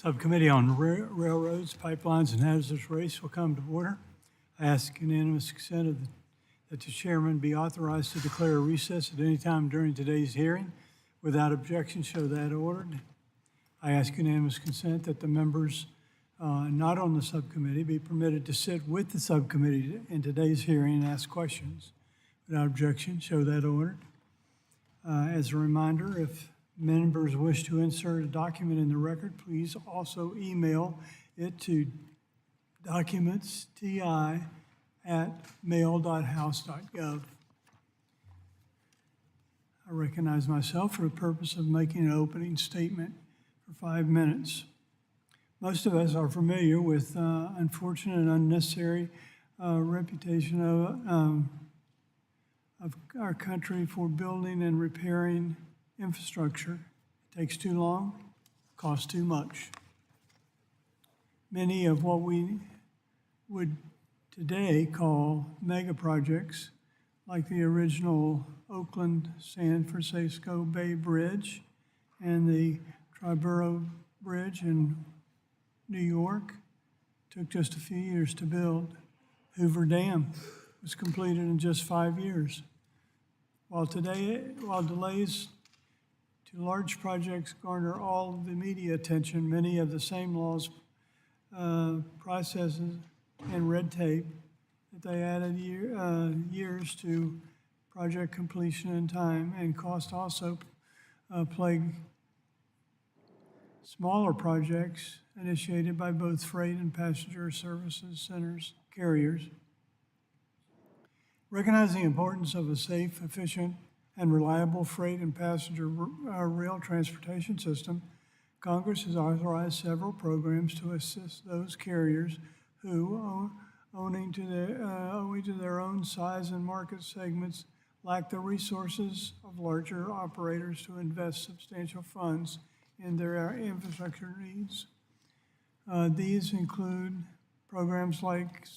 Subcommittee on Railroads, Pipelines, and Hazardous Waste will come to order. I ask unanimous consent that the chairman be authorized to declare a recess at any time during today's hearing. Without objection, show that ordered. I ask unanimous consent that the members not on the subcommittee be permitted to sit with the subcommittee in today's hearing and ask questions. Without objection, show that ordered. As a reminder, if members wish to insert a document in the record, please also email it to documentsti@mail.house.gov. I recognize myself for the purpose of making an opening statement for 5 minutes. Most of us are familiar with unfortunate and unnecessary reputation of our country for building and repairing infrastructure. It takes too long, costs too much. Many of what we would today call mega projects, like the original Oakland-San Francisco Bay Bridge and the Triborough Bridge in New York, took just a few years to build. Hoover Dam was completed in just 5 years. While delays to large projects garner all of the media attention, many of the same laws, processes, and red tape that they added years to project completion and time and cost also plague smaller projects initiated by both freight and passenger services centers, carriers. Recognizing the importance of a safe, efficient, and reliable freight and passenger rail transportation system, Congress has authorized several programs to assist those carriers who, owing to their own size and market segments, lack the resources of larger operators to invest substantial funds in their infrastructure needs. These include programs like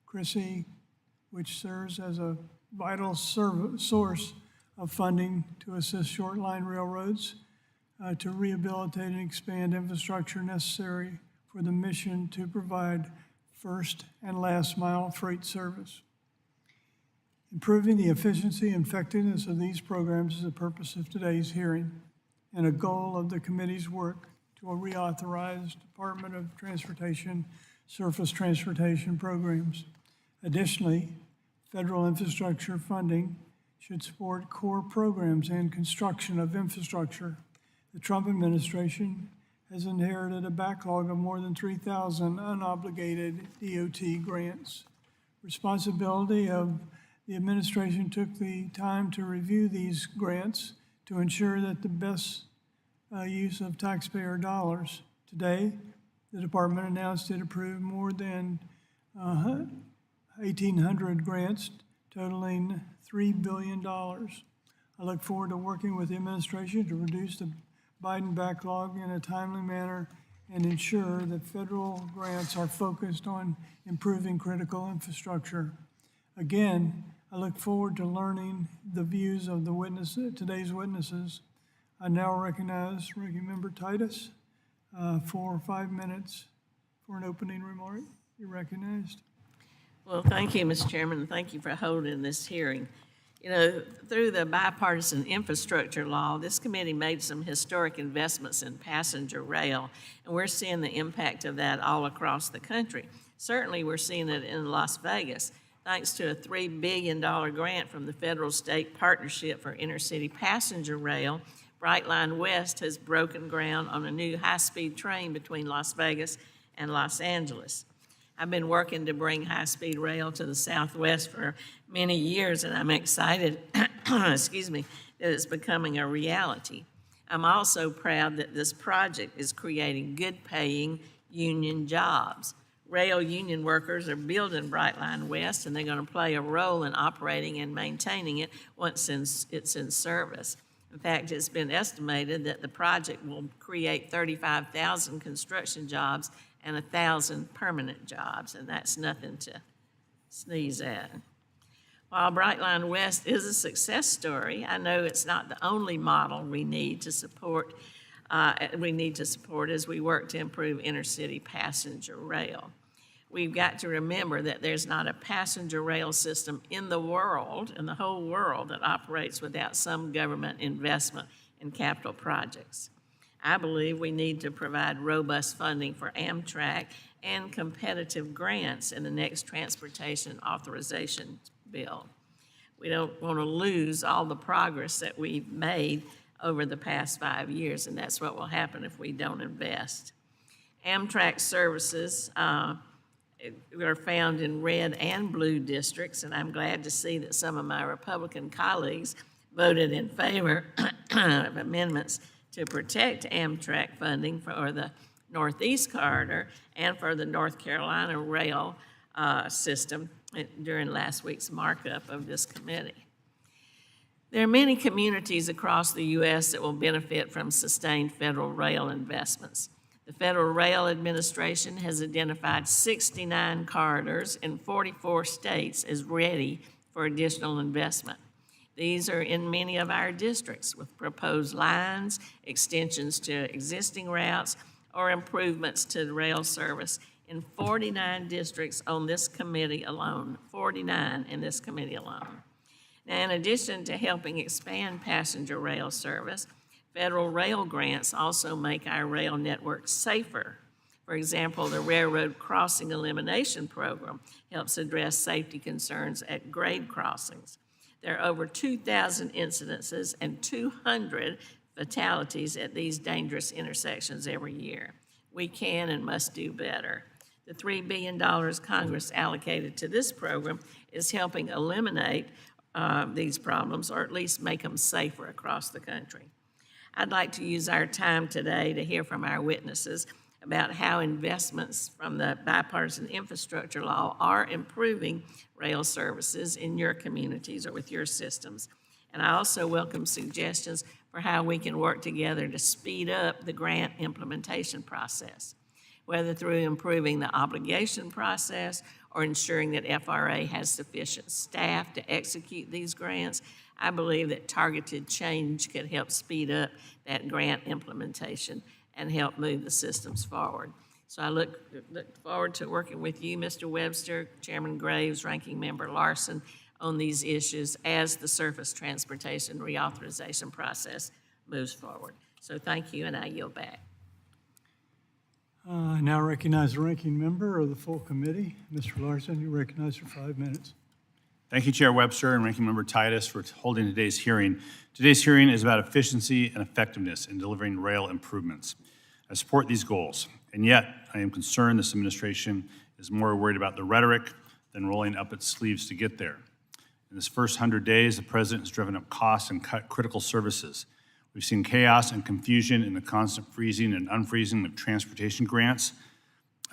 CRISI, which serves as a vital source of funding to assist short line railroads to rehabilitate and expand infrastructure necessary for the mission to provide first and last mile freight service. Improving the efficiency and effectiveness of these programs is the purpose of today's hearing and a goal of the committee's work to reauthorize Department of Transportation surface transportation programs. Additionally, federal infrastructure funding should support core programs and construction of infrastructure. The Trump administration has inherited a backlog of more than 3,000 unobligated DOT grants. Responsibility of the administration took the time to review these grants to ensure that the best use of taxpayer dollars. Today, the department announced it approved more than 1,800 grants totaling $3 billion. I look forward to working with the administration to reduce the Biden backlog in a timely manner and ensure that federal grants are focused on improving critical infrastructure. Again, I look forward to learning the views of today's witnesses. I now recognize Ranking Member Titus for 5 minutes for an opening remark. You're recognized. Well, thank you, Mr. Chairman, and thank you for holding this hearing. You know, through the bipartisan infrastructure law, this committee made some historic investments in passenger rail, and we're seeing the impact of that all across the country. Certainly, we're seeing it in Las Vegas, thanks to a $3 billion grant from the Federal State Partnership for Intercity Passenger Rail. Brightline West has broken ground on a new high-speed train between Las Vegas and Los Angeles. I've been working to bring high-speed rail to the Southwest for many years, and I'm excited, excuse me, that it's becoming a reality. I'm also proud that this project is creating good-paying union jobs. Rail union workers are building Brightline West, and they're going to play a role in operating and maintaining it once it's in service. In fact, it's been estimated that the project will create 35,000 construction jobs and 1,000 permanent jobs, and that's nothing to sneeze at. While Brightline West is a success story, I know it's not the only model we need to support we need to support as we work to improve intercity passenger rail. We've got to remember that there's not a passenger rail system in the whole world, that operates without some government investment in capital projects. I believe we need to provide robust funding for Amtrak and competitive grants in the next transportation authorization bill. We don't want to lose all the progress that we've made over the past 5 years, and that's what will happen if we don't invest. Amtrak services are found in red and blue districts, and I'm glad to see that some of my Republican colleagues voted in favor of amendments to protect Amtrak funding for the Northeast Corridor and for the North Carolina rail system during last week's markup of this committee. There are many communities across the U.S. that will benefit from sustained federal rail investments. The Federal Rail Administration has identified 69 corridors in 44 states as ready for additional investment. These are in many of our districts with proposed lines, extensions to existing routes, or improvements to the rail service in 49 districts on this committee alone, 49 in this committee alone. Now, in addition to helping expand passenger rail service, federal rail grants also make our rail network safer. For example, the Railroad Crossing Elimination Program helps address safety concerns at grade crossings. There are over 2,000 incidences and 200 fatalities at these dangerous intersections every year. We can and must do better. The $3 billion Congress allocated to this program is helping eliminate these problems, or at least make them safer across the country. I'd like to use our time today to hear from our witnesses about how investments from the bipartisan infrastructure law are improving rail services in your communities or with your systems. And I also welcome suggestions for how we can work together to speed up the grant implementation process, whether through improving the obligation process or ensuring that FRA has sufficient staff to execute these grants. I believe that targeted change could help speed up that grant implementation and help move the systems forward. So I look forward to working with you, Mr. Webster, Chairman Graves, Ranking Member Larson, on these issues as the surface transportation reauthorization process moves forward. So thank you, and I yield back. I now recognize the ranking member of the full committee. Mr. Larson, you're recognized for 5 minutes. Thank you, Chair Webster and Ranking Member Titus, for holding today's hearing. Today's hearing is about efficiency and effectiveness in delivering rail improvements. I support these goals, and yet I am concerned this administration is more worried about the rhetoric than rolling up its sleeves to get there. In this first 100 days, the President has driven up costs and cut critical services. We've seen chaos and confusion in the constant freezing and unfreezing of transportation grants,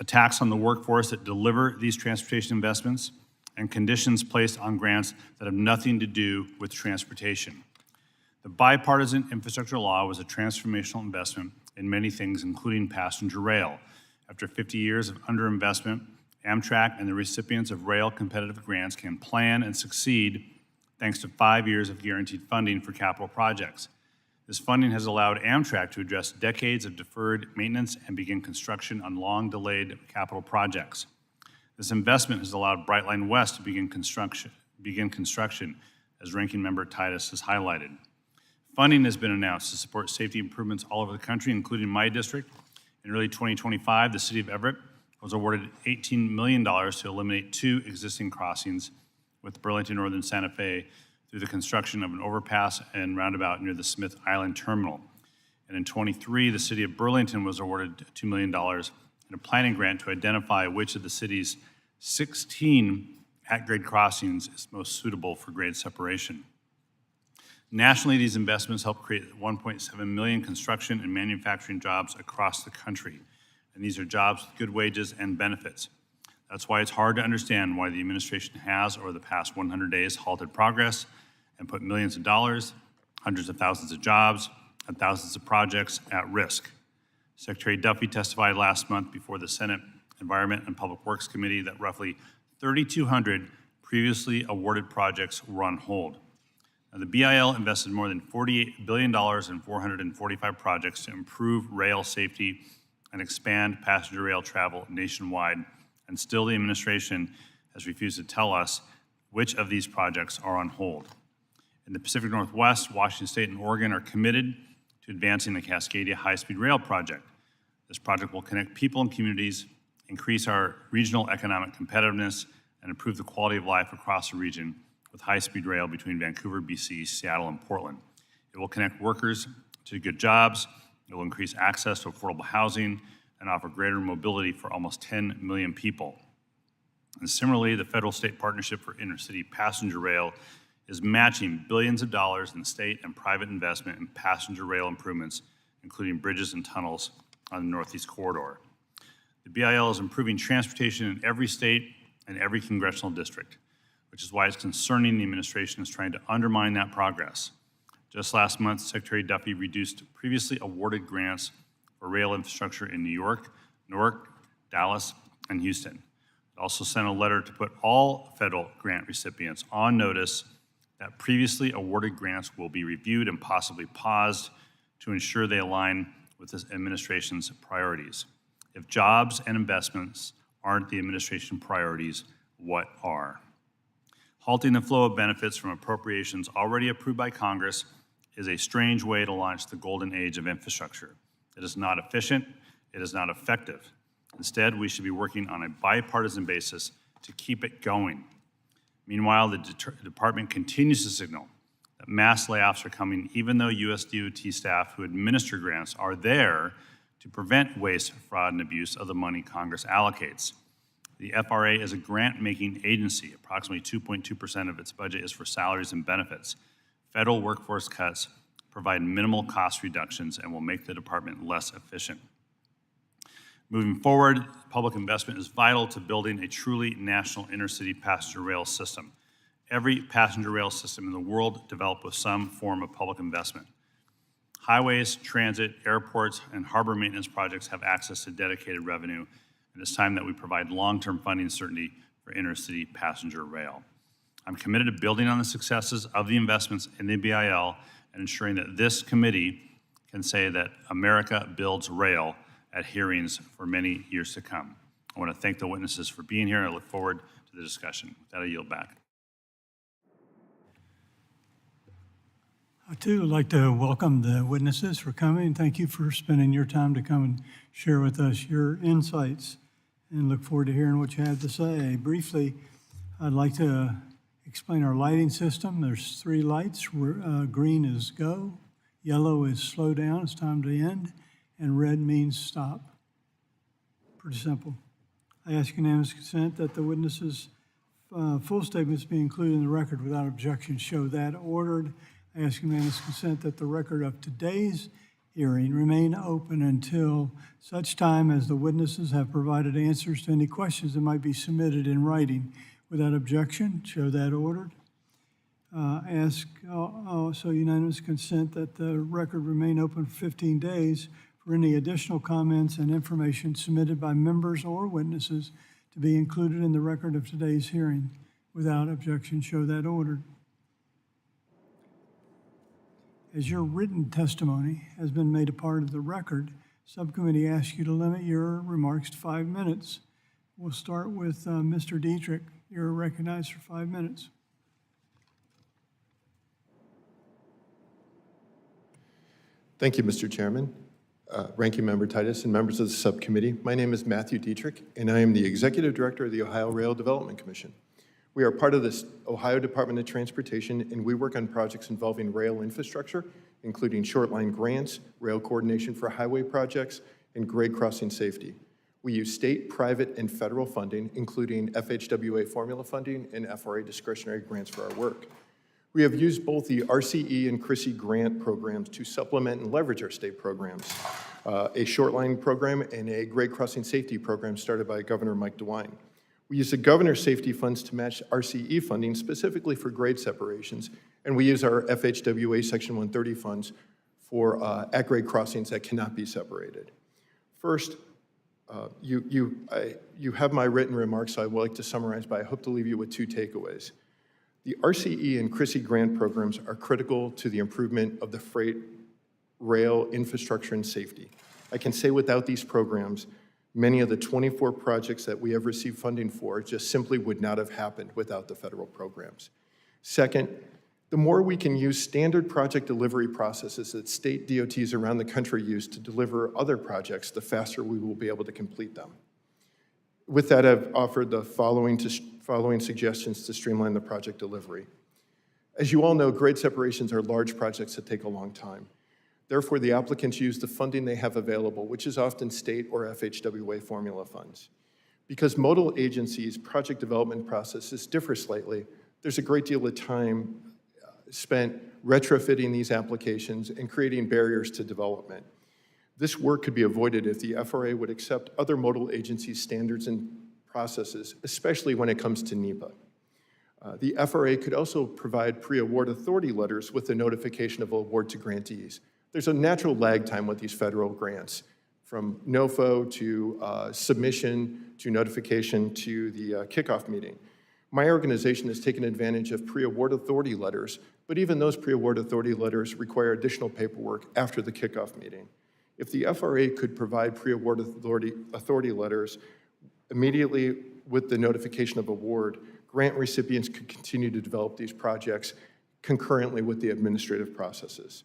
attacks on the workforce that deliver these transportation investments, and conditions placed on grants that have nothing to do with transportation. The bipartisan infrastructure law was a transformational investment in many things, including passenger rail. After 50 years of underinvestment, Amtrak and the recipients of rail competitive grants can plan and succeed thanks to 5 years of guaranteed funding for capital projects. This funding has allowed Amtrak to address decades of deferred maintenance and begin construction on long-delayed capital projects. This investment has allowed Brightline West to begin construction, as Ranking Member Titus has highlighted. Funding has been announced to support safety improvements all over the country, including my district. In early 2025, the City of Everett was awarded $18 million to eliminate 2 existing crossings with Burlington Northern Santa Fe through the construction of an overpass and roundabout near the Smith Island Terminal. And in 23, the City of Burlington was awarded $2 million in a planning grant to identify which of the city's 16 at-grade crossings is most suitable for grade separation. Nationally, these investments help create 1.7 million construction and manufacturing jobs across the country. And these are jobs with good wages and benefits. That's why it's hard to understand why the administration has, over the past 100 days, halted progress and put millions of dollars, hundreds of thousands of jobs, and thousands of projects at risk. Secretary Duffy testified last month before the Senate Environment and Public Works Committee that roughly 3,200 previously awarded projects were on hold. Now, the BIL invested more than $48 billion in 445 projects to improve rail safety and expand passenger rail travel nationwide, and still the administration has refused to tell us which of these projects are on hold. In the Pacific Northwest, Washington State and Oregon are committed to advancing the Cascadia High-Speed Rail Project. This project will connect people and communities, increase our regional economic competitiveness, and improve the quality of life across the region with high-speed rail between Vancouver, BC, Seattle, and Portland. It will connect workers to good jobs, it will increase access to affordable housing, and offer greater mobility for almost 10 million people. And similarly, the federal-state partnership for intercity passenger rail is matching billions of dollars in state and private investment in passenger rail improvements, including bridges and tunnels on the Northeast Corridor. The BIL is improving transportation in every state and every congressional district, which is why it's concerning the administration is trying to undermine that progress. Just last month, Secretary Duffy reduced previously awarded grants for rail infrastructure in New York, Newark, Dallas, and Houston. It also sent a letter to put all federal grant recipients on notice that previously awarded grants will be reviewed and possibly paused to ensure they align with this administration's priorities. If jobs and investments aren't the administration priorities, what are? Halting the flow of benefits from appropriations already approved by Congress is a strange way to launch the golden age of infrastructure. It is not efficient, it is not effective. Instead, we should be working on a bipartisan basis to keep it going. Meanwhile, the department continues to signal that mass layoffs are coming even though US DOT staff who administer grants are there to prevent waste, fraud, and abuse of the money Congress allocates. The FRA is a grant-making agency. Approximately 2.2% of its budget is for salaries and benefits. Federal workforce cuts provide minimal cost reductions and will make the department less efficient. Moving forward, public investment is vital to building a truly national intercity passenger rail system. Every passenger rail system in the world developed with some form of public investment. Highways, transit, airports, and harbor maintenance projects have access to dedicated revenue, and it's time that we provide long-term funding certainty for intercity passenger rail. I'm committed to building on the successes of the investments in the BIL and ensuring that this committee can say that America builds rail at hearings for many years to come. I want to thank the witnesses for being here, and I look forward to the discussion. With that, I yield back. I too would like to welcome the witnesses for coming. Thank you for spending your time to come and share with us your insights, and look forward to hearing what you have to say. Briefly, I'd like to explain our lighting system. There's 3 lights. Green is go, yellow is slow down, it's time to end, and red means stop. Pretty simple. I ask unanimous consent that the witnesses' full statements be included in the record without objection. Show that ordered. I ask unanimous consent that the record of today's hearing remain open until such time as the witnesses have provided answers to any questions that might be submitted in writing. Without objection, show that ordered. Ask also unanimous consent that the record remain open for 15 days for any additional comments and information submitted by members or witnesses to be included in the record of today's hearing. Without objection, show that ordered. As your written testimony has been made a part of the record, subcommittee asks you to limit your remarks to 5 minutes. We'll start with Mr. Dietrich. You're recognized for 5 minutes. Thank you, Mr. Chairman, Ranking Member Titus, and members of the subcommittee. My name is Matthew Dietrich, and I am the Executive Director of the Ohio Rail Development Commission. We are part of the Ohio Department of Transportation, and we work on projects involving rail infrastructure, including short-line grants, rail coordination for highway projects, and grade crossing safety. We use state, private, and federal funding, including FHWA formula funding and FRA discretionary grants for our work. We have used both the RCE and CRISI grant programs to supplement and leverage our state programs, a short-line program and a grade crossing safety program started by Governor Mike DeWine. We use the governor's safety funds to match RCE funding specifically for grade separations, and we use our FHWA Section 130 funds for at-grade crossings that cannot be separated. First, you have my written remarks, so I would like to summarize, but I hope to leave you with 2 takeaways. The RCE and CRISI grant programs are critical to the improvement of the freight rail infrastructure and safety. I can say without these programs, many of the 24 projects that we have received funding for just simply would not have happened without the federal programs. Second, the more we can use standard project delivery processes that state DOTs around the country use to deliver other projects, the faster we will be able to complete them. With that, I've offered the following suggestions to streamline the project delivery. As you all know, grade separations are large projects that take a long time. Therefore, the applicants use the funding they have available, which is often state or FHWA formula funds. Because modal agencies' project development processes differ slightly, there's a great deal of time spent retrofitting these applications and creating barriers to development. This work could be avoided if the FRA would accept other modal agencies' standards and processes, especially when it comes to NEPA. The FRA could also provide pre-award authority letters with the notification of award to grantees. There's a natural lag time with these federal grants, from NOFO to submission to notification to the kickoff meeting. My organization has taken advantage of pre-award authority letters, but even those pre-award authority letters require additional paperwork after the kickoff meeting. If the FRA could provide pre-award authority letters immediately with the notification of award, grant recipients could continue to develop these projects concurrently with the administrative processes.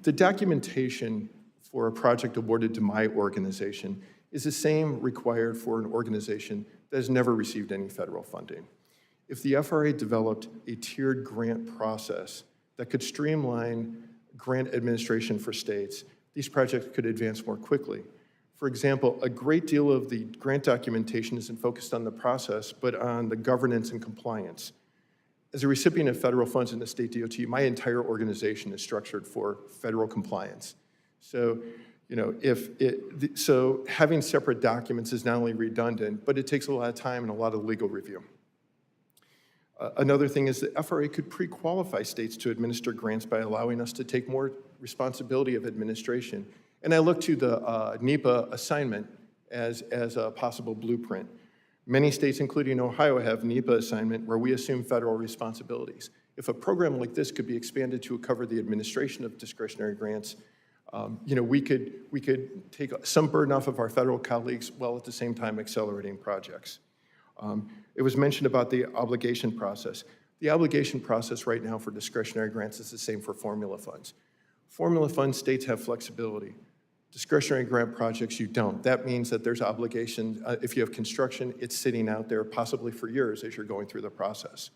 The documentation for a project awarded to my organization is the same required for an organization that has never received any federal funding. If the FRA developed a tiered grant process that could streamline grant administration for states, these projects could advance more quickly. For example, a great deal of the grant documentation isn't focused on the process, but on the governance and compliance. As a recipient of federal funds in the state DOT, my entire organization is structured for federal compliance. So, so having separate documents is not only redundant, but it takes a lot of time and a lot of legal review. Another thing is that FRA could pre-qualify states to administer grants by allowing us to take more responsibility of administration. And I look to the NEPA assignment as a possible blueprint. Many states, including Ohio, have NEPA assignment where we assume federal responsibilities. If a program like this could be expanded to cover the administration of discretionary grants, we could take some burden off of our federal colleagues while at the same time accelerating projects. It was mentioned about the obligation process. The obligation process right now for discretionary grants is the same for formula funds. Formula fund states have flexibility. Discretionary grant projects, you don't. That means that there's obligation. If you have construction, it's sitting out there possibly for years as you're going through the process.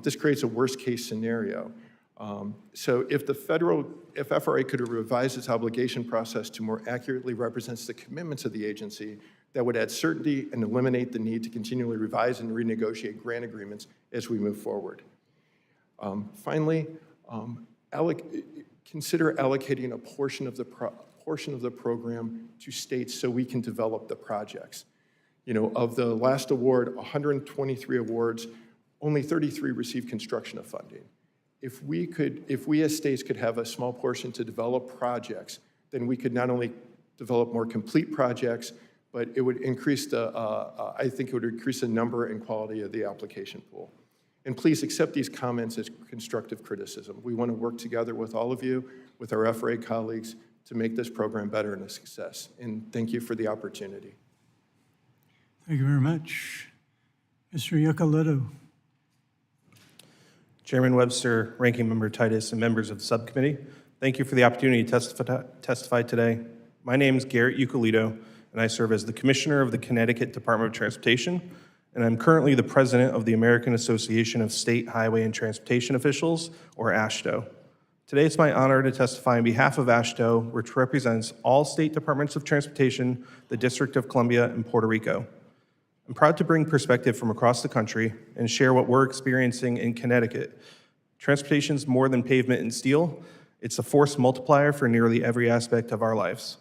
This creates a worst case scenario. So if FRA could revise its obligation process to more accurately represent the commitments of the agency, that would add certainty and eliminate the need to continually revise and renegotiate grant agreements as we move forward. Finally, consider allocating a portion of the program to states so we can develop the projects. Of the last award, 123 awards, only 33 received construction of funding. If we as states could have a small portion to develop projects, then we could not only develop more complete projects, but it would increase I think it would increase the number and quality of the application pool. And please accept these comments as constructive criticism. We want to work together with all of you, with our FRA colleagues, to make this program better and a success. And thank you for the opportunity. Thank you very much. Mr. Yuccolito. Chairman Webster, Ranking Member Titus, and members of the subcommittee, thank you for the opportunity to testify today. My name is Garrett Yuccolito, and I serve as the Commissioner of the Connecticut Department of Transportation, and I'm currently the President of the American Association of State Highway and Transportation Officials, or AASHTO. Today it's my honor to testify on behalf of AASHTO, which represents all state departments of transportation, the District of Columbia, and Puerto Rico. I'm proud to bring perspective from across the country and share what we're experiencing in Connecticut. Transportation's more than pavement and steel. It's a force multiplier for nearly every aspect of our lives.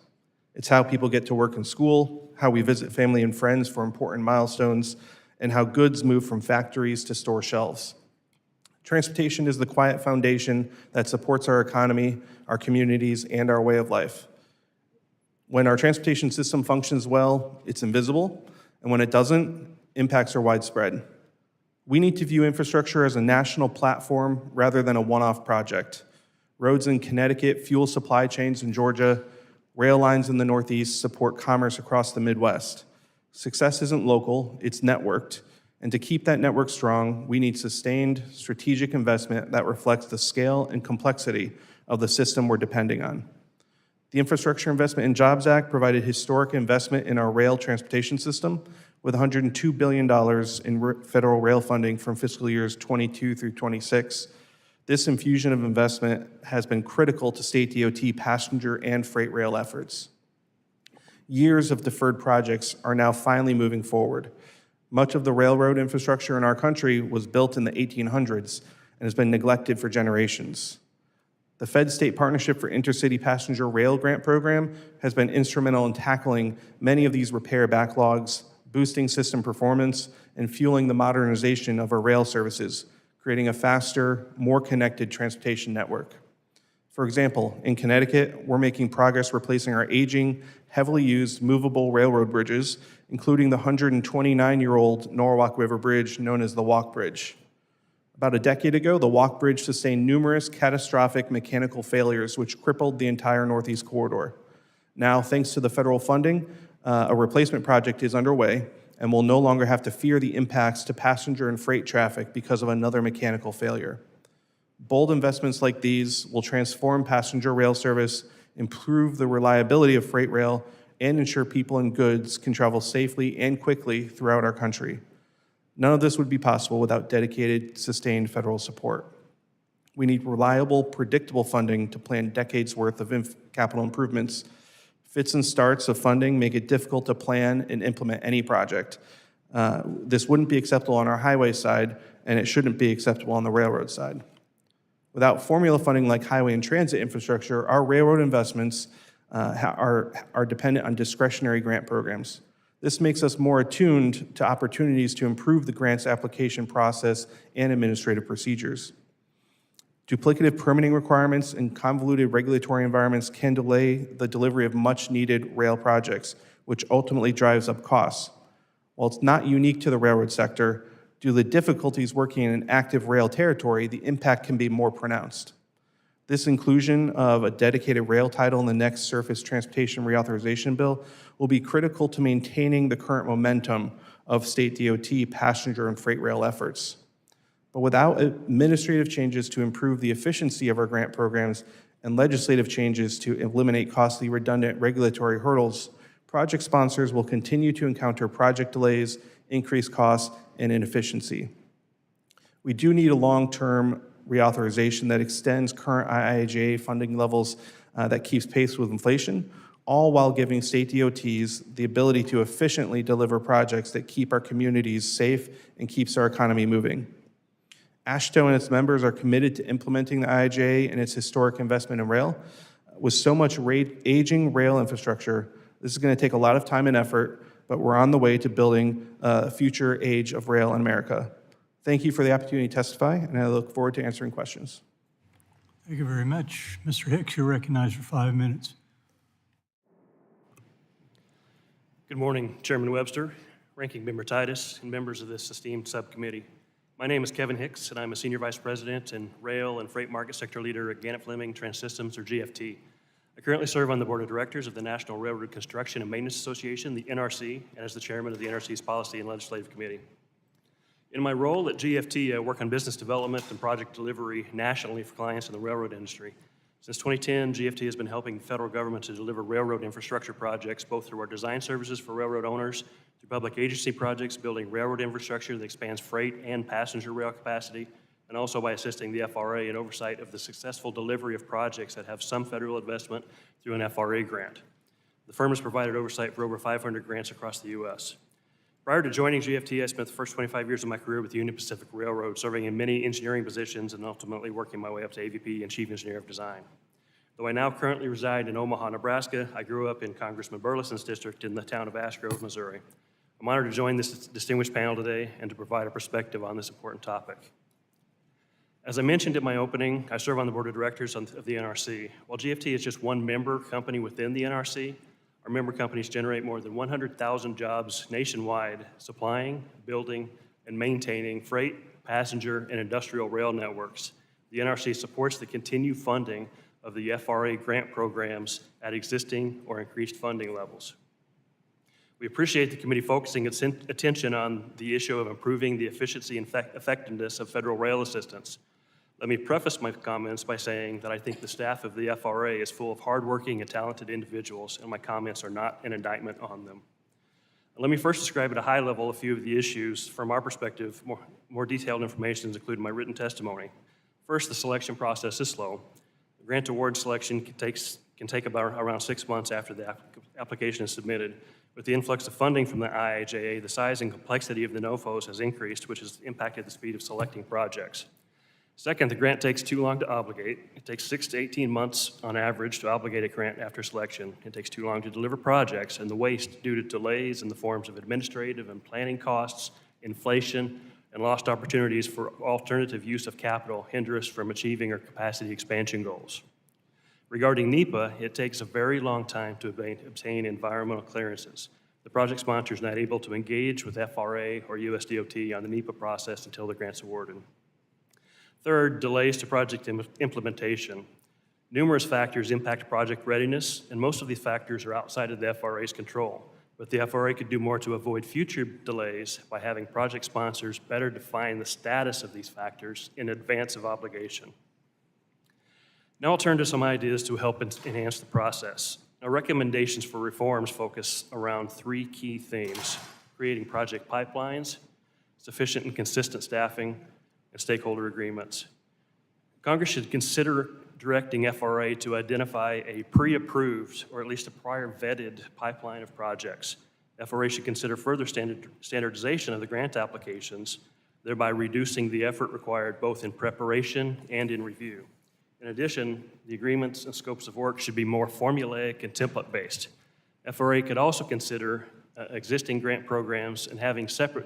It's how people get to work and school, how we visit family and friends for important milestones, and how goods move from factories to store shelves. Transportation is the quiet foundation that supports our economy, our communities, and our way of life. When our transportation system functions well, it's invisible, and when it doesn't, impacts are widespread. We need to view infrastructure as a national platform rather than a one-off project. Roads in Connecticut fuel supply chains in Georgia. Rail lines in the Northeast support commerce across the Midwest. Success isn't local, it's networked. And to keep that network strong, we need sustained strategic investment that reflects the scale and complexity of the system we're depending on. The Infrastructure Investment and Jobs Act provided historic investment in our rail transportation system with $102 billion in federal rail funding from fiscal years 22 through 26. This infusion of investment has been critical to state DOT passenger and freight rail efforts. Years of deferred projects are now finally moving forward. Much of the railroad infrastructure in our country was built in the 1800s and has been neglected for generations. The Fed State Partnership for Intercity Passenger Rail Grant Program has been instrumental in tackling many of these repair backlogs, boosting system performance, and fueling the modernization of our rail services, creating a faster, more connected transportation network. For example, in Connecticut, we're making progress replacing our aging, heavily used movable railroad bridges, including the 129-year-old Norwalk River Bridge known as the Walk Bridge. About a decade ago, the Walk Bridge sustained numerous catastrophic mechanical failures which crippled the entire Northeast corridor. Now, thanks to the federal funding, a replacement project is underway and will no longer have to fear the impacts to passenger and freight traffic because of another mechanical failure. Bold investments like these will transform passenger rail service, improve the reliability of freight rail, and ensure people and goods can travel safely and quickly throughout our country. None of this would be possible without dedicated, sustained federal support. We need reliable, predictable funding to plan decades' worth of capital improvements. Fits and starts of funding make it difficult to plan and implement any project. This wouldn't be acceptable on our highway side, and it shouldn't be acceptable on the railroad side. Without formula funding like highway and transit infrastructure, our railroad investments are dependent on discretionary grant programs. This makes us more attuned to opportunities to improve the grants application process and administrative procedures. Duplicative permitting requirements and convoluted regulatory environments can delay the delivery of much-needed rail projects, which ultimately drives up costs. While it's not unique to the railroad sector, due to the difficulties working in an active rail territory, the impact can be more pronounced. This inclusion of a dedicated rail title in the next Surface Transportation Reauthorization Bill will be critical to maintaining the current momentum of state DOT passenger and freight rail efforts. But without administrative changes to improve the efficiency of our grant programs and legislative changes to eliminate costly, redundant regulatory hurdles, project sponsors will continue to encounter project delays, increased costs, and inefficiency. We do need a long-term reauthorization that extends current IIJA funding levels that keeps pace with inflation, all while giving state DOTs the ability to efficiently deliver projects that keep our communities safe and keeps our economy moving. AASHTO and its members are committed to implementing the IIJA and its historic investment in rail. With so much aging rail infrastructure, this is going to take a lot of time and effort, but we're on the way to building a future age of rail in America. Thank you for the opportunity to testify, and I look forward to answering questions. Thank you very much. Mr. Hicks, you're recognized for 5 minutes. Good morning, Chairman Webster, Ranking Member Titus, and members of this esteemed subcommittee. My name is Kevin Hicks, and I'm a Senior Vice President and Rail and Freight Market Sector Leader at Gannett Fleming Transsystems, or GFT. I currently serve on the Board of Directors of the National Railroad Construction and Maintenance Association, the NRC, and as the Chairman of the NRC's Policy and Legislative Committee. In my role at GFT, I work on business development and project delivery nationally for clients in the railroad industry. Since 2010, GFT has been helping the federal government to deliver railroad infrastructure projects, both through our design services for railroad owners, through public agency projects, building railroad infrastructure that expands freight and passenger rail capacity, and also by assisting the FRA in oversight of the successful delivery of projects that have some federal investment through an FRA grant. The firm has provided oversight for over 500 grants across the U.S. Prior to joining GFT, I spent the first 25 years of my career with the Union Pacific Railroad, serving in many engineering positions and ultimately working my way up to AVP and Chief Engineer of Design. Though I now currently reside in Omaha, Nebraska, I grew up in Congressman Burleson's district in the town of Ash Grove, Missouri. I'm honored to join this distinguished panel today and to provide a perspective on this important topic. As I mentioned in my opening, I serve on the Board of Directors of the NRC. While GFT is just one member company within the NRC, our member companies generate more than 100,000 jobs nationwide, supplying, building, and maintaining freight, passenger, and industrial rail networks. The NRC supports the continued funding of the FRA grant programs at existing or increased funding levels. We appreciate the committee focusing its attention on the issue of improving the efficiency and effectiveness of federal rail assistance. Let me preface my comments by saying that I think the staff of the FRA is full of hardworking and talented individuals, and my comments are not an indictment on them. Let me first describe at a high level a few of the issues from our perspective. More detailed information is included in my written testimony. First, the selection process is slow. The grant award selection can take about around 6 months after the application is submitted. With the influx of funding from the IIJA, the size and complexity of the NOFOs has increased, which has impacted the speed of selecting projects. Second, the grant takes too long to obligate. It takes 6 to 18 months on average to obligate a grant after selection. It takes too long to deliver projects, and the waste due to delays in the forms of administrative and planning costs, inflation, and lost opportunities for alternative use of capital hinder us from achieving our capacity expansion goals. Regarding NEPA, it takes a very long time to obtain environmental clearances. The project sponsor is not able to engage with FRA or USDOT on the NEPA process until the grant's awarded. Third, delays to project implementation. Numerous factors impact project readiness, and most of these factors are outside of the FRA's control. But the FRA could do more to avoid future delays by having project sponsors better define the status of these factors in advance of obligation. Now I'll turn to some ideas to help enhance the process. Our recommendations for reforms focus around 3 key themes: creating project pipelines, sufficient and consistent staffing, and stakeholder agreements. Congress should consider directing FRA to identify a pre-approved or at least a prior vetted pipeline of projects. FRA should consider further standardization of the grant applications, thereby reducing the effort required both in preparation and in review. In addition, the agreements and scopes of work should be more formulaic and template-based. FRA could also consider existing grant programs and having FRA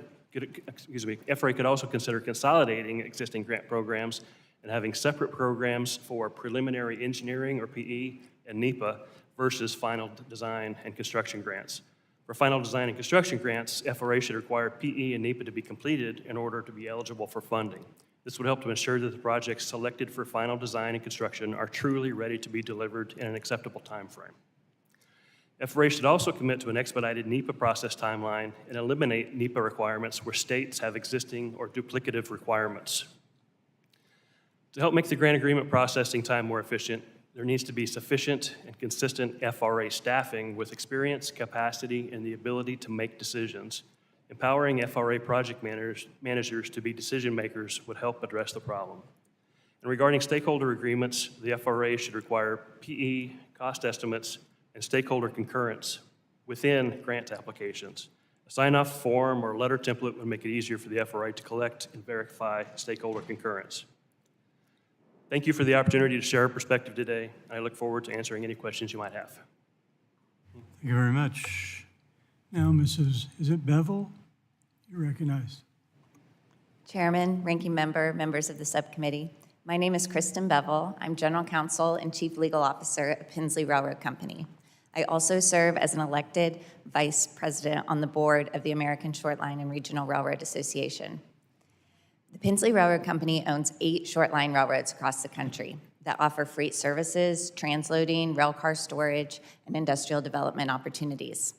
could also consider consolidating existing grant programs and having separate programs for preliminary engineering or PE and NEPA versus final design and construction grants. For final design and construction grants, FRA should require PE and NEPA to be completed in order to be eligible for funding. This would help to ensure that the projects selected for final design and construction are truly ready to be delivered in an acceptable time frame. FRA should also commit to an expedited NEPA process timeline and eliminate NEPA requirements where states have existing or duplicative requirements. To help make the grant agreement processing time more efficient, there needs to be sufficient and consistent FRA staffing with experience, capacity, and the ability to make decisions. Empowering FRA project managers to be decision makers would help address the problem. And regarding stakeholder agreements, the FRA should require PE, cost estimates, and stakeholder concurrence within grant applications. A sign-off form or letter template would make it easier for the FRA to collect and verify stakeholder concurrence. Thank you for the opportunity to share our perspective today. I look forward to answering any questions you might have. Thank you very much. Now, is it Bevel? You're recognized. Chairman, Ranking Member, members of the subcommittee. My name is Kristen Bevel. I'm General Counsel and Chief Legal Officer at Pensley Railroad Company. I also serve as an elected Vice President on the board of the American Short Line and Regional Railroad Association. The Pensley Railroad Company owns 8 short line railroads across the country that offer freight services, transloading, railcar storage, and industrial development opportunities.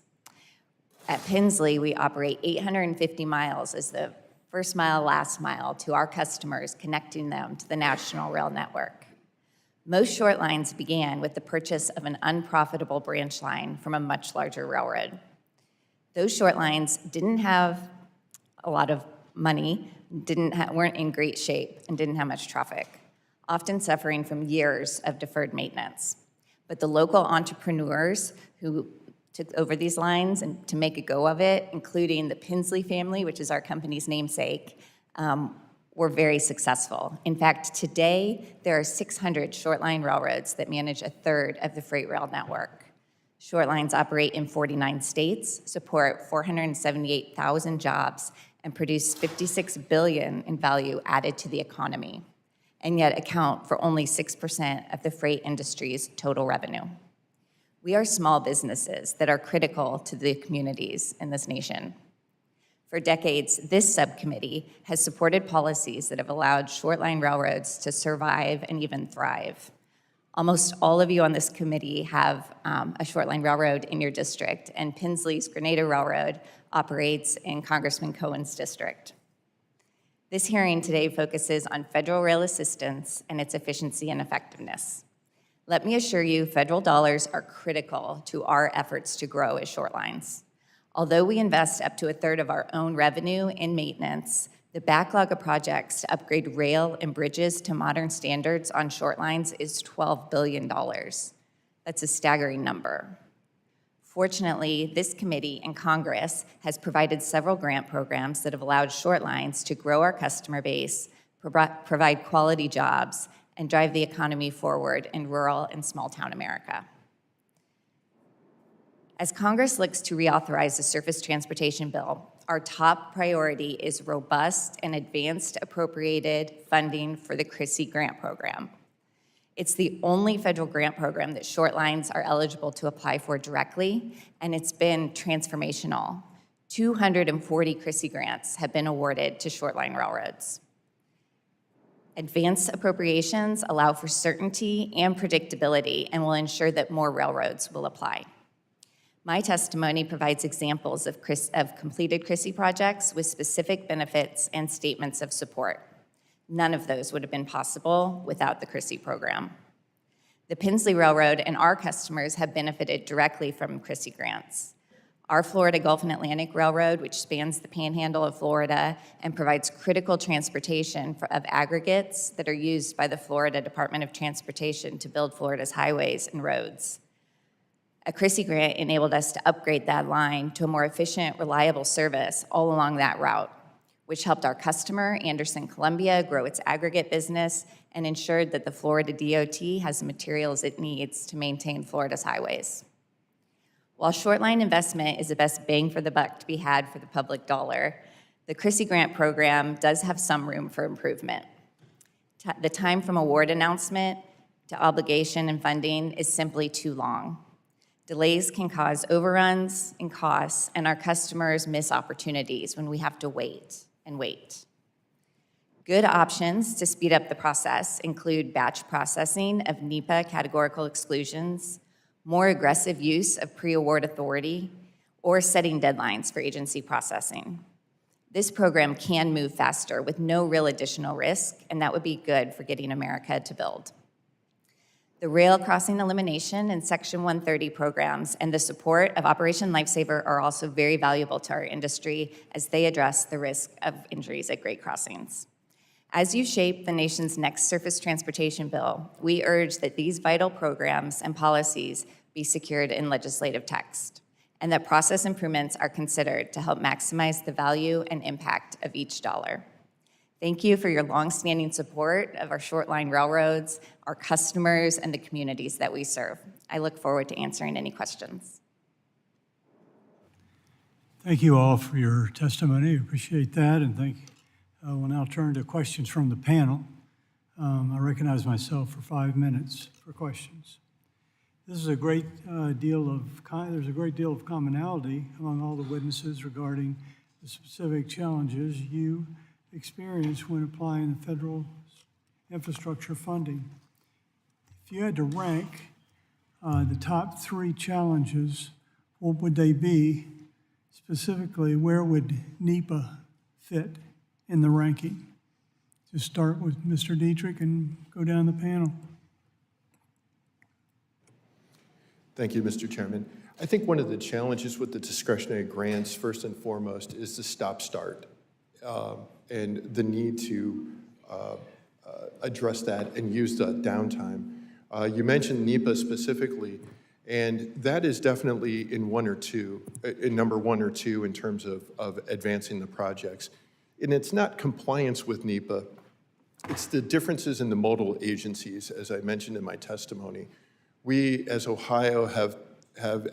At Pensley, we operate 850 miles as the first mile, last mile to our customers, connecting them to the national rail network. Most short lines began with the purchase of an unprofitable branch line from a much larger railroad. Those short lines didn't have a lot of money, weren't in great shape, and didn't have much traffic, often suffering from years of deferred maintenance. But the local entrepreneurs who took over these lines and to make a go of it, including the Pensley family, which is our company's namesake, were very successful. In fact, today, there are 600 short line railroads that manage a third of the freight rail network. Short lines operate in 49 states, support 478,000 jobs, and produce $56 billion in value added to the economy, and yet account for only 6% of the freight industry's total revenue. We are small businesses that are critical to the communities in this nation. For decades, this subcommittee has supported policies that have allowed short-line railroads to survive and even thrive. Almost all of you on this committee have a short-line railroad in your district, and Pinsley's Grenada Railroad operates in Congressman Cohen's district. This hearing today focuses on federal rail assistance and its efficiency and effectiveness. Let me assure you, federal dollars are critical to our efforts to grow as short lines. Although we invest up to a third of our own revenue in maintenance, the backlog of projects to upgrade rail and bridges to modern standards on short lines is $12 billion. That's a staggering number. Fortunately, this committee and Congress has provided several grant programs that have allowed short lines to grow our customer base, provide quality jobs, and drive the economy forward in rural and small-town America. As Congress looks to reauthorize the Surface Transportation Bill, our top priority is robust and advanced appropriated funding for the CRISI grant program. It's the only federal grant program that short lines are eligible to apply for directly, and it's been transformational. 240 CRISI grants have been awarded to short line railroads. Advanced appropriations allow for certainty and predictability and will ensure that more railroads will apply. My testimony provides examples of completed CRISI projects with specific benefits and statements of support. None of those would have been possible without the CRISI program. The Pinsley Railroad and our customers have benefited directly from CRISI grants. Our Florida Gulf and Atlantic Railroad, which spans the panhandle of Florida and provides critical transportation of aggregates that are used by the Florida Department of Transportation to build Florida's highways and roads. A CRISI grant enabled us to upgrade that line to a more efficient, reliable service all along that route, which helped our customer, Anderson Columbia, grow its aggregate business and ensured that the Florida DOT has the materials it needs to maintain Florida's highways. While short-line investment is the best bang for the buck to be had for the public dollar, the CRISI grant program does have some room for improvement. The time from award announcement to obligation and funding is simply too long. Delays can cause overruns and costs, and our customers miss opportunities when we have to wait and wait. Good options to speed up the process include batch processing of NEPA categorical exclusions, more aggressive use of pre-award authority, or setting deadlines for agency processing. This program can move faster with no real additional risk, and that would be good for getting America to build. The rail crossing elimination and Section 130 programs and the support of Operation Lifesaver are also very valuable to our industry as they address the risk of injuries at grade crossings. As you shape the nation's next surface transportation bill, we urge that these vital programs and policies be secured in legislative text, and that process improvements are considered to help maximize the value and impact of each dollar. Thank you for your longstanding support of our short-line railroads, our customers, and the communities that we serve. I look forward to answering any questions. Thank you all for your testimony. Appreciate that, and we'll now turn to questions from the panel. I recognize myself for 5 minutes for questions. This is a great deal of commonality among all the witnesses regarding the specific challenges you experience when applying the federal infrastructure funding. If you had to rank the top 3 challenges, what would they be? Specifically, where would NEPA fit in the ranking? Just start with Mr. Dietrich and go down the panel. Thank you, Mr. Chairman. I think one of the challenges with the discretionary grants, first and foremost, is the stop-start and the need to address that and use the downtime. You mentioned NEPA specifically, and that is definitely in number 1 or 2 in terms of advancing the projects. And it's not compliance with NEPA, it's the differences in the modal agencies, as I mentioned in my testimony. We, as Ohio, have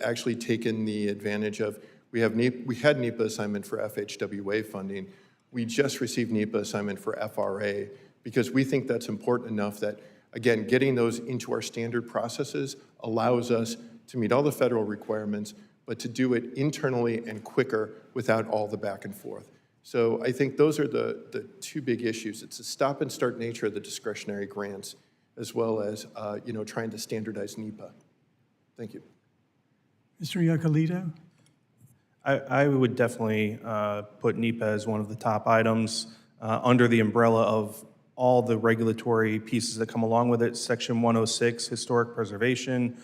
actually taken the advantage of, we had NEPA assignment for FHWA funding. We just received NEPA assignment for FRA because we think that's important enough that, again, getting those into our standard processes allows us to meet all the federal requirements, but to do it internally and quicker without all the back and forth. So I think those are the two big issues. It's the stop and start nature of the discretionary grants, as well as, trying to standardize NEPA. Thank you. Mr. Yacolito? I would definitely put NEPA as one of the top items under the umbrella of all the regulatory pieces that come along with it. Section 106, historic preservation,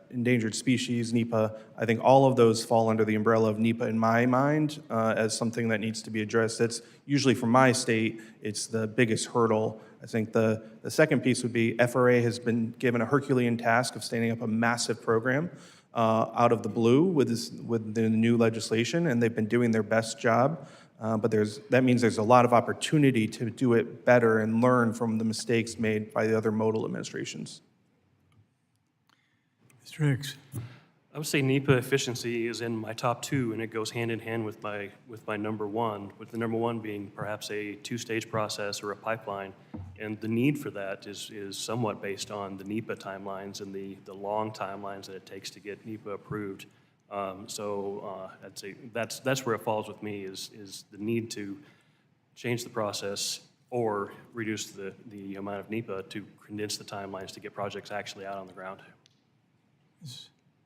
endangered species, NEPA. I think all of those fall under the umbrella of NEPA in my mind as something that needs to be addressed. That's usually from my state, it's the biggest hurdle. I think the second piece would be FRA has been given a Herculean task of standing up a massive program out of the blue with the new legislation, and they've been doing their best job. But that means there's a lot of opportunity to do it better and learn from the mistakes made by the other modal administrations. Mr. Hicks? I would say NEPA efficiency is in my top two, and it goes hand in hand with my number one, with the number one being perhaps a two-stage process or a pipeline. And the need for that is somewhat based on the NEPA timelines and the long timelines that it takes to get NEPA approved. I'd say that's where it falls with me is the need to change the process or reduce the amount of NEPA to condense the timelines to get projects actually out on the ground.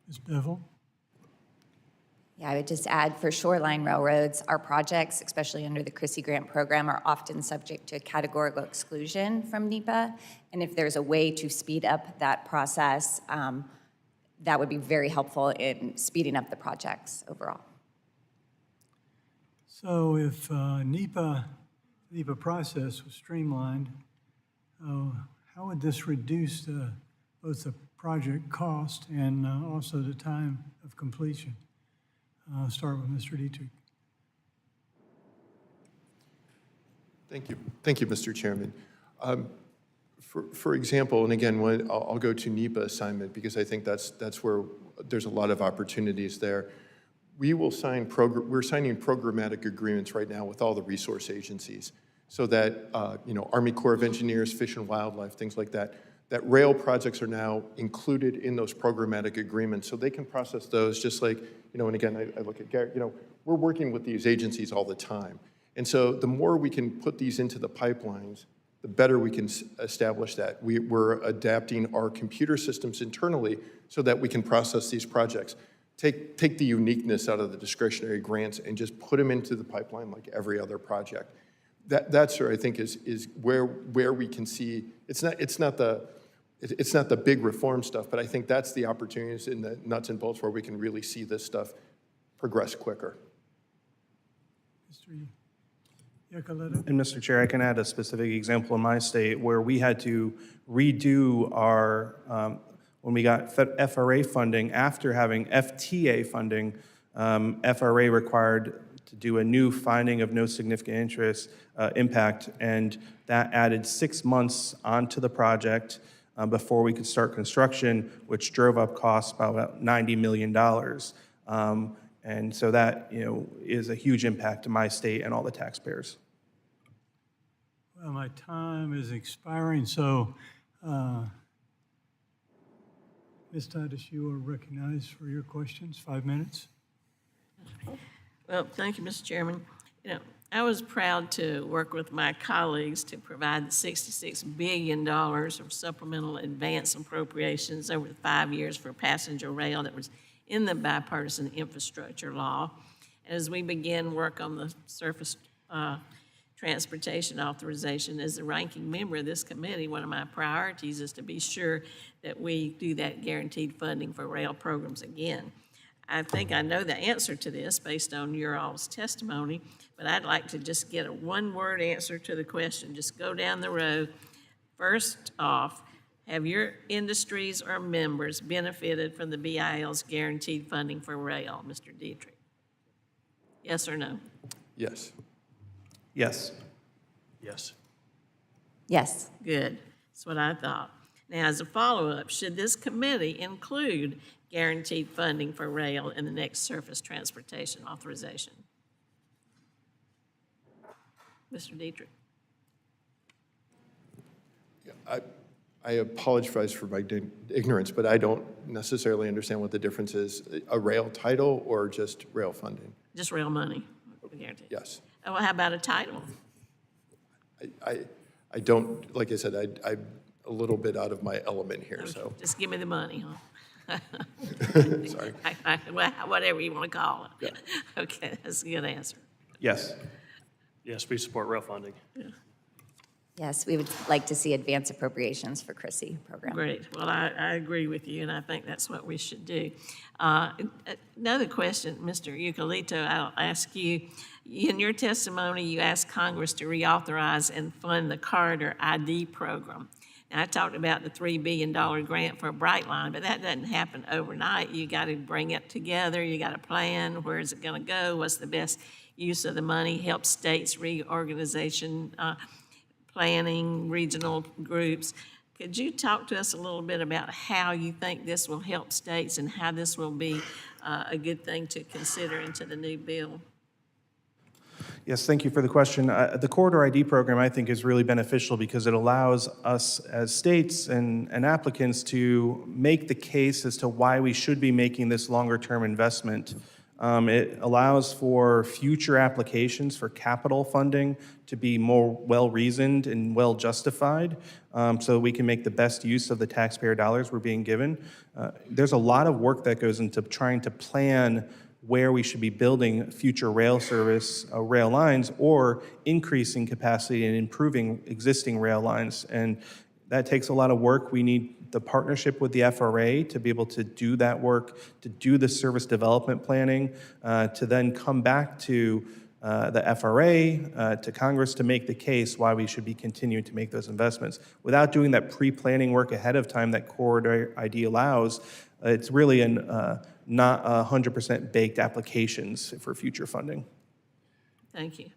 Ms. Bevel? Yeah, I would just add for shoreline railroads, our projects, especially under the Chrissy Grant program, are often subject to a categorical exclusion from NEPA. And if there's a way to speed up that process, that would be very helpful in speeding up the projects overall. So if NEPA process was streamlined, how would this reduce both the project cost and also the time of completion? I'll start with Mr. Dietrich. Thank you. Thank you, Mr. Chairman. For example, and again, I'll go to NEPA assignment because I think that's where there's a lot of opportunities there. We're signing programmatic agreements right now with all the resource agencies so that, Army Corps of Engineers, Fish and Wildlife, things like that, that rail projects are now included in those programmatic agreements so they can process those just like, and again, I look at Garrett, we're working with these agencies all the time. And so the more we can put these into the pipelines, the better we can establish that. We're adapting our computer systems internally so that we can process these projects. Take the uniqueness out of the discretionary grants and just put them into the pipeline like every other project. That's where I think is where we can see, it's not the big reform stuff, but I think that's the opportunities in the nuts and bolts where we can really see this stuff progress quicker. Mr. Yacolito? And Mr. Chair, I can add a specific example in my state where we had to redo our, when we got FRA funding, after having FTA funding, FRA required to do a new finding of no significant interest impact, and that added 6 months onto the project before we could start construction, which drove up costs by about $90 million. And so that, is a huge impact to my state and all the taxpayers. Well, my time is expiring, so Ms. Titus, you are recognized for your questions, 5 minutes. Well, thank you, Mr. Chairman. I was proud to work with my colleagues to provide the $66 billion of supplemental advance appropriations over the 5 years for passenger rail that was in the bipartisan infrastructure law. As we begin work on the surface transportation authorization, as the ranking member of this committee, one of my priorities is to be sure that we do that guaranteed funding for rail programs again. I think I know the answer to this based on your all's testimony, but I'd like to just get a one-word answer to the question. Just go down the row. First off, have your industries or members benefited from the BIL's guaranteed funding for rail, Mr. Dietrich? Yes or no? Yes. Yes. Yes. Yes. Good. That's what I thought. Now, as a follow-up, should this committee include guaranteed funding for rail in the next surface transportation authorization? Mr. Dietrich? I apologize for my ignorance, but I don't necessarily understand what the difference is, a rail title or just rail funding? Just rail money. guaranteed. Yes. Oh, well, how about a title? I don't, like I said, I'm a little bit out of my element here, so. Just give me the money, huh? Sorry. Well, whatever you want to call it. Okay, that's a good answer. Yes. Yes, we support rail funding. Yes, we would like to see advance appropriations for Chrissy program. Great. Well, I agree with you, and I think that's what we should do. Another question, Mr. Eucalipto, I'll ask you. In your testimony, you asked Congress to reauthorize and fund the Corridor ID program. Now, I talked about the $3 billion grant for Brightline, but that doesn't happen overnight. You got to bring it together. You got to plan. Where is it going to go? What's the best use of the money? Help states reorganization, planning, regional groups. Could you talk to us a little bit about how you think this will help states and how this will be a good thing to consider into the new bill? Yes, thank you for the question. The Corridor ID program, I think, is really beneficial because it allows us as states and applicants to make the case as to why we should be making this longer-term investment. It allows for future applications for capital funding to be more well-reasoned and well-justified, so we can make the best use of the taxpayer dollars we're being given. There's a lot of work that goes into trying to plan where we should be building future rail service, rail lines, or increasing capacity and improving existing rail lines. And that takes a lot of work. We need the partnership with the FRA to be able to do that work, to do the service development planning, to then come back to the FRA, to Congress to make the case why we should be continuing to make those investments. Without doing that pre-planning work ahead of time that Corridor ID allows, it's really not 100% baked applications for future funding. Thank you.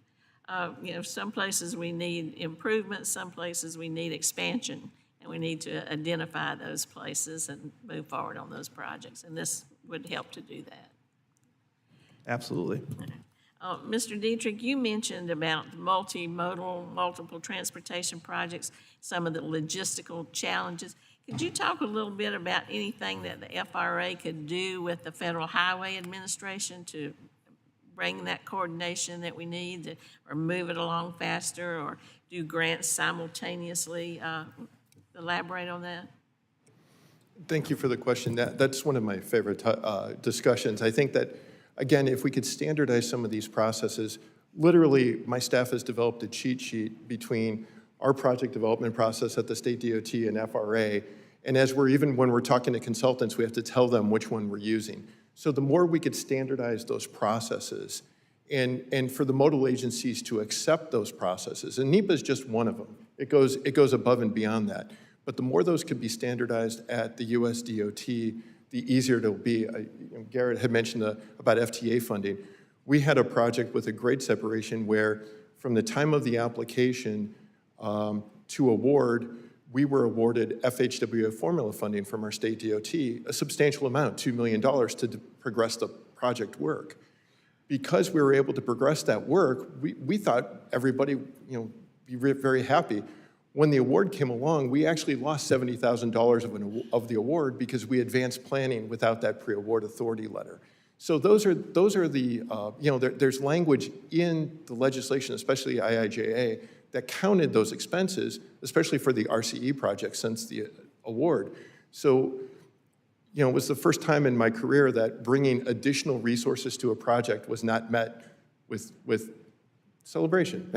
Some places we need improvement, some places we need expansion, and we need to identify those places and move forward on those projects, and this would help to do that. Absolutely. Mr. Dietrich, you mentioned about multimodal, multiple transportation projects, some of the logistical challenges. Could you talk a little bit about anything that the FRA could do with the Federal Highway Administration to bring that coordination that we need, or move it along faster, or do grants simultaneously? Elaborate on that. Thank you for the question. That's one of my favorite discussions. I think that, again, if we could standardize some of these processes, literally, my staff has developed a cheat sheet between our project development process at the state DOT and FRA. And when we're talking to consultants, we have to tell them which one we're using. So the more we could standardize those processes and for the modal agencies to accept those processes, and NEPA is just one of them. It goes above and beyond that. But the more those could be standardized at the US DOT, the easier it'll be. Garrett had mentioned about FTA funding. We had a project with a grade separation where from the time of the application to award, we were awarded FHWA formula funding from our state DOT, a substantial amount, $2 million, to progress the project work. Because we were able to progress that work, we thought everybody be very happy. When the award came along, we actually lost $70,000 of the award because we advanced planning without that pre-award authority letter. So those are the, there's language in the legislation, especially IIJA, that counted those expenses, especially for the RCE project since the award. So, it was the first time in my career that bringing additional resources to a project was not met with celebration.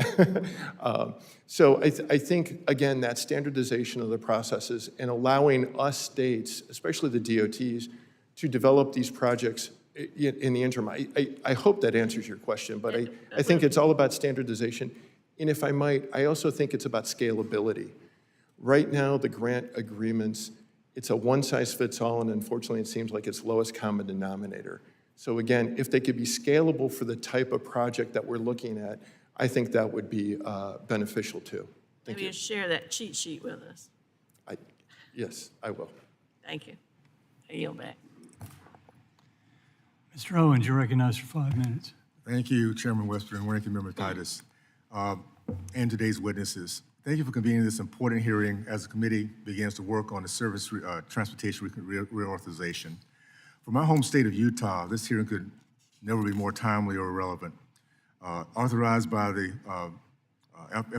So I think, again, that standardization of the processes and allowing us states, especially the DOTs, to develop these projects in the interim. I hope that answers your question, but I think it's all about standardization. And if I might, I also think it's about scalability. Right now, the grant agreements, it's a one-size-fits-all, and unfortunately, it seems like it's lowest common denominator. So again, if they could be scalable for the type of project that we're looking at, I think that would be beneficial too. Thank Maybe you. you share that cheat sheet with us. Yes, I will. Thank you. I yield back. Mr. Owens, you're recognized for 5 minutes. Thank you, Chairman Webster and Ranking Member Titus, and today's witnesses. Thank you for convening this important hearing as the committee begins to work on the service transportation reauthorization. For my home state of Utah, this hearing could never be more timely or relevant. Authorized by the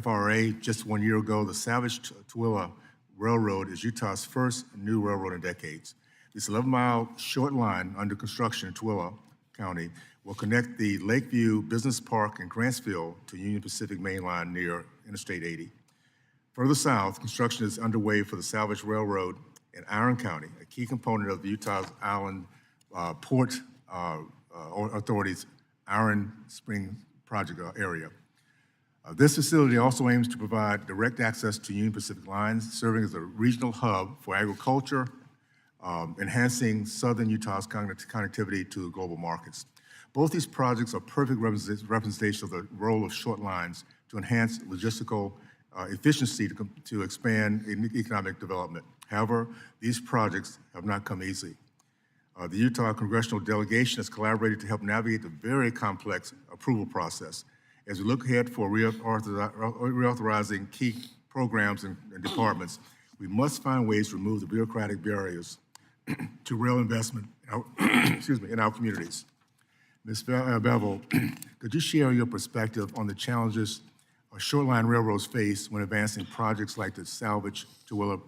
FRA just 1 year ago, the Salvage Tooele Railroad is Utah's first new railroad in decades. This 11-mile short line under construction in Tooele County will connect the Lakeview Business Park in Grantsville to Union Pacific Main Line near Interstate 80. Further south, construction is underway for the Salvage Railroad in Iron County, a key component of the Utah's Island Port Authority's Iron Spring project area. This facility also aims to provide direct access to Union Pacific lines, serving as a regional hub for agriculture, enhancing southern Utah's connectivity to global markets. Both these projects are perfect representation of the role of short lines to enhance logistical efficiency to expand economic development. However, these projects have not come easy. The Utah congressional delegation has collaborated to help navigate the very complex approval process. As we look ahead for reauthorizing key programs and departments, we must find ways to remove the bureaucratic barriers to rail investment in our communities. Ms. Bevel, could you share your perspective on the challenges short line railroads face when advancing projects like the Salvage Tooele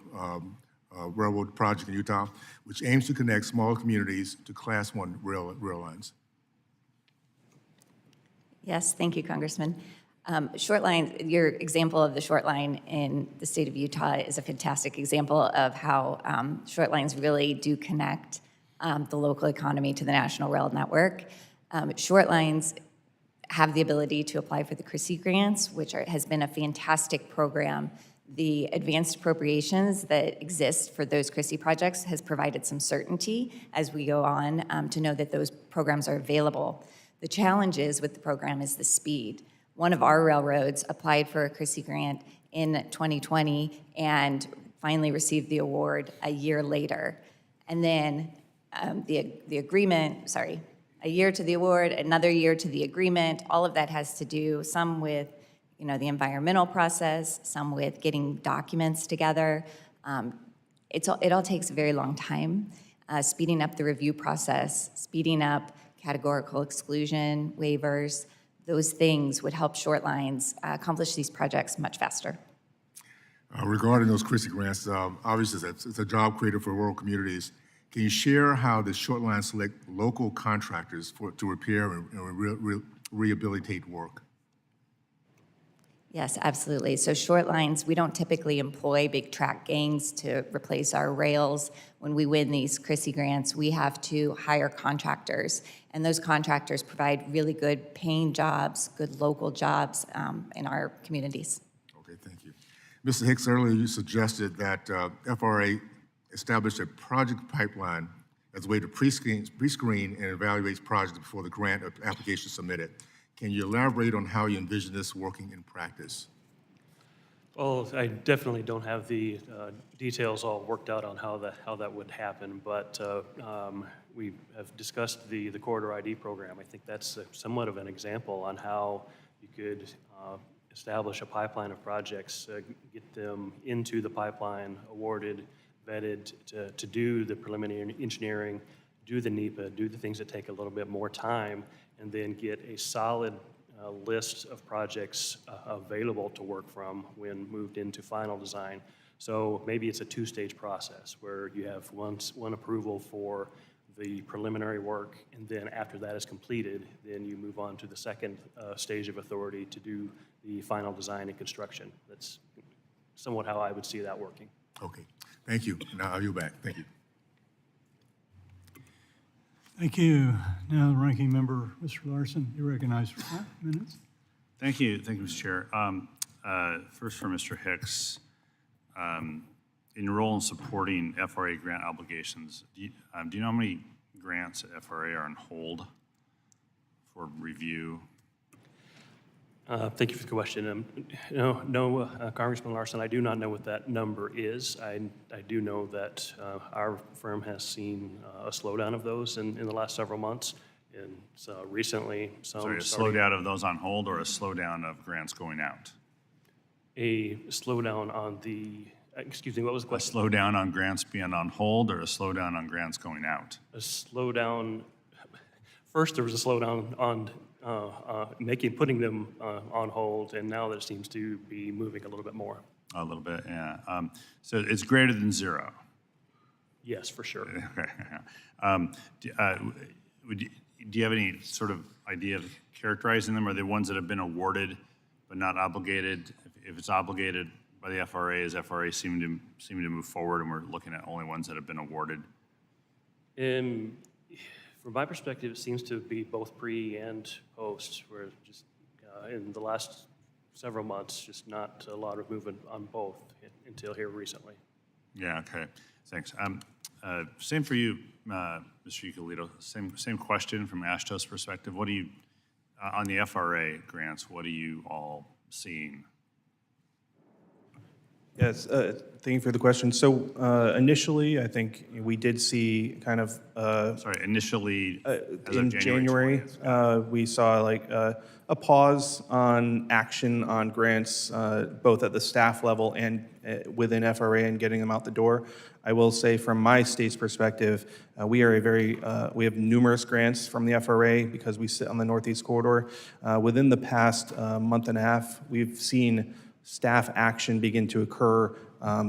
Railroad project in Utah, which aims to connect smaller communities to Class I rail lines? Yes, thank you, Congressman. Short line, your example of the short line in the state of Utah is a fantastic example of how short lines really do connect the local economy to the national rail network. Short lines have the ability to apply for the CRISI grants, which has been a fantastic program. The advanced appropriations that exist for those CRISI projects has provided some certainty as we go on to know that those programs are available. The challenges with the program is the speed. One of our railroads applied for a CRISI grant in 2020 and finally received the award a year later. And then the agreement, a year to the award, another year to the agreement. All of that has to do some with the environmental process, some with getting documents together. It all takes a very long time. Speeding up the review process, speeding up categorical exclusion, waivers, those things would help short lines accomplish these projects much faster. Regarding those CRISI grants, obviously it's a job creator for rural communities. Can you share how the short lines select local contractors to repair and rehabilitate work? Yes, absolutely. So short lines, we don't typically employ big track gangs to replace our rails. When we win these CRISI grants, we have to hire contractors, and those contractors provide really good paying jobs, good local jobs in our communities. Okay, thank you. Mr. Hicks, earlier you suggested that FRA established a project pipeline as a way to pre-screen and evaluate projects before the grant application is submitted. Can you elaborate on how you envision this working in practice? Well, I definitely don't have the details all worked out on how that would happen, but we have discussed the corridor ID program. I think that's somewhat of an example on how you could establish a pipeline of projects, get them into the pipeline, awarded, vetted to do the preliminary engineering, do the NEPA, do the things that take a little bit more time, and then get a solid list of projects available to work from when moved into final design. So maybe it's a two-stage process where you have one approval for the preliminary work, and then after that is completed, then you move on to the second stage of authority to do the final design and construction. That's somewhat how I would see that working. Okay, thank you. Now I'll yield back. Thank you. Thank you. Now, the ranking member, Mr. Larson, you're recognized for 5 minutes. Thank you, Mr. Chair. First for Mr. Hicks, in your role in supporting FRA grant obligations, do you know how many grants at FRA are on hold for review? Thank you for the question. No, Congressman Larson, I do not know what that number is. I do know that our firm has seen a slowdown of those in the last several months. And so recently, Sorry, a slowdown of those on hold or a slowdown of grants going out? A slowdown on the, excuse me, what was the A question? slowdown on grants being on hold or a slowdown on grants going out? A slowdown. first there was a slowdown on putting them on hold, and now that it seems to be moving a little bit more. A little bit, yeah. So it's greater than zero. Yes, for sure. Okay. Do you have any sort of idea of characterizing them? Are they ones that have been awarded but not obligated? If it's obligated by the FRA, is FRA seeming to move forward, and we're looking at only ones that have been awarded? From my perspective, it seems to be both pre and post, where just in the last several months, just not a lot of movement on both until here recently. Yeah, okay, thanks. Same for you, Mr. Ucolito. Same question from AASHTO's perspective. What do you, on the FRA grants, what are you all seeing? Yes, thank you for the question. So initially, I think we did see kind of Sorry, initially, as in of January 20th. we saw like a pause on action on grants, both at the staff level and within FRA and getting them out the door. I will say from my state's perspective, we have numerous grants from the FRA because we sit on the Northeast Corridor. Within the past month and a half, we've seen staff action begin to occur.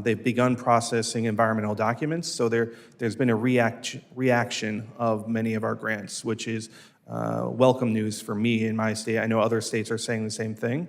They've begun processing environmental documents, so there's been a reaction of many of our grants, which is welcome news for me in my state. I know other states are saying the same thing.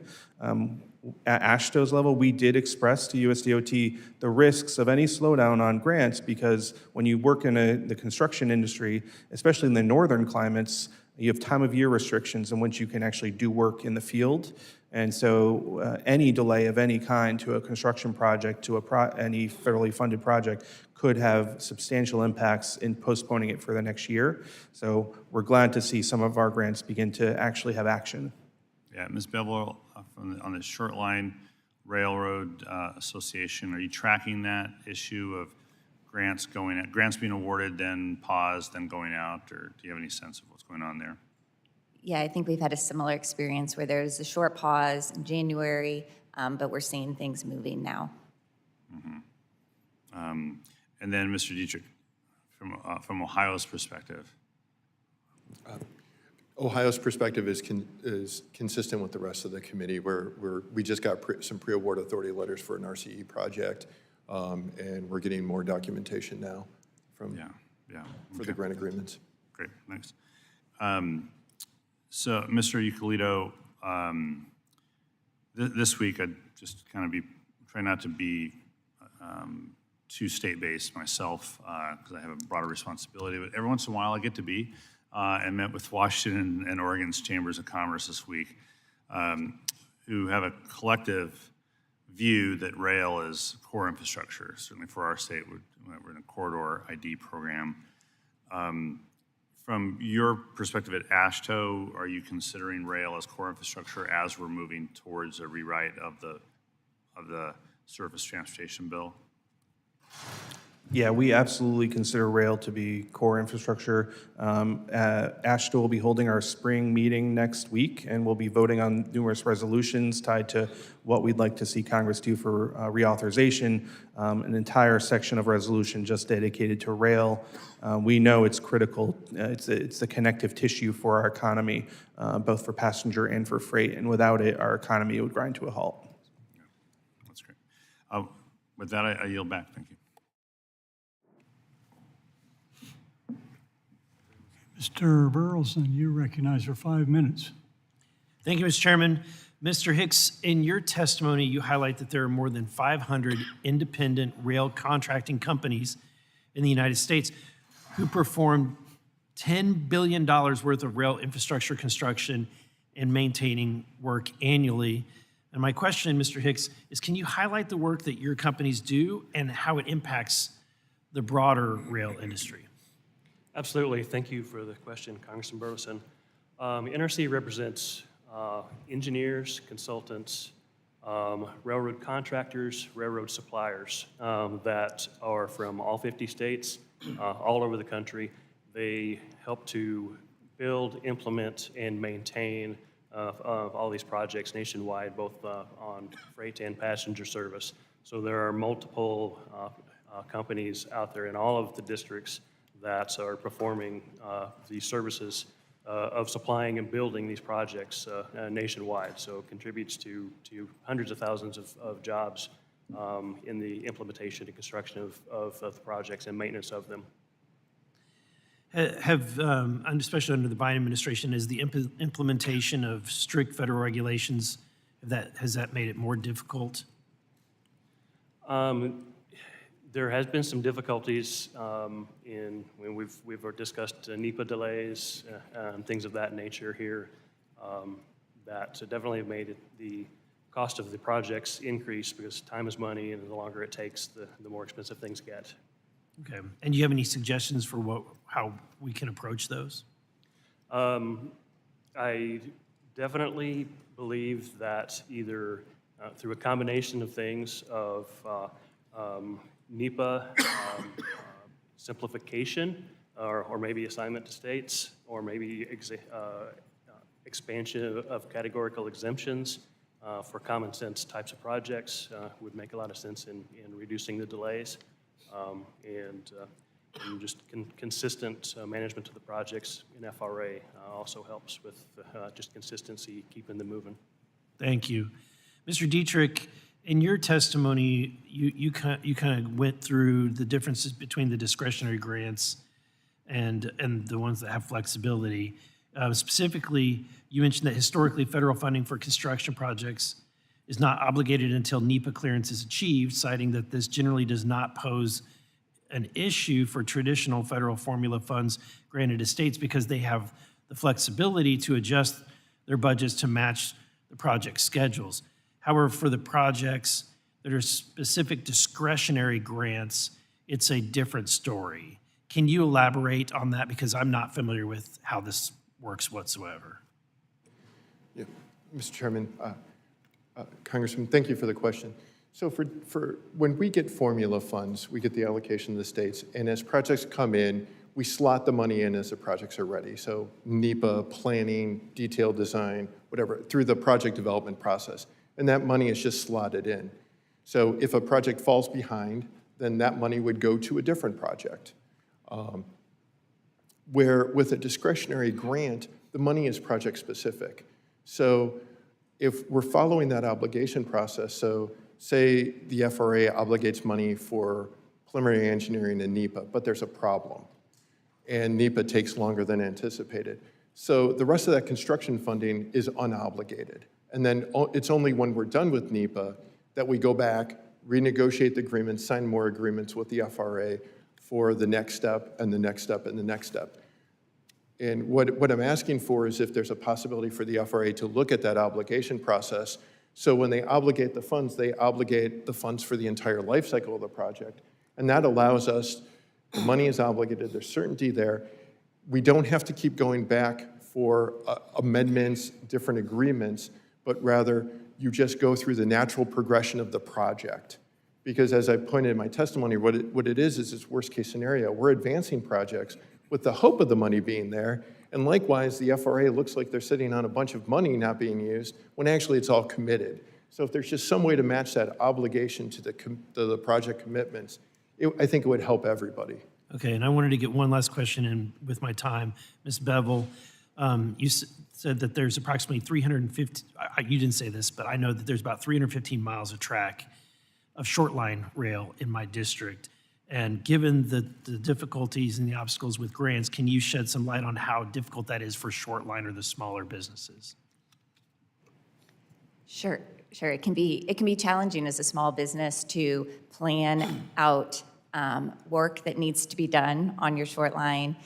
At AASHTO's level, we did express to USDOT the risks of any slowdown on grants, because when you work in the construction industry, especially in the northern climates, you have time of year restrictions in which you can actually do work in the field. And so any delay of any kind to a construction project, to any federally funded project, could have substantial impacts in postponing it for the next year. So we're glad to see some of our grants begin to actually have action. Yeah, Ms. Bevel, on the Short Line Railroad Association, are you tracking that issue of grants being awarded, then paused, then going out, or do you have any sense of what's going on there? Yeah, I think we've had a similar experience where there's a short pause in January, but we're seeing things moving now. And then, Mr. Dietrich, from Ohio's perspective. Ohio's perspective is consistent with the rest of the committee, where we just got some pre-award authority letters for an RCE project, and we're getting more documentation now for the grant agreements. Great, thanks. So, Mr. Ucolito, this week I'd just kind of try not to be too state-based myself, because I have a broader responsibility, but every once in a while I get to be, and met with Washington and Oregon's Chambers of Commerce this week, who have a collective view that rail is core infrastructure. Certainly for our state, we're in a corridor ID program. From your perspective at AASHTO, are you considering rail as core infrastructure as we're moving towards a rewrite of the Surface Transportation Bill? Yeah, we absolutely consider rail to be core infrastructure. AASHTO will be holding our spring meeting next week, and we'll be voting on numerous resolutions tied to what we'd like to see Congress do for reauthorization, an entire section of resolution just dedicated to rail. We know it's critical. It's the connective tissue for our economy, both for passenger and for freight, and without it, our economy would grind to a halt. Yeah, that's great. With that, I yield back. Thank you. Mr. Burleson, you recognize for 5 minutes. Thank you, Mr. Chairman. Mr. Hicks, in your testimony, you highlight that there are more than 500 independent rail contracting companies in the United States who perform $10 billion worth of rail infrastructure construction and maintaining work annually. And my question, Mr. Hicks, is can you highlight the work that your companies do and how it impacts the broader rail industry? Absolutely. Thank you for the question, Congressman Burleson. NRC represents engineers, consultants, railroad contractors, railroad suppliers that are from all 50 states, all over the country. They help to build, implement, and maintain all these projects nationwide, both on freight and passenger service. So there are multiple companies out there in all of the districts that are performing these services of supplying and building these projects nationwide. So it contributes to hundreds of thousands of jobs in the implementation and construction of the projects and maintenance of them. And especially under the Biden administration, is the implementation of strict federal regulations, has that made it more difficult? There has been some difficulties when we've discussed NEPA delays and things of that nature here that definitely have made the cost of the projects increase because time is money, and the longer it takes, the more expensive things get. Okay. And do you have any suggestions for how we can approach those? I definitely believe that either through a combination of things of NEPA simplification or maybe assignment to states or maybe expansion of categorical exemptions for common sense types of projects would make a lot of sense in reducing the delays and just consistent management of the projects in FRA also helps with just consistency, keeping them moving. Thank you. Mr. Dietrich, in your testimony, you kind of went through the differences between the discretionary grants and the ones that have flexibility. Specifically, you mentioned that historically federal funding for construction projects is not obligated until NEPA clearance is achieved, citing that this generally does not pose an issue for traditional federal formula funds granted to states because they have the flexibility to adjust their budgets to match the project schedules. However, for the projects that are specific discretionary grants, it's a different story. Can you elaborate on that? Because I'm not familiar with how this works whatsoever. Yeah, Mr. Chairman, Congressman, thank you for the question. So for when we get formula funds, we get the allocation to the states, and as projects come in, we slot the money in as the projects are ready. So NEPA, planning, detailed design, whatever, through the project development process. And that money is just slotted in. So if a project falls behind, then that money would go to a different project. Where with a discretionary grant, the money is project specific. So if we're following that obligation process, so say the FRA obligates money for preliminary engineering and NEPA, but there's a problem, and NEPA takes longer than anticipated. So the rest of that construction funding is unobligated. And then it's only when we're done with NEPA that we go back, renegotiate the agreements, sign more agreements with the FRA for the next step and the next step and the next step. And what I'm asking for is if there's a possibility for the FRA to look at that obligation process. So when they obligate the funds for the entire life cycle of the project. And that allows us, the money is obligated, there's certainty there. We don't have to keep going back for amendments, different agreements, but rather you just go through the natural progression of the project. Because as I pointed in my testimony, what it is it's worst case scenario. We're advancing projects with the hope of the money being there. And likewise, the FRA looks like they're sitting on a bunch of money not being used when actually it's all committed. So if there's just some way to match that obligation to the project commitments, I think it would help everybody. Okay, and I wanted to get one last question in with my time. Ms. Bevel, you said that there's approximately 350, you didn't say this, but I know that there's about 315 miles of track of short line rail in my district. And given the difficulties and the obstacles with grants, can you shed some light on how difficult that is for short line or the smaller businesses? Sure. It can be challenging as a small business to plan out work that needs to be done on your short line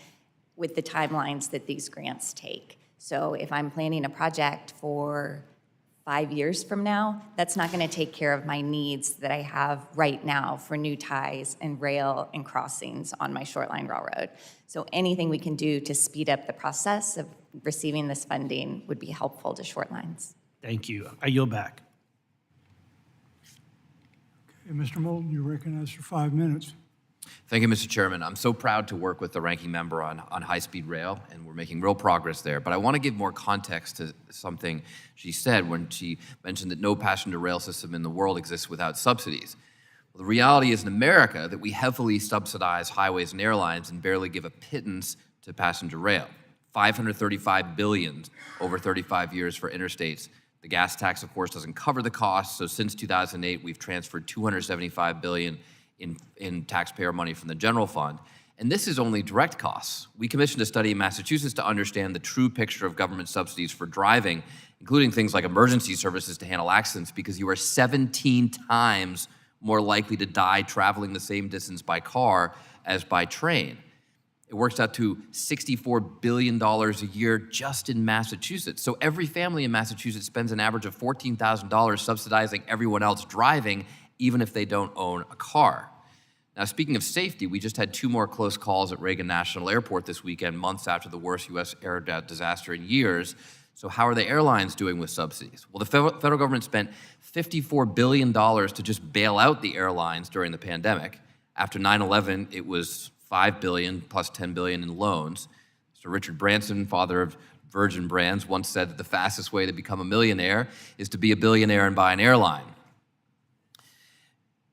with the timelines that these grants take. So if I'm planning a project for 5 years from now, that's not going to take care of my needs that I have right now for new ties and rail and crossings on my short line railroad. So anything we can do to speed up the process of receiving this funding would be helpful to short lines. Thank you. I yield back. Okay, Mr. Moulton, you're recognized for 5 minutes. Thank you, Mr. Chairman. I'm so proud to work with the ranking member on high-speed rail, and we're making real progress there. But I want to give more context to something she said when she mentioned that no passenger rail system in the world exists without subsidies. Well, the reality is in America that we heavily subsidize highways and airlines and barely give a pittance to passenger rail. $535 billion over 35 years for interstates. The gas tax, of course, doesn't cover the cost, so since 2008, we've transferred $275 billion in taxpayer money from the general fund. And this is only direct costs. We commissioned a study in Massachusetts to understand the true picture of government subsidies for driving, including things like emergency services to handle accidents, because you are 17 times more likely to die traveling the same distance by car as by train. It works out to $64 billion a year just in Massachusetts. So every family in Massachusetts spends an average of $14,000 subsidizing everyone else driving, even if they don't own a car. Now, speaking of safety, we just had 2 more close calls at Reagan National Airport this weekend, months after the worst U.S. air disaster in years. So how are the airlines doing with subsidies? Well, the federal government spent $54 billion to just bail out the airlines during the pandemic. After 9/11, it was $5 billion plus $10 billion in loans. So Richard Branson, father of Virgin Brands, once said that the fastest way to become a millionaire is to be a billionaire and buy an airline.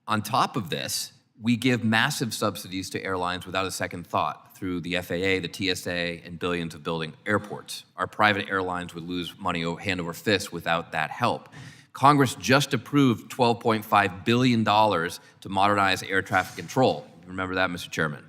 On top of this, we give massive subsidies to airlines without a second thought through the FAA, the TSA, and billions of building airports. Our private airlines would lose money hand over fist without that help. Congress just approved $12.5 billion to modernize air traffic control. Remember that, Mr. Chairman?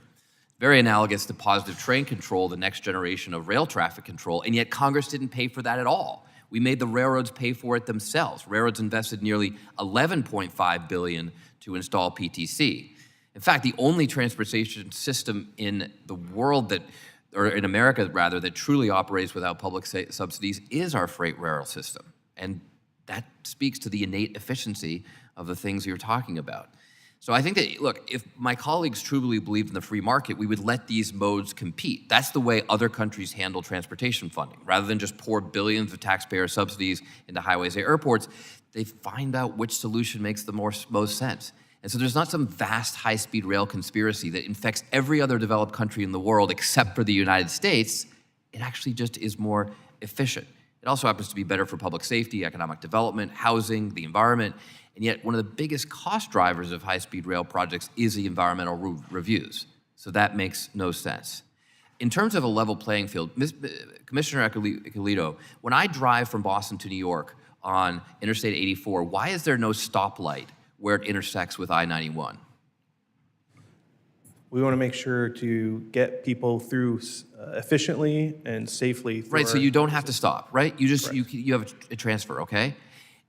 Very analogous to positive train control, the next generation of rail traffic control, and yet Congress didn't pay for that at all. We made the railroads pay for it themselves. Railroads invested nearly $11.5 billion to install PTC. In fact, the only transportation system in the world or in America rather, that truly operates without public subsidies is our freight rail system. And that speaks to the innate efficiency of the things you're talking about. So I think that, look, if my colleagues truly believed in the free market, we would let these modes compete. That's the way other countries handle transportation funding. Rather than just pour billions of taxpayer subsidies into highways and airports, they find out which solution makes the most sense. And so there's not some vast high-speed rail conspiracy that infects every other developed country in the world except for the United States. It actually just is more efficient. It also happens to be better for public safety, economic development, housing, the environment. And yet one of the biggest cost drivers of high-speed rail projects is the environmental reviews. So that makes no sense. In terms of a level playing field, Commissioner Iccolito, when I drive from Boston to New York on Interstate 84, why is there no stoplight where it intersects with I-91? We want to make sure to get people through efficiently and safely. Right, so you don't have to stop, right? You have a transfer, okay?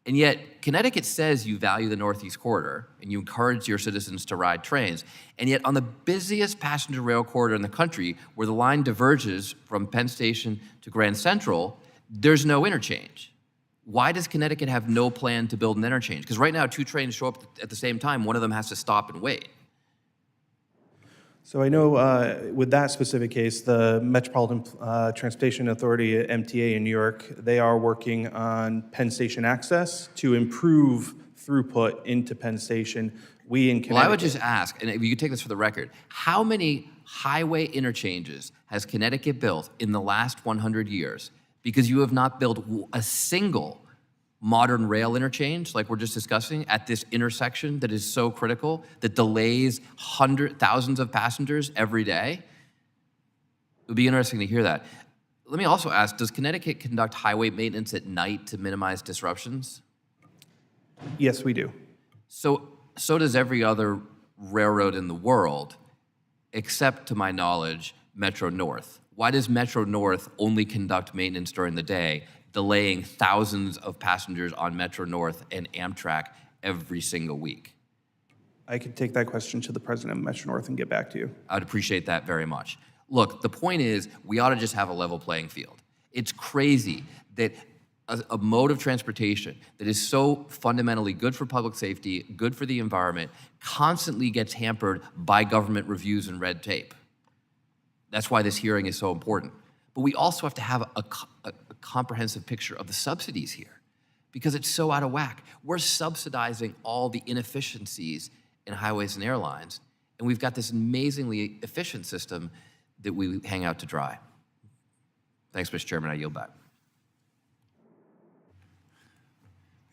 And yet, Connecticut says you value the Northeast Corridor and you encourage your citizens to ride trains. And yet, on the busiest passenger rail corridor in the country, where the line diverges from Penn Station to Grand Central, there's no interchange. Why does Connecticut have no plan to build an interchange? Because right now, 2 trains show up at the same time. One of them has to stop and wait. So I know with that specific case, the Metropolitan Transportation Authority, MTA in New York, they are working on Penn Station access to improve throughput into Penn Station. We in Connecticut... Well, I would just ask, and if you could take this for the record, how many highway interchanges has Connecticut built in the last 100 years? Because you have not built a single modern rail interchange, like we're just discussing, at this intersection that is so critical, that delays thousands of passengers every day. It would be interesting to hear that. Let me also ask, does Connecticut conduct highway maintenance at night to minimize disruptions? Yes, we do. So does every other railroad in the world, except, to my knowledge, Metro North. Why does Metro North only conduct maintenance during the day, delaying thousands of passengers on Metro North and Amtrak every single week? I could take that question to the president of Metro North and get back to you. I'd appreciate that very much. Look, the point is, we ought to just have a level playing field. It's crazy that a mode of transportation that is so fundamentally good for public safety, good for the environment, constantly gets hampered by government reviews and red tape. That's why this hearing is so important. But we also have to have a comprehensive picture of the subsidies here, because it's so out of whack. We're subsidizing all the inefficiencies in highways and airlines, and we've got this amazingly efficient system that we hang out to dry. Thanks, Mr. Chairman. I yield back.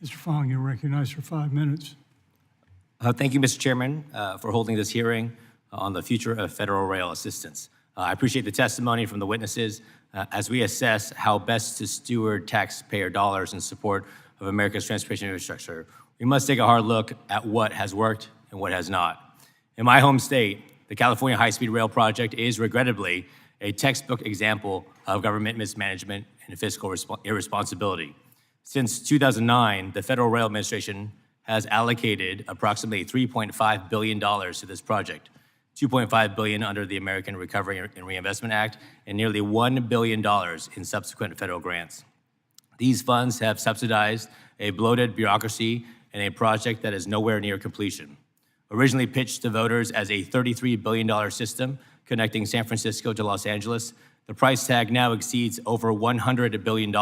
Mr. Fong, you're recognized for 5 minutes. Thank you, Mr. Chairman, for holding this hearing on the future of federal rail assistance. I appreciate the testimony from the witnesses as we assess how best to steward taxpayer dollars in support of America's transportation infrastructure. We must take a hard look at what has worked and what has not. In my home state, the California High-Speed Rail Project is regrettably a textbook example of government mismanagement and fiscal irresponsibility. Since 2009, the Federal Rail Administration has allocated approximately $3.5 billion to this project, $2.5 billion under the American Recovery and Reinvestment Act, and nearly $1 billion in subsequent federal grants. These funds have subsidized a bloated bureaucracy and a project that is nowhere near completion. Originally pitched to voters as a $33 billion system connecting San Francisco to Los Angeles, the price tag now exceeds over $100 billion,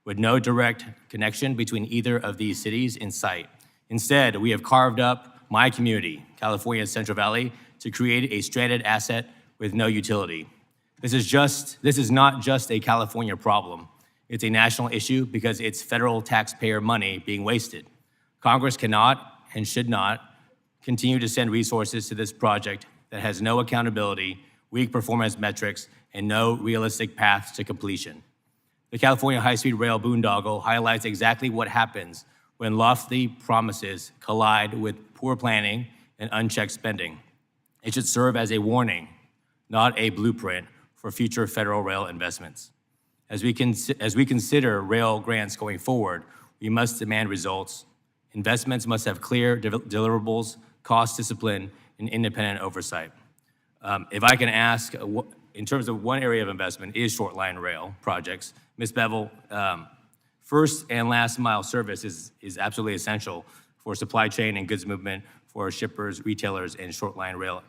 with no direct connection between either of these cities in sight. Instead, we have carved up my community, California's Central Valley, to create a stranded asset with no utility. This is not just a California problem. It's a national issue because it's federal taxpayer money being wasted. Congress cannot and should not continue to send resources to this project that has no accountability, weak performance metrics, and no realistic path to completion. The California High-Speed Rail boondoggle highlights exactly what happens when lofty promises collide with poor planning and unchecked spending. It should serve as a warning, not a blueprint for future federal rail investments. As we consider rail grants going forward, we must demand results. Investments must have clear deliverables, cost discipline, and independent oversight. If I can ask, in terms of one area of investment is short line rail projects. Ms. Bevel, first and last mile service is absolutely essential for supply chain and goods movement for shippers, retailers, and the short line rail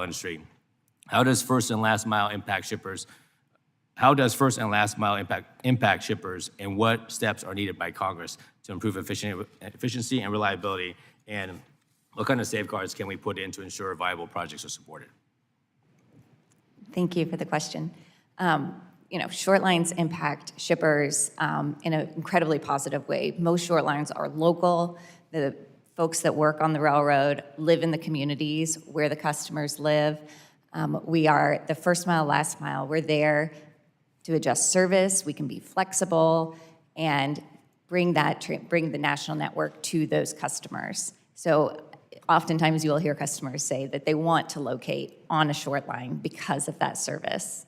industry. How does first and last mile impact shippers? How does first and last mile impact shippers, and what steps are needed by Congress to improve efficiency and reliability, and what kind of safeguards can we put in to ensure viable projects are supported? Thank you for the question. Short lines impact shippers in an incredibly positive way. Most short lines are local. The folks that work on the railroad live in the communities where the customers live. We are the first mile, last mile. We're there to adjust service. We can be flexible and bring the national network to those customers. So oftentimes you will hear customers say that they want to locate on a short line because of that service.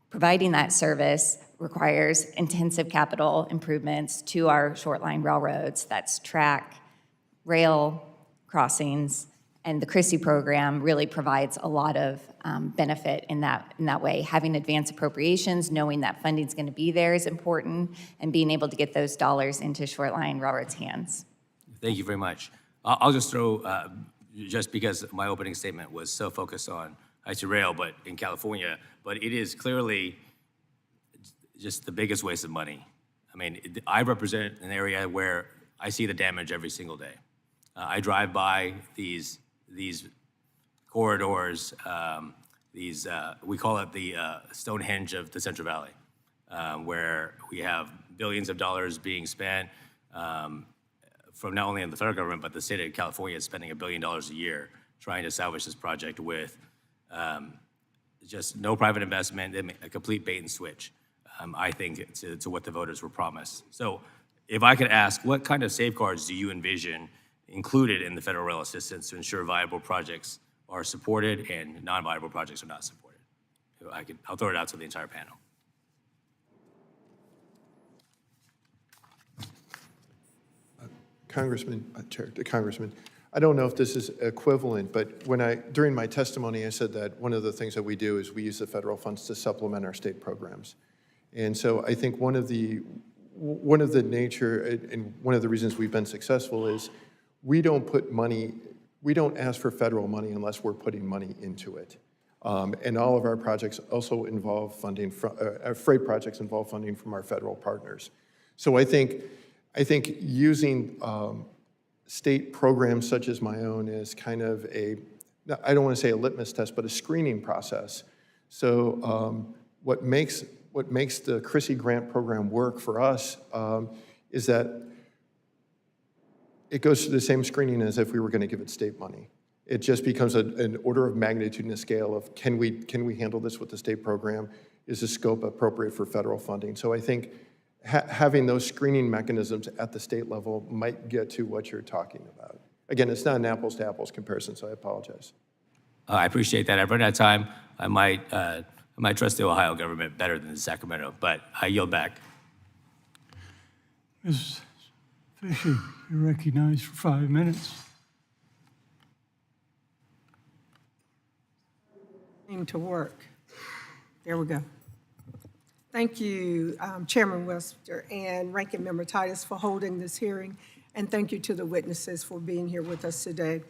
Providing that service requires intensive capital improvements to our short line railroads. That's track, rail crossings, and the CRISI program really provides a lot of benefit in that way. Having advanced appropriations, knowing that funding is going to be there is important, and being able to get those dollars into short line railroads' hands. Thank you very much. I'll just throw, just because my opening statement was so focused on high-speed rail, but in California, but it is clearly just the biggest waste of money. I mean, I represent an area where I see the damage every single day. I drive by these corridors, we call it the Stonehenge of the Central Valley, where we have billions of dollars being spent from not only the federal government, but the state of California is spending $1 billion a year trying to salvage this project with just no private investment, a complete bait and switch, I think, to what the voters were promised. So if I could ask, what kind of safeguards do you envision included in the federal rail assistance to ensure viable projects are supported and non-viable projects are not supported? I'll throw it out to the entire panel. Congressman, I don't know if this is equivalent, but during my testimony, I said that one of the things that we do is we use the federal funds to supplement our state programs. And so I think one of the nature and one of the reasons we've been successful is we don't ask for federal money unless we're putting money into it. And all of our projects also involve funding freight projects involve funding from our federal partners. So I think using state programs such as my own is kind of I don't want to say a litmus test, but a screening process. So what makes the CRISI grant program work for us is that it goes through the same screening as if we were going to give it state money. It just becomes an order of magnitude and a scale of can we handle this with the state program? Is the scope appropriate for federal funding? So I think having those screening mechanisms at the state level might get to what you're talking about. Again, it's not an apples to apples comparison, so I apologize. I appreciate that. I've run out of time. I might trust the Ohio government better than Sacramento, but I yield back. Ms. Fisher, you're recognized for 5 minutes. Seem to work. There we go. Thank you, Chairman Webster and Ranking Member Titus for holding this hearing, and thank you to the witnesses for being here with us today.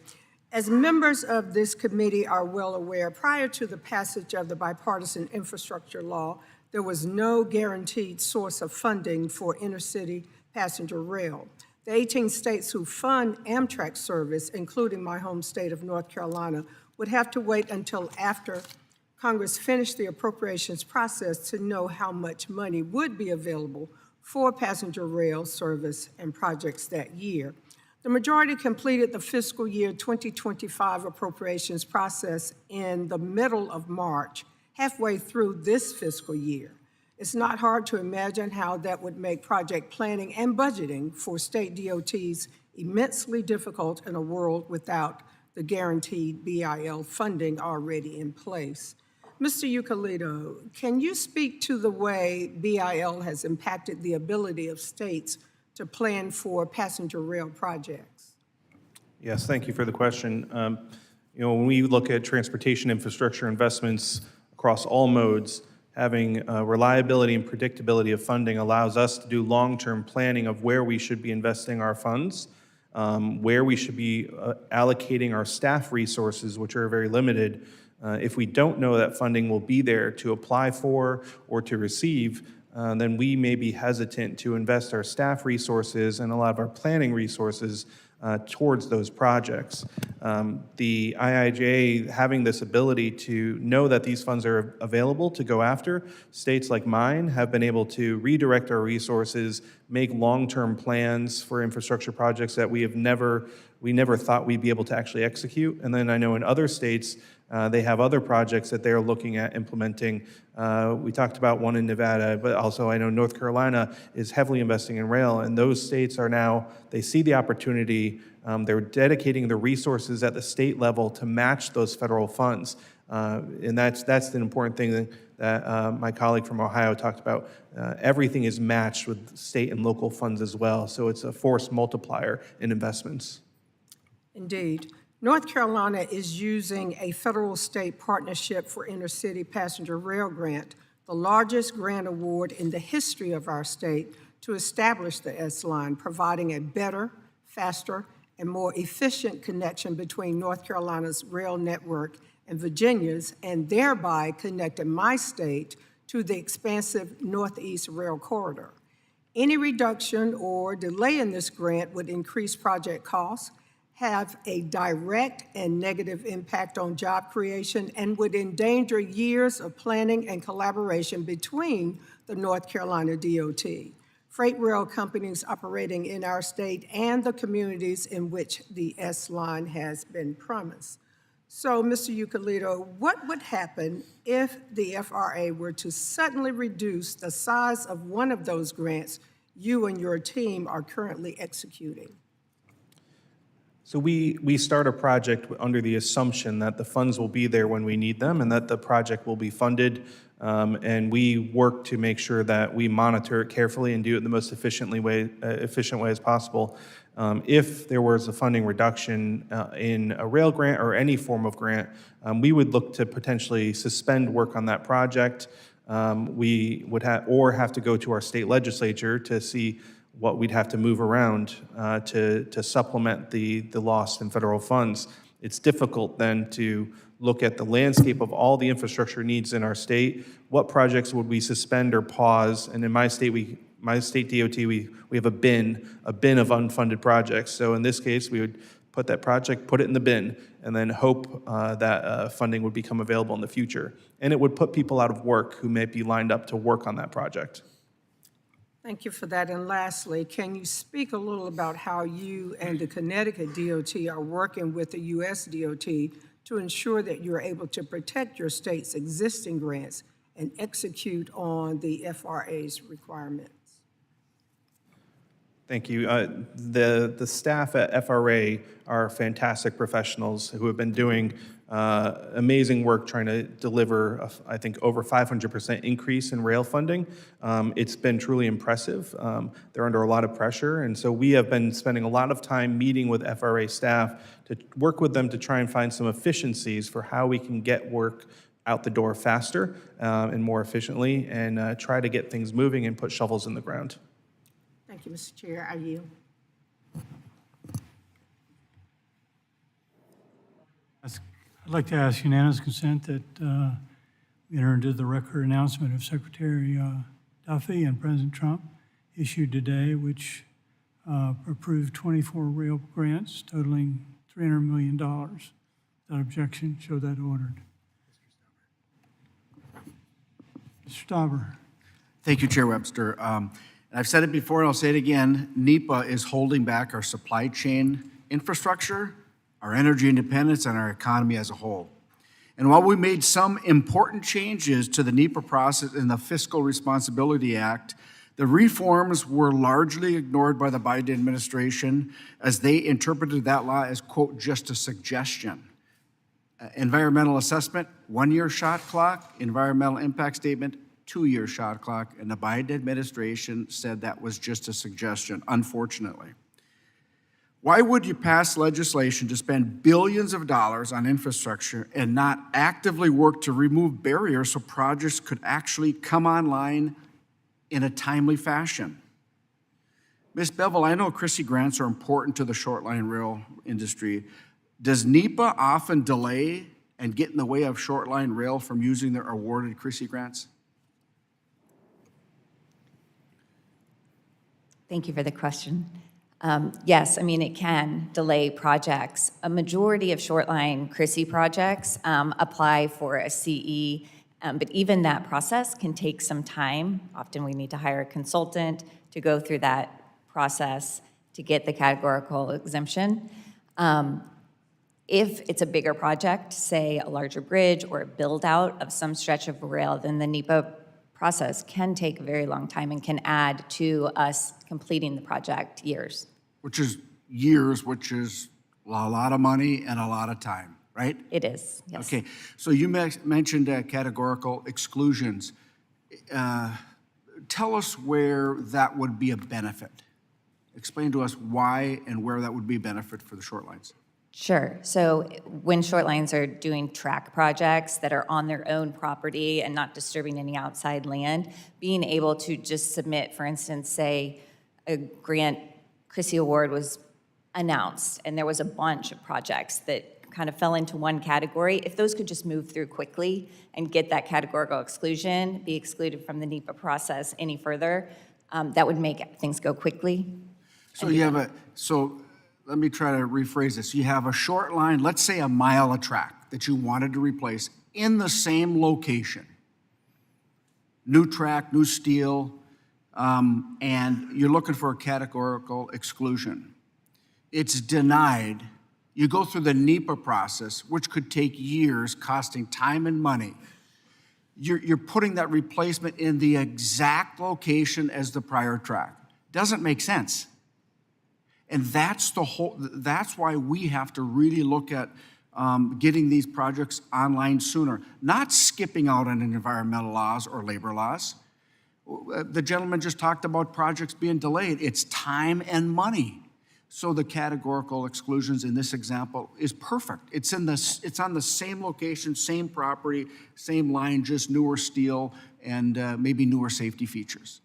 As members of this committee are well aware, prior to the passage of the bipartisan infrastructure law, there was no guaranteed source of funding for intercity passenger rail. The 18 states who fund Amtrak service, including my home state of North Carolina, would have to wait until after Congress finished the appropriations process to know how much money would be available for passenger rail service and projects that year. The majority completed the fiscal year 2025 appropriations process in the middle of March, halfway through this fiscal year. It's not hard to imagine how that would make project planning and budgeting for state DOTs immensely difficult in a world without the guaranteed BIL funding already in place. Mr. Ucalito, can you speak to the way BIL has impacted the ability of states to plan for passenger rail projects? Yes, thank you for the question. When we look at transportation infrastructure investments across all modes, having reliability and predictability of funding allows us to do long-term planning of where we should be investing our funds, where we should be allocating our staff resources, which are very limited. If we don't know that funding will be there to apply for or to receive, then we may be hesitant to invest our staff resources and a lot of our planning resources towards those projects. The IIJA having this ability to know that these funds are available to go after, states like mine have been able to redirect our resources, make long-term plans for infrastructure projects that we never thought we'd be able to actually execute. And then I know in other states, they have other projects that they're looking at implementing. We talked about one in Nevada, but also I know North Carolina is heavily investing in rail, and those states are now, they see the opportunity, they're dedicating the resources at the state level to match those federal funds. And that's the important thing that my colleague from Ohio talked about. Everything is matched with state and local funds as well, so it's a force multiplier in investments. Indeed. North Carolina is using a federal-state partnership for intercity passenger rail grant, the largest grant award in the history of our state, to establish the S-Line, providing a better, faster, and more efficient connection between North Carolina's rail network and Virginia's, and thereby connecting my state to the expansive Northeast Rail Corridor. Any reduction or delay in this grant would increase project costs, have a direct and negative impact on job creation, and would endanger years of planning and collaboration between the North Carolina DOT, freight rail companies operating in our state, and the communities in which the S-Line has been promised. So, Mr. Ucalito, what would happen if the FRA were to suddenly reduce the size of one of those grants you and your team are currently executing? So we start a project under the assumption that the funds will be there when we need them and that the project will be funded, and we work to make sure that we monitor it carefully and do it in the most efficient way as possible. If there was a funding reduction in a rail grant or any form of grant, we would look to potentially suspend work on that project. We would have to go to our state legislature to see what we'd have to move around to supplement the loss in federal funds. It's difficult then to look at the landscape of all the infrastructure needs in our state. What projects would we suspend or pause? And in my state, my state DOT, we have a bin of unfunded projects. So in this case, we would put that project, put it in the bin, and then hope that funding would become available in the future. And it would put people out of work who may be lined up to work on that project. Thank you for that. And lastly, can you speak a little about how you and the Connecticut DOT are working with the U.S. DOT to ensure that you're able to protect your state's existing grants and execute on the FRA's requirements? Thank you. The staff at FRA are fantastic professionals who have been doing amazing work trying to deliver, I think, over 500% increase in rail funding. It's been truly impressive. They're under a lot of pressure, and so we have been spending a lot of time meeting with FRA staff to work with them to try and find some efficiencies for how we can get work out the door faster and more efficiently, and try to get things moving and put shovels in the ground. Thank you, Mr. Chair. I yield. I'd like to ask unanimous consent that we enter into the record announcement of Secretary Duffy and President Trump issued today, which approved 24 rail grants totaling $300 million. Without objection, show that ordered. Mr. Stauber. Thank you, Chair Webster. And I've said it before and I'll say it again, NEPA is holding back our supply chain infrastructure, our energy independence, and our economy as a whole. And while we made some important changes to the NEPA process in the Fiscal Responsibility Act, the reforms were largely ignored by the Biden administration as they interpreted that law as, quote, just a suggestion. Environmental assessment, 1-year shot clock. Environmental impact statement, 2-year shot clock. And the Biden administration said that was just a suggestion, unfortunately. Why would you pass legislation to spend billions of dollars on infrastructure and not actively work to remove barriers so projects could actually come online in a timely fashion? Ms. Bevel, I know CRISI grants are important to the short line rail industry. Does NEPA often delay and get in the way of short line rail from using their awarded CRISI grants? Thank you for the question. Yes, I mean, it can delay projects. A majority of short-line CRISI projects apply for a CE, but even that process can take some time. Often we need to hire a consultant to go through that process to get the categorical exemption. If it's a bigger project, say a larger bridge or a build-out of some stretch of rail, then the NEPA process can take a very long time and can add to us completing the project years. Which is years, which is a lot of money and a lot of time, right? It is, yes. Okay, so you mentioned categorical exclusions. Tell us where that would be a benefit. Explain to us why and where that would be a benefit for the short lines. Sure. So when short lines are doing track projects that are on their own property and not disturbing any outside land, being able to just submit, for instance, say a grant CRISI award was announced and there was a bunch of projects that kind of fell into one category, if those could just move through quickly and get that categorical exclusion, be excluded from the NEPA process any further, that would make things go quickly. So you have let me try to rephrase this. You have a short line, let's say a mile of track that you wanted to replace in the same location. New track, new steel, and you're looking for a categorical exclusion. It's denied. You go through the NEPA process, which could take years, costing time and money. You're putting that replacement in the exact location as the prior track. Doesn't make sense. And that's why we have to really look at getting these projects online sooner, not skipping out on environmental laws or labor laws. The gentleman just talked about projects being delayed. It's time and money. So the categorical exclusions in this example is perfect. It's on the same location, same property, same line, just newer steel and maybe newer safety features.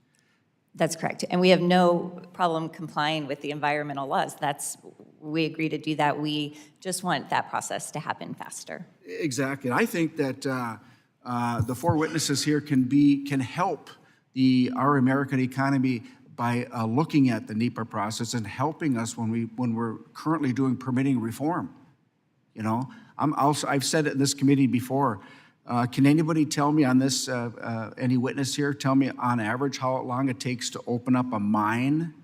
That's correct. And we have no problem complying with the environmental laws. We agree to do that. We just want that process to happen faster. Exactly. I think that the four witnesses here can help our American economy by looking at the NEPA process and helping us when we're currently doing permitting reform. You know, I've said it in this committee before. Can anybody tell me on this, any witness here, tell me on average how long it takes to open up a mine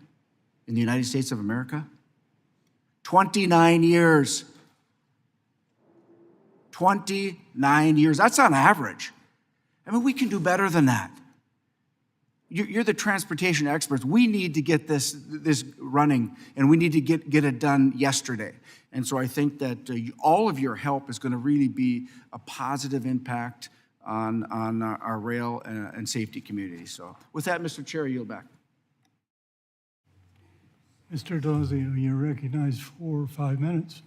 in the United States of America? 29 years. 29 years. That's on average. I mean, we can do better than that. You're the transportation experts. We need to get this running, and we need to get it done yesterday. And so I think that all of your help is going to really be a positive impact on our rail and safety community. So with that, Mr. Chair, I yield back. Mr. Delazio, you're recognized for 5 minutes.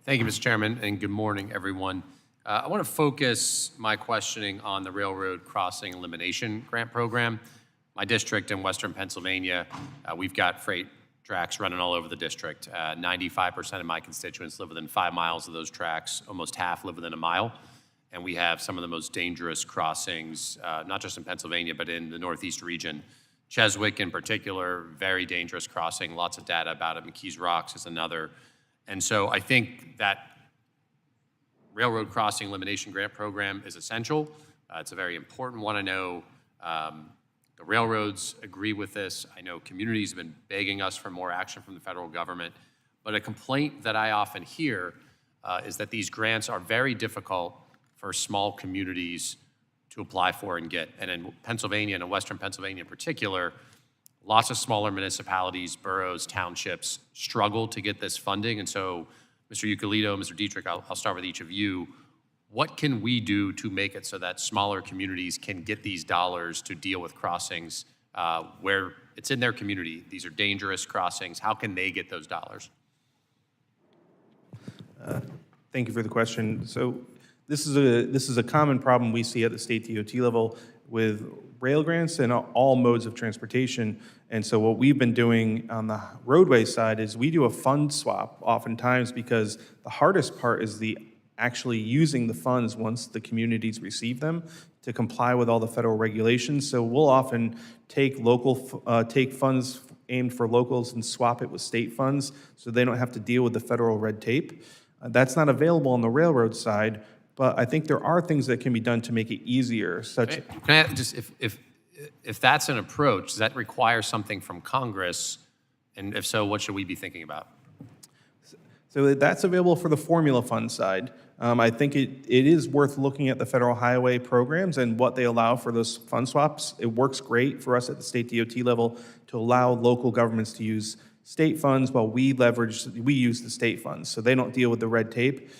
Thank you, Mr. Chairman, and good morning, everyone. I want to focus my questioning on the Railroad Crossing Elimination Grant Program. My district in Western Pennsylvania, we've got freight tracks running all over the district. 95% of my constituents live within 5 miles of those tracks. Almost half live within a mile. And we have some of the most dangerous crossings, not just in Pennsylvania, but in the Northeast region. Cheswick in particular, very dangerous crossing. Lots of data about it. McKees Rocks is another. And so I think that Railroad Crossing Elimination Grant Program is essential. It's a very important one. I know the railroads agree with this. I know communities have been begging us for more action from the federal government. But a complaint that I often hear is that these grants are very difficult for small communities to apply for and get. And in Pennsylvania, and in Western Pennsylvania in particular, lots of smaller municipalities, boroughs, townships struggle to get this funding. And so, Mr. Ucalito, Mr. Dietrich, I'll start with each of you. What can we do to make it so that smaller communities can get these dollars to deal with crossings where it's in their community? These are dangerous crossings. How can they get those dollars? Thank you for the question. So this is a common problem we see at the state DOT level with rail grants and all modes of transportation. And so what we've been doing on the roadway side is we do a fund swap oftentimes, because the hardest part is actually using the funds once the communities receive them to comply with all the federal regulations. So we'll often take funds aimed for locals and swap it with state funds so they don't have to deal with the federal red tape. That's not available on the railroad side, but I think there are things that can be done to make it easier, such. Can I just, if that's an approach, does that require something from Congress? And if so, what should we be thinking about? So that's available for the formula fund side. I think it is worth looking at the federal highway programs and what they allow for those fund swaps. It works great for us at the state DOT level to allow local governments to use state funds while we use the state funds, so they don't deal with the red tape.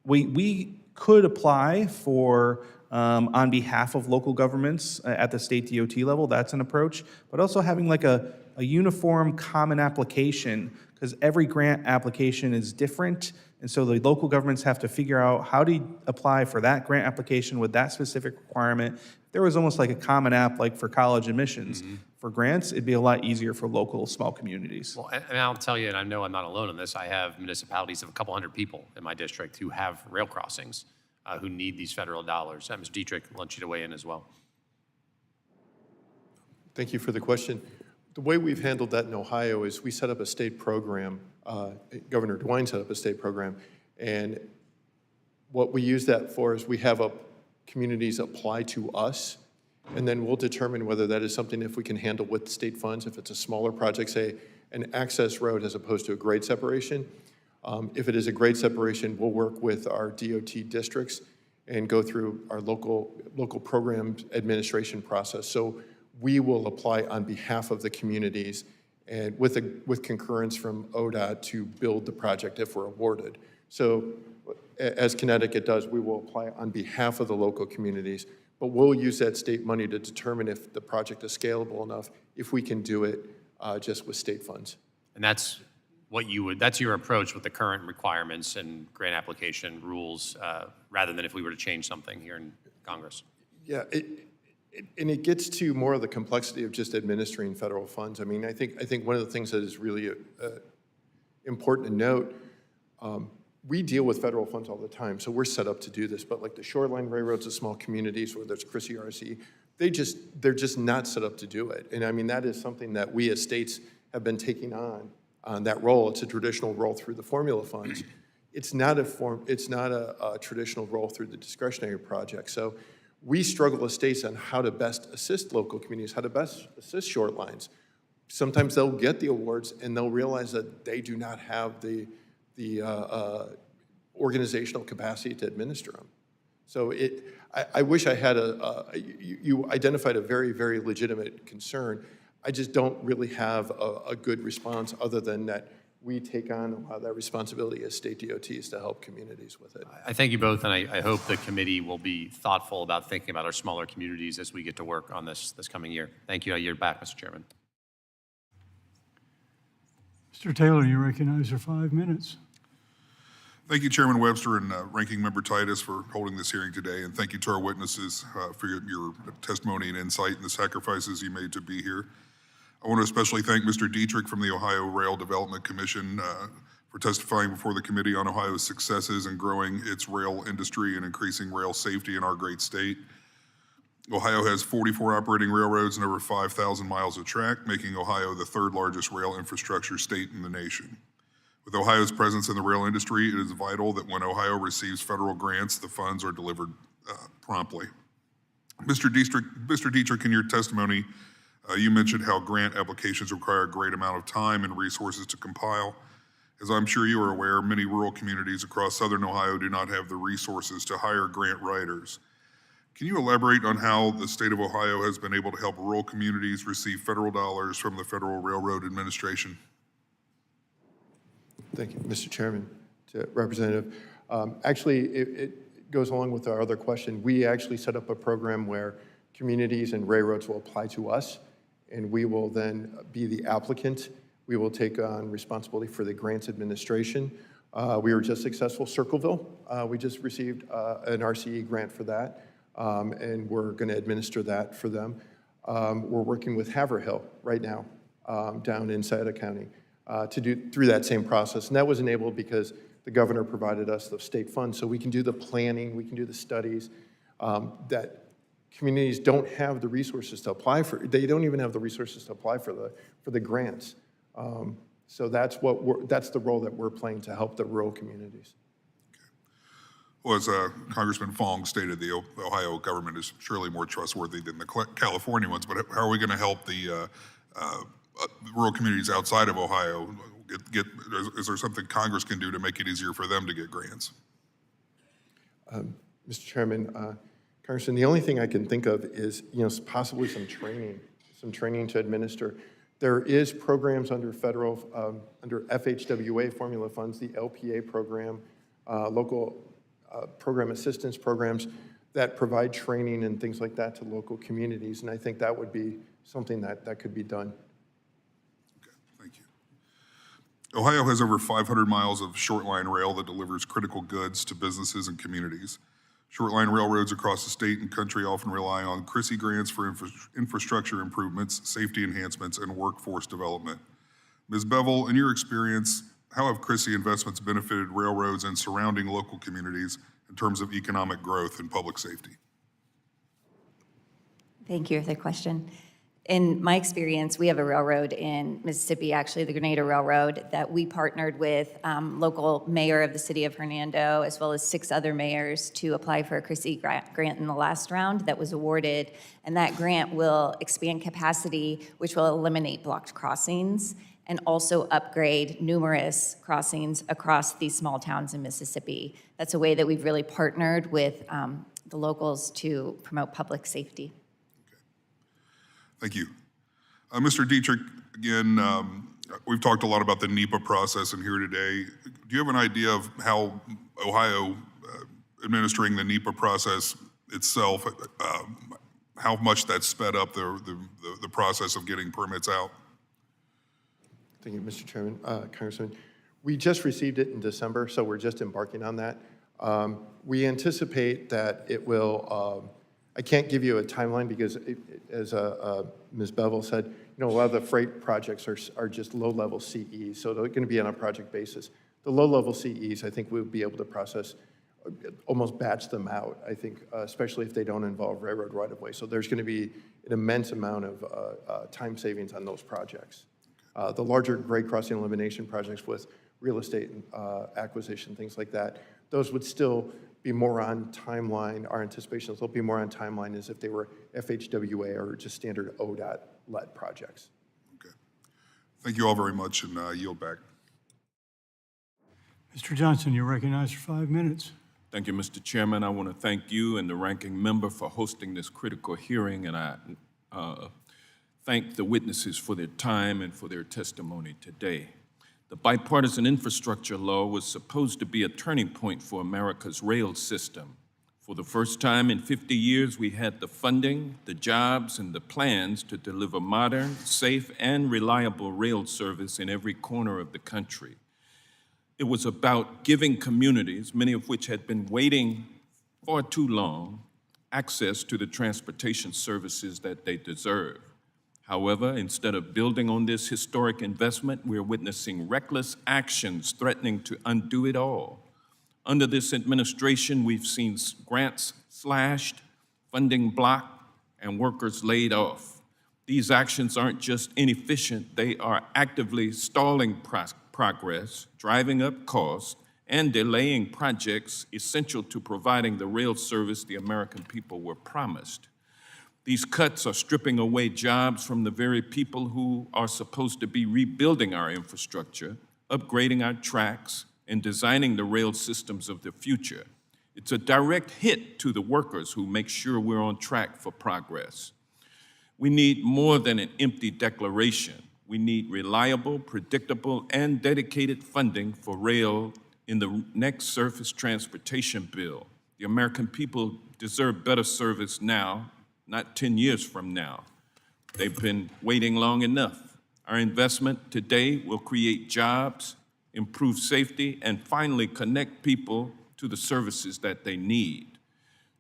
We could apply for, on behalf of local governments at the state DOT level. That's an approach, but also having like a uniform common application, because every grant application is different. And so the local governments have to figure out how to apply for that grant application with that specific requirement. There was almost like a common app like for college admissions. For grants, it'd be a lot easier for local small communities. Well, and I'll tell you, and I know I'm not alone in this, I have municipalities of a couple hundred people in my district who have rail crossings who need these federal dollars. Mr. Dietrich, I want you to weigh in as well. Thank you for the question. The way we've handled that in Ohio is we set up a state program. Governor DeWine set up a state program, and what we use that for is we have communities apply to us, and then we'll determine whether that is something if we can handle with state funds. If it's a smaller project, say an access road as opposed to a grade separation. If it is a grade separation, we'll work with our DOT districts and go through our local program administration process. So we will apply on behalf of the communities and with concurrence from ODOT to build the project if we're awarded. So as Connecticut does, we will apply on behalf of the local communities, but we'll use that state money to determine if the project is scalable enough, if we can do it just with state funds. And that's your approach with the current requirements and grant application rules, rather than if we were to change something here in Congress. Yeah, and it gets to more of the complexity of just administering federal funds. I mean, I think one of the things that is really important to note, we deal with federal funds all the time, so we're set up to do this. But like the shoreline railroads of small communities, whether it's Chris ERC, they're just not set up to do it. And I mean, that is something that we as states have been taking on that role. It's a traditional role through the formula funds it's not a traditional roll through the discretionary project. So we struggle as states on how to best assist local communities, how to best assist short lines. Sometimes they'll get the awards and they'll realize that they do not have the organizational capacity to administer them. So I wish I had you identified a very, very legitimate concern. I just don't really have a good response other than that we take on a lot of that responsibility as state DOTs to help communities with it. I thank you both, and I hope the committee will be thoughtful about thinking about our smaller communities as we get to work on this coming year. Thank you. I yield back, Mr. Chairman. Mr. Taylor, you recognize for 5 minutes. Thank you, Chairman Webster and Ranking Member Titus, for holding this hearing today, and thank you to our witnesses for your testimony and insight and the sacrifices you made to be here. I want to especially thank Mr. Dietrich from the Ohio Rail Development Commission for testifying before the committee on Ohio's successes in growing its rail industry and increasing rail safety in our great state. Ohio has 44 operating railroads and over 5,000 miles of track, making Ohio the third largest rail infrastructure state in the nation. With Ohio's presence in the rail industry, it is vital that when Ohio receives federal grants, the funds are delivered promptly. Mr. Dietrich, in your testimony, you mentioned how grant applications require a great amount of time and resources to compile. As I'm sure you are aware, many rural communities across southern Ohio do not have the resources to hire grant writers. Can you elaborate on how the state of Ohio has been able to help rural communities receive federal dollars from the Federal Railroad Administration? Thank you, Mr. Chairman, to Representative. Actually, it goes along with our other question. We actually set up a program where communities and railroads will apply to us, and we will then be the applicant. We will take on responsibility for the grants administration. We were just successful. Circleville, we just received an RCE grant for that, and we're going to administer that for them. We're working with Haverhill right now down in Scioto County to do through that same process. And that was enabled because the governor provided us the state funds, so we can do the planning, we can do the studies that communities don't have the resources to apply for. They don't even have the resources to apply for the grants. So that's the role that we're playing to help the rural communities. Well, as Congressman Fong stated, the Ohio government is surely more trustworthy than the California ones, but how are we going to help the rural communities outside of Ohio is there something Congress can do to make it easier for them to get grants? Mr. Chairman, Congressman, the only thing I can think of is, possibly some training to administer. There is programs under federal, under FHWA formula funds, the LPA program, local program assistance programs that provide training and things like that to local communities, and I think that would be something that could be done. Thank you. Ohio has over 500 miles of short line rail that delivers critical goods to businesses and communities. Short line railroads across the state and country often rely on CRISI grants for infrastructure improvements, safety enhancements, and workforce development. Ms. Bevel, in your experience, how have CRISI investments benefited railroads and surrounding local communities in terms of economic growth and public safety? Thank you for the question. In my experience, we have a railroad in Mississippi, actually the Grenada Railroad, that we partnered with local mayor of the city of Hernando, as well as 6 other mayors, to apply for a CRISI grant in the last round that was awarded. And that grant will expand capacity, which will eliminate blocked crossings and also upgrade numerous crossings across these small towns in Mississippi. That's a way that we've really partnered with the locals to promote public safety. Thank you. Mr. Dietrich, again, we've talked a lot about the NEPA process in here today. Do you have an idea of how Ohio administering the NEPA process itself, how much that sped up the process of getting permits out? Thank you, Mr. Chairman. Congressman, we just received it in December, so we're just embarking on that. We anticipate that it will, I can't give you a timeline because, as Ms. Bevel said, a lot of the freight projects are just low-level CEs, so they're going to be on a project basis. The low-level CEs, I think we'll be able to process, almost batch them out, I think, especially if they don't involve railroad right-of-way. So there's going to be an immense amount of time savings on those projects. The larger grade crossing elimination projects with real estate acquisition, things like that. Those would still be more on timeline. Our anticipation is they'll be more on timeline as if they were FHWA or just standard ODOT-led projects. Okay. Thank you all very much, and yield back. Mr. Johnson, you're recognized for 5 minutes. Thank you, Mr. Chairman. I want to thank you and the ranking member for hosting this critical hearing, and I thank the witnesses for their time and for their testimony today. The bipartisan infrastructure law was supposed to be a turning point for America's rail system. For the first time in 50 years, we had the funding, the jobs, and the plans to deliver modern, safe, and reliable rail service in every corner of the country. It was about giving communities, many of which had been waiting far too long, access to the transportation services that they deserve. However, instead of building on this historic investment, we're witnessing reckless actions threatening to undo it all. Under this administration, we've seen grants slashed, funding blocked, and workers laid off. These actions aren't just inefficient, they are actively stalling progress, driving up costs, and delaying projects essential to providing the rail service the American people were promised. These cuts are stripping away jobs from the very people who are supposed to be rebuilding our infrastructure, upgrading our tracks, and designing the rail systems of the future. It's a direct hit to the workers who make sure we're on track for progress. We need more than an empty declaration. We need reliable, predictable, and dedicated funding for rail in the next surface transportation bill. The American people deserve better service now, not 10 years from now. They've been waiting long enough. Our investment today will create jobs, improve safety, and finally connect people to the services that they need.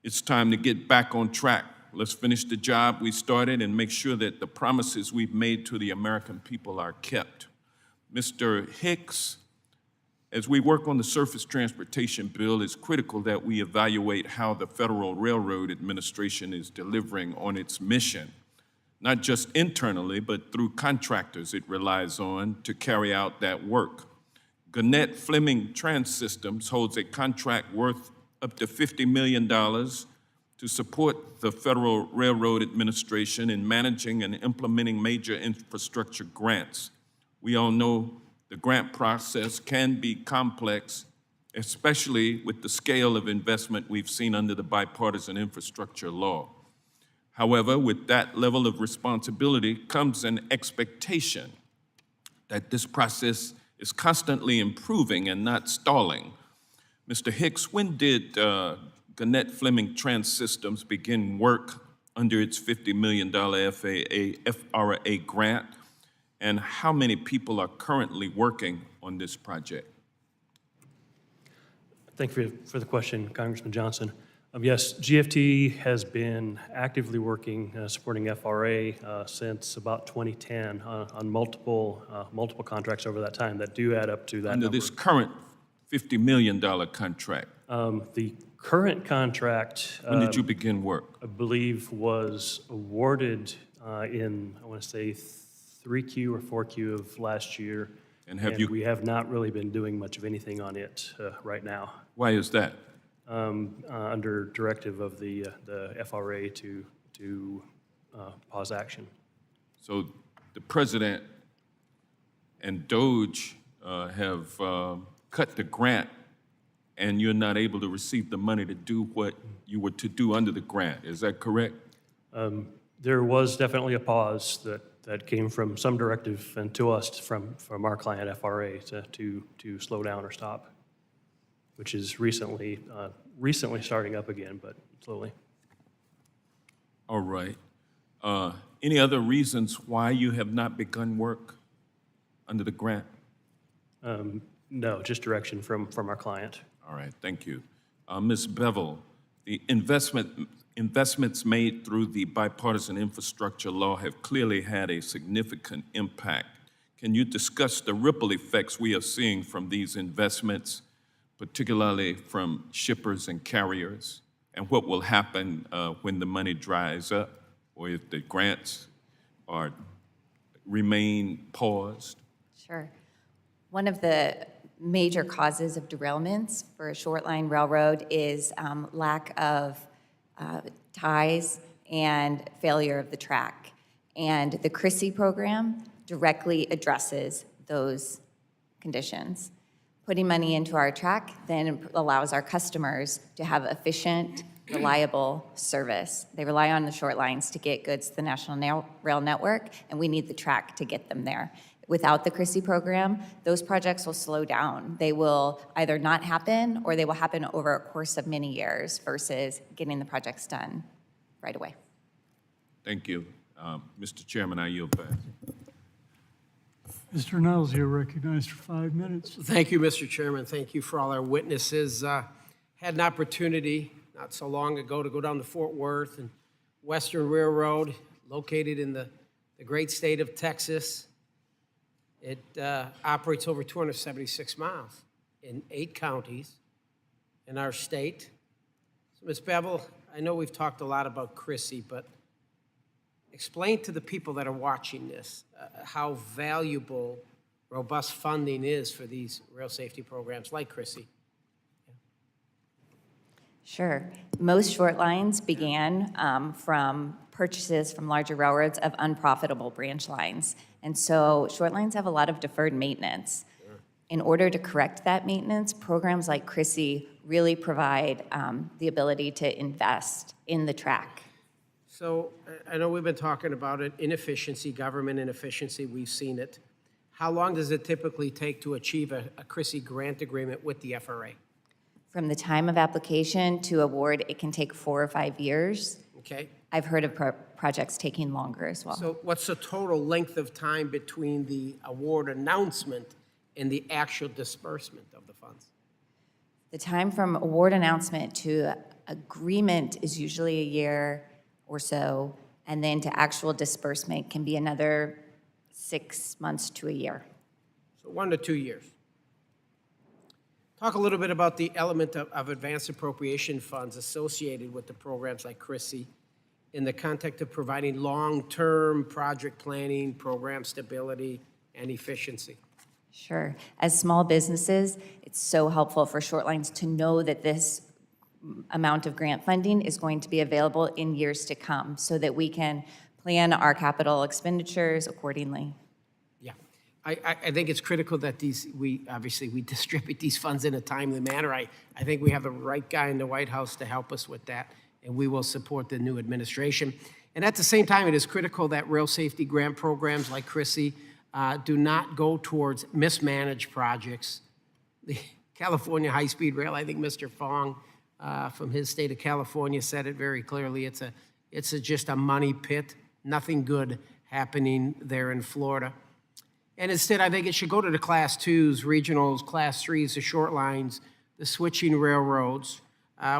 It's time to get back on track. Let's finish the job we started and make sure that the promises we've made to the American people are kept. Mr. Hicks, as we work on the surface transportation bill, it's critical that we evaluate how the Federal Railroad Administration is delivering on its mission, not just internally, but through contractors it relies on to carry out that work. Gannett Fleming Trans-Systems holds a contract worth up to $50 million to support the Federal Railroad Administration in managing and implementing major infrastructure grants. We all know the grant process can be complex, especially with the scale of investment we've seen under the bipartisan infrastructure law. However, with that level of responsibility comes an expectation that this process is constantly improving and not stalling. Mr. Hicks, when did Gannett Fleming Trans-Systems begin work under its $50 million FRA grant? And how many people are currently working on this project? Thank you for the question, Congressman Johnson. Yes, GFT has been actively working, supporting FRA since about 2010 on multiple contracts over that time that do add up to that under number. This current $50 million contract? The current contract. When did you begin work? I believe was awarded in, I want to say, 3Q or 4Q of last year. And we have not really been doing much of anything on it right now. Why is that? Under directive of the FRA to pause action. So the president and DOJ have cut the grant, and you're not able to receive the money to do what you were to do under the grant. Is that correct? There was definitely a pause that came from some directive and to us from our client FRA to slow down or stop, which is recently starting up again, but slowly. All right. Any other reasons why you have not begun work under the grant? No, just direction from our client. All right, thank you. Ms. Bevel, the investments made through the bipartisan infrastructure law have clearly had a significant impact. Can you discuss the ripple effects we are seeing from these investments, particularly from shippers and carriers, and what will happen when the money dries up or if the grants remain paused? Sure. One of the major causes of derailments for a short line railroad is lack of ties and failure of the track. And the CRISI program directly addresses those conditions. Putting money into our track then allows our customers to have efficient, reliable service. They rely on the short lines to get goods to the National Rail Network, and we need the track to get them there. Without the CRISI program, those projects will slow down. They will either not happen or they will happen over a course of many years versus getting the projects done right away. Thank you. Mr. Chairman, I yield back. Mr. Niles, you're recognized for 5 minutes. Thank you, Mr. Chairman. Thank you for all our witnesses. Had an opportunity not so long ago to go down to Fort Worth and Western Railroad, located in the great state of Texas. It operates over 276 miles in 8 counties in our state. So, Ms. Bevel, I know we've talked a lot about CRISI, but explain to the people that are watching this how valuable robust funding is for these rail safety programs like CRISI. Sure. Most short lines began from purchases from larger railroads of unprofitable branch lines. And so short lines have a lot of deferred maintenance. In order to correct that maintenance, programs like CRISI really provide the ability to invest in the track. So I know we've been talking about it, inefficiency, government inefficiency, we've seen it. How long does it typically take to achieve a CRISI grant agreement with the FRA? From the time of application to award, it can take 4 or 5 years. Okay. I've heard of projects taking longer as well. So what's the total length of time between the award announcement and the actual disbursement of the funds? The time from award announcement to agreement is usually a year or so, and then to actual disbursement can be another 6 months to a year. So 1 to 2 years. Talk a little bit about the element of advanced appropriation funds associated with the programs like CRISI in the context of providing long-term project planning, program stability, and efficiency. Sure. As small businesses, it's so helpful for short lines to know that this amount of grant funding is going to be available in years to come so that we can plan our capital expenditures accordingly. Yeah, I think it's critical that we distribute these funds in a timely manner. I think we have the right guy in the White House to help us with that, and we will support the new administration. And at the same time, it is critical that rail safety grant programs like CRISI do not go towards mismanaged projects. The California High-Speed Rail, I think Mr. Fong from his state of California said it very clearly. It's just a money pit, nothing good happening there in Florida. And instead, I think it should go to the Class 2s, regionals, Class 3s, the short lines, the switching railroads,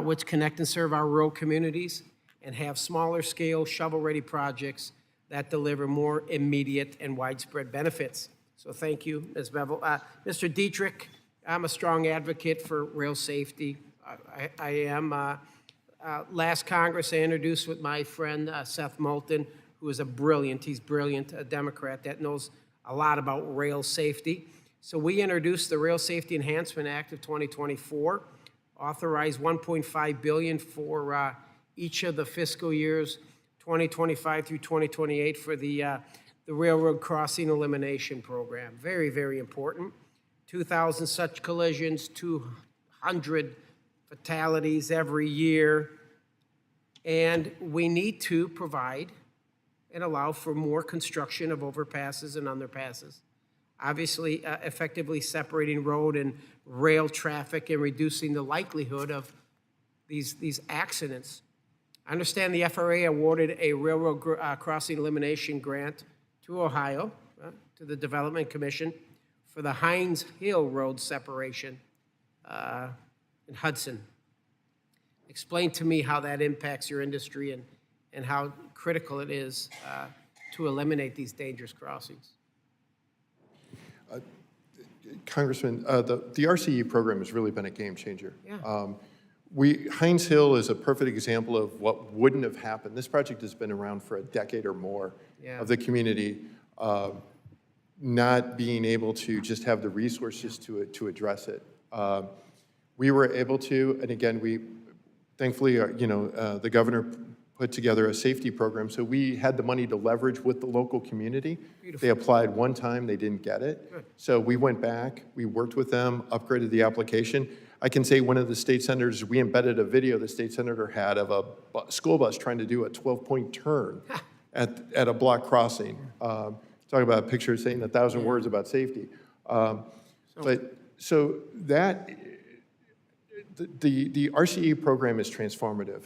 which connect and serve our rural communities and have smaller scale, shovel-ready projects that deliver more immediate and widespread benefits. So thank you, Ms. Bevel. Mr. Dietrich, I'm a strong advocate for rail safety. I am. Last Congress, I introduced with my friend Seth Moulton, who is he's brilliant, a Democrat that knows a lot about rail safety. So we introduced the Rail Safety Enhancement Act of 2024, authorized $1.5 billion for each of the fiscal years 2025 through 2028 for the Railroad Crossing Elimination Program. Very, very important. 2,000 such collisions, 200 fatalities every year. And we need to provide and allow for more construction of overpasses and underpasses. Obviously, effectively separating road and rail traffic and reducing the likelihood of these accidents. I understand the FRA awarded a railroad crossing elimination grant to Ohio, to the Development Commission, for the Hines Hill Road separation in Hudson. Explain to me how that impacts your industry and how critical it is to eliminate these dangerous crossings. Congressman, the RCE program has really been a game changer. Yeah. Hines Hill is a perfect example of what wouldn't have happened. This project has been around for a decade or more Yeah. of the community not being able to just have the resources to address it. We were able to, and again, we thankfully, the governor put together a safety program, so we had the money to leverage with the local community. They applied one time, they didn't get it. So we went back, we worked with them, upgraded the application. I can say one of the state senators, we embedded a video the state senator had of a school bus trying to do a 12-point turn at a block crossing. Talk about a picture saying 1,000 words about safety. So that, the RCE program is transformative.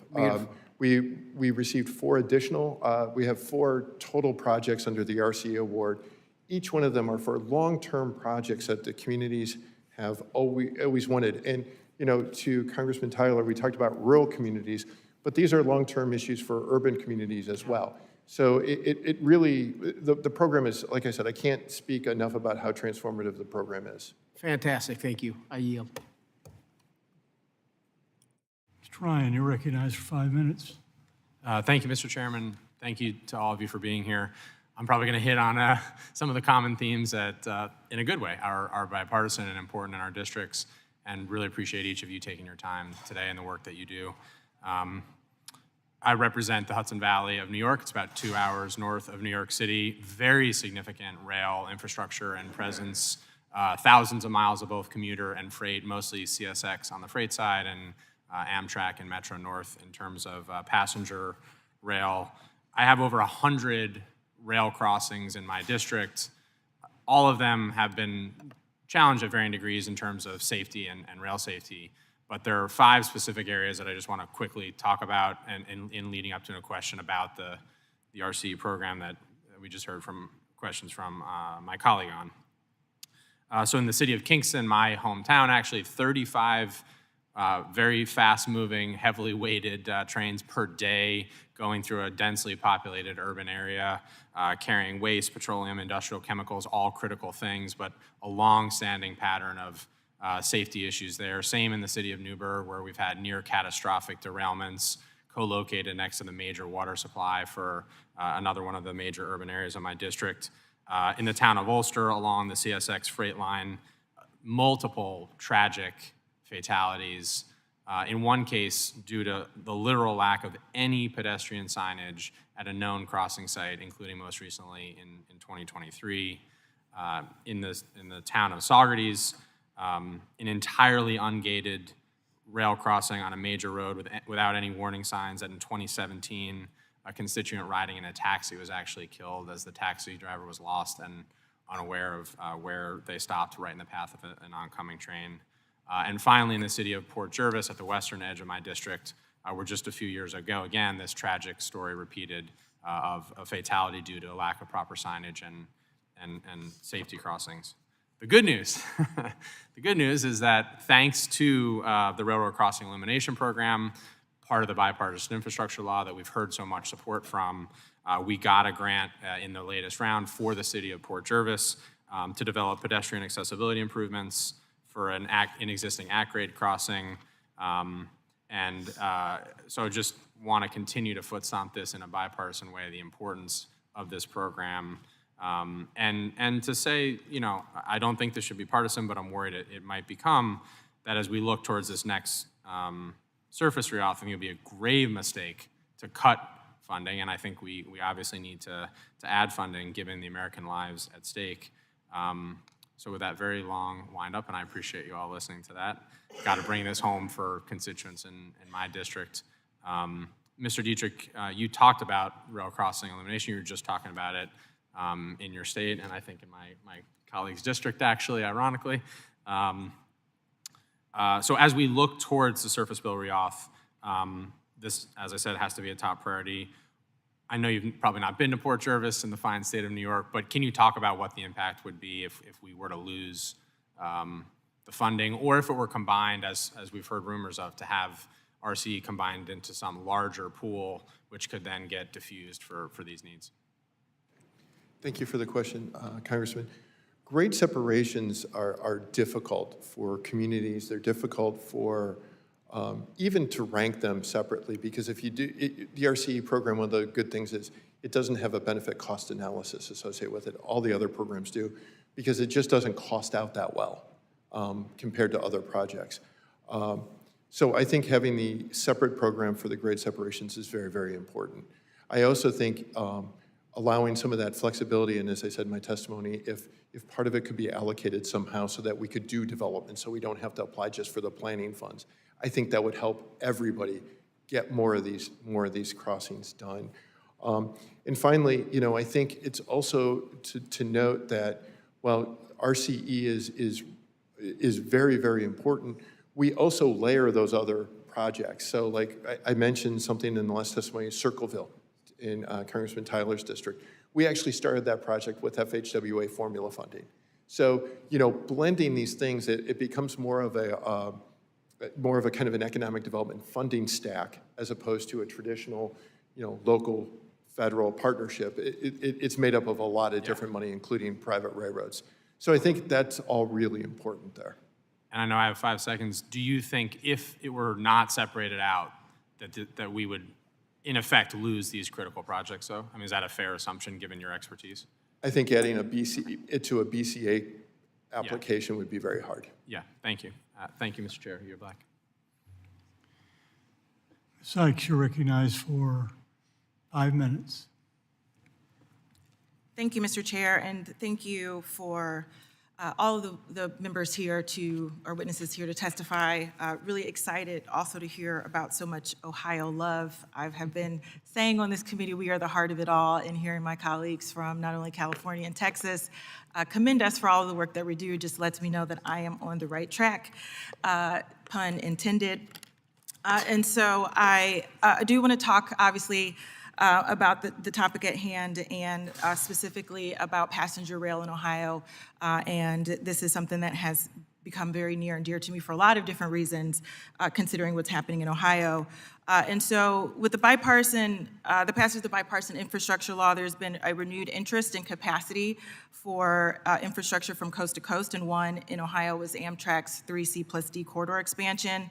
We received 4 additional, we have 4 total projects under the RCE award. Each one of them are for long-term projects that the communities have always wanted. And, to Congressman Tyler, we talked about rural communities, but these are long-term issues for urban communities as well. So it really, the program is, like I said, I can't speak enough about how transformative the program is. Fantastic, thank you. I yield. Mr. Ryan, you're recognized for 5 minutes. Thank you, Mr. Chairman. Thank you to all of you for being here. I'm probably going to hit on some of the common themes that, in a good way, are bipartisan and important in our districts, and really appreciate each of you taking your time today and the work that you do. I represent the Hudson Valley of New York. It's about 2 hours north of New York City. Very significant rail infrastructure and presence. Thousands of miles of both commuter and freight, mostly CSX on the freight side, and Amtrak and Metro North in terms of passenger rail. I have over 100 rail crossings in my district. All of them have been challenged at varying degrees in terms of safety and rail safety, but there are 5 specific areas that I just want to quickly talk about in leading up to a question about the RCE program that we just heard from questions from my colleague on. So in the city of Kingston, my hometown, actually 35 very fast-moving, heavily weighted trains per day going through a densely populated urban area, carrying waste, petroleum, industrial chemicals, all critical things, but a long-standing pattern of safety issues there. Same in the city of Newburgh, where we've had near catastrophic derailments co-located next to the major water supply for another one of the major urban areas of my district. In the town of Ulster, along the CSX freight line, multiple tragic fatalities. In one case, due to the literal lack of any pedestrian signage at a known crossing site, including most recently in 2023. In the town of Saugerties, an entirely ungated rail crossing on a major road without any warning signs that in 2017, a constituent riding in a taxi was actually killed as the taxi driver was lost and unaware of where they stopped right in the path of an oncoming train. And finally, in the city of Port Jervis, at the western edge of my district, where just a few years ago, again, this tragic story repeated of a fatality due to a lack of proper signage and safety crossings. The good news, is that thanks to the Railroad Crossing Elimination Program, part of the bipartisan infrastructure law that we've heard so much support from, we got a grant in the latest round for the city of Port Jervis to develop pedestrian accessibility improvements for an existing ACT-grade crossing. So just want to continue to foot stomp this in a bipartisan way, the importance of this program. And to say, I don't think this should be partisan, but I'm worried it might become that as we look towards this next surface reauth, I think it would be a grave mistake to cut funding, and I think we obviously need to add funding given the American lives at stake. So with that very long wind-up, and I appreciate you all listening to that, got to bring this home for constituents in my district. Mr. Dietrich, you talked about rail crossing elimination. You were just talking about it in your state, and I think in my colleague's district, actually, ironically. So as we look towards the surface bill reauth, this, as I said, has to be a top priority. I know you've probably not been to Port Jervis in the fine state of New York, but can you talk about what the impact would be if we were to lose the funding, or if it were combined, as we've heard rumors of, to have RCE combined into some larger pool, which could then get diffused for these needs? Thank you for the question, Congressman. Grade separations are difficult for communities. They're difficult for even to rank them separately, because if you do, the RCE program, one of the good things is it doesn't have a benefit cost analysis associated with it. All the other programs do, because it just doesn't cost out that well compared to other projects. So I think having the separate program for the grade separations is very, very important. I also think allowing some of that flexibility, and as I said in my testimony, if part of it could be allocated somehow so that we could do development, so we don't have to apply just for the planning funds, I think that would help everybody get more of these crossings done. And finally, you know, I think it's also to note that while RCE is very, very important, we also layer those other projects. So like I mentioned something in the last testimony, Circleville in Congressman Tyler's district. We actually started that project with FHWA formula funding. So, you know, blending these things, it becomes more of a kind of an economic development funding stack as opposed to a traditional, you know, local federal partnership. It's made up of a lot of different money, including private railroads. So I think that's all really important there. And I know I have 5 seconds. Do you think if it were not separated out, that we would, in effect, lose these critical projects, though? I mean, is that a fair assumption, given your expertise? I think adding it to a BCA application would be very hard. Yeah, thank you. Thank you, Mr. Chair. You're back. Ms. Sykes, you're recognized for 5 minutes. Thank you, Mr. Chair, and thank you for all of the members here our witnesses here to testify. Really excited also to hear about so much Ohio love. I have been saying on this committee, we are the heart of it all, and hearing my colleagues from not only California and Texas commend us for all of the work that we do just lets me know that I am on the right track, pun intended. And so I do want to talk, obviously, about the topic at hand and specifically about passenger rail in Ohio. And this is something that has become very near and dear to me for a lot of different reasons, considering what's happening in Ohio. And so with the passage of the bipartisan infrastructure law, there's been a renewed interest in capacity for infrastructure from coast to coast, and one in Ohio was Amtrak's 3C+D corridor expansion.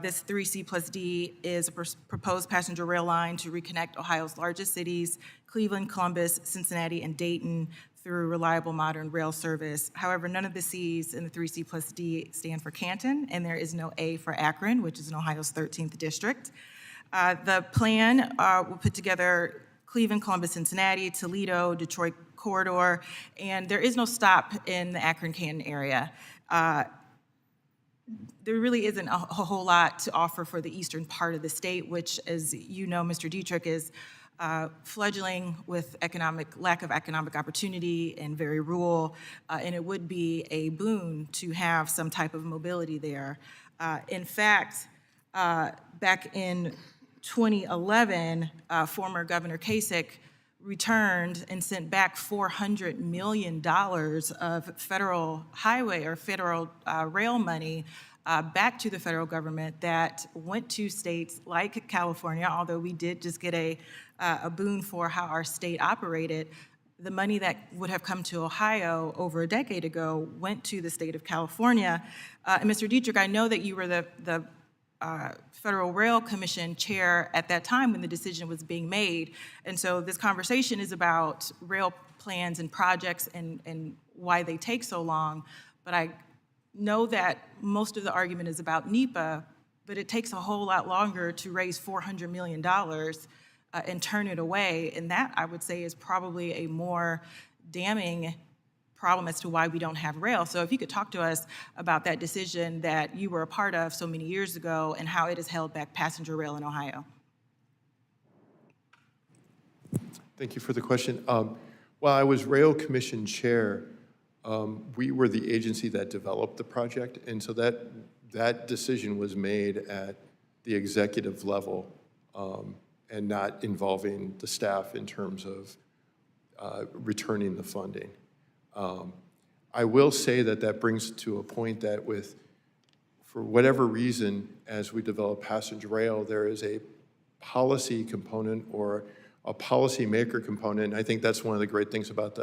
This 3C+D is a proposed passenger rail line to reconnect Ohio's largest cities, Cleveland, Columbus, Cincinnati, and Dayton, through reliable modern rail service. However, none of the C's in the 3C+D stand for Canton, and there is no A for Akron, which is in Ohio's 13th district. The plan will put together Cleveland, Columbus, Cincinnati, Toledo, Detroit corridor, and there is no stop in the Akron-Canton area. There really isn't a whole lot to offer for the eastern part of the state, which, as you know, Mr. Dietrich, is fledgling with lack of economic opportunity and very rural, and it would be a boon to have some type of mobility there. In fact, back in 2011, former Governor Kasich returned and sent back $400 million of federal highway or federal rail money back to the federal government that went to states like California, although we did just get a boon for how our state operated. The money that would have come to Ohio over a decade ago went to the state of California. And Mr. Dietrich, I know that you were the Federal Rail Commission chair at that time when the decision was being made. And so this conversation is about rail plans and projects and why they take so long. But I know that most of the argument is about NEPA, but it takes a whole lot longer to raise $400 million and turn it away. And that, I would say, is probably a more damning problem as to why we don't have rail. So if you could talk to us about that decision that you were a part of so many years ago and how it has held back passenger rail in Ohio. Thank you for the question. While I was Rail Commission chair, we were the agency that developed the project, and so that decision was made at the executive level and not involving the staff in terms of returning the funding. I will say that brings to a point that for whatever reason, as we develop passenger rail, there is a policy component or a policymaker component. I think that's one of the great things about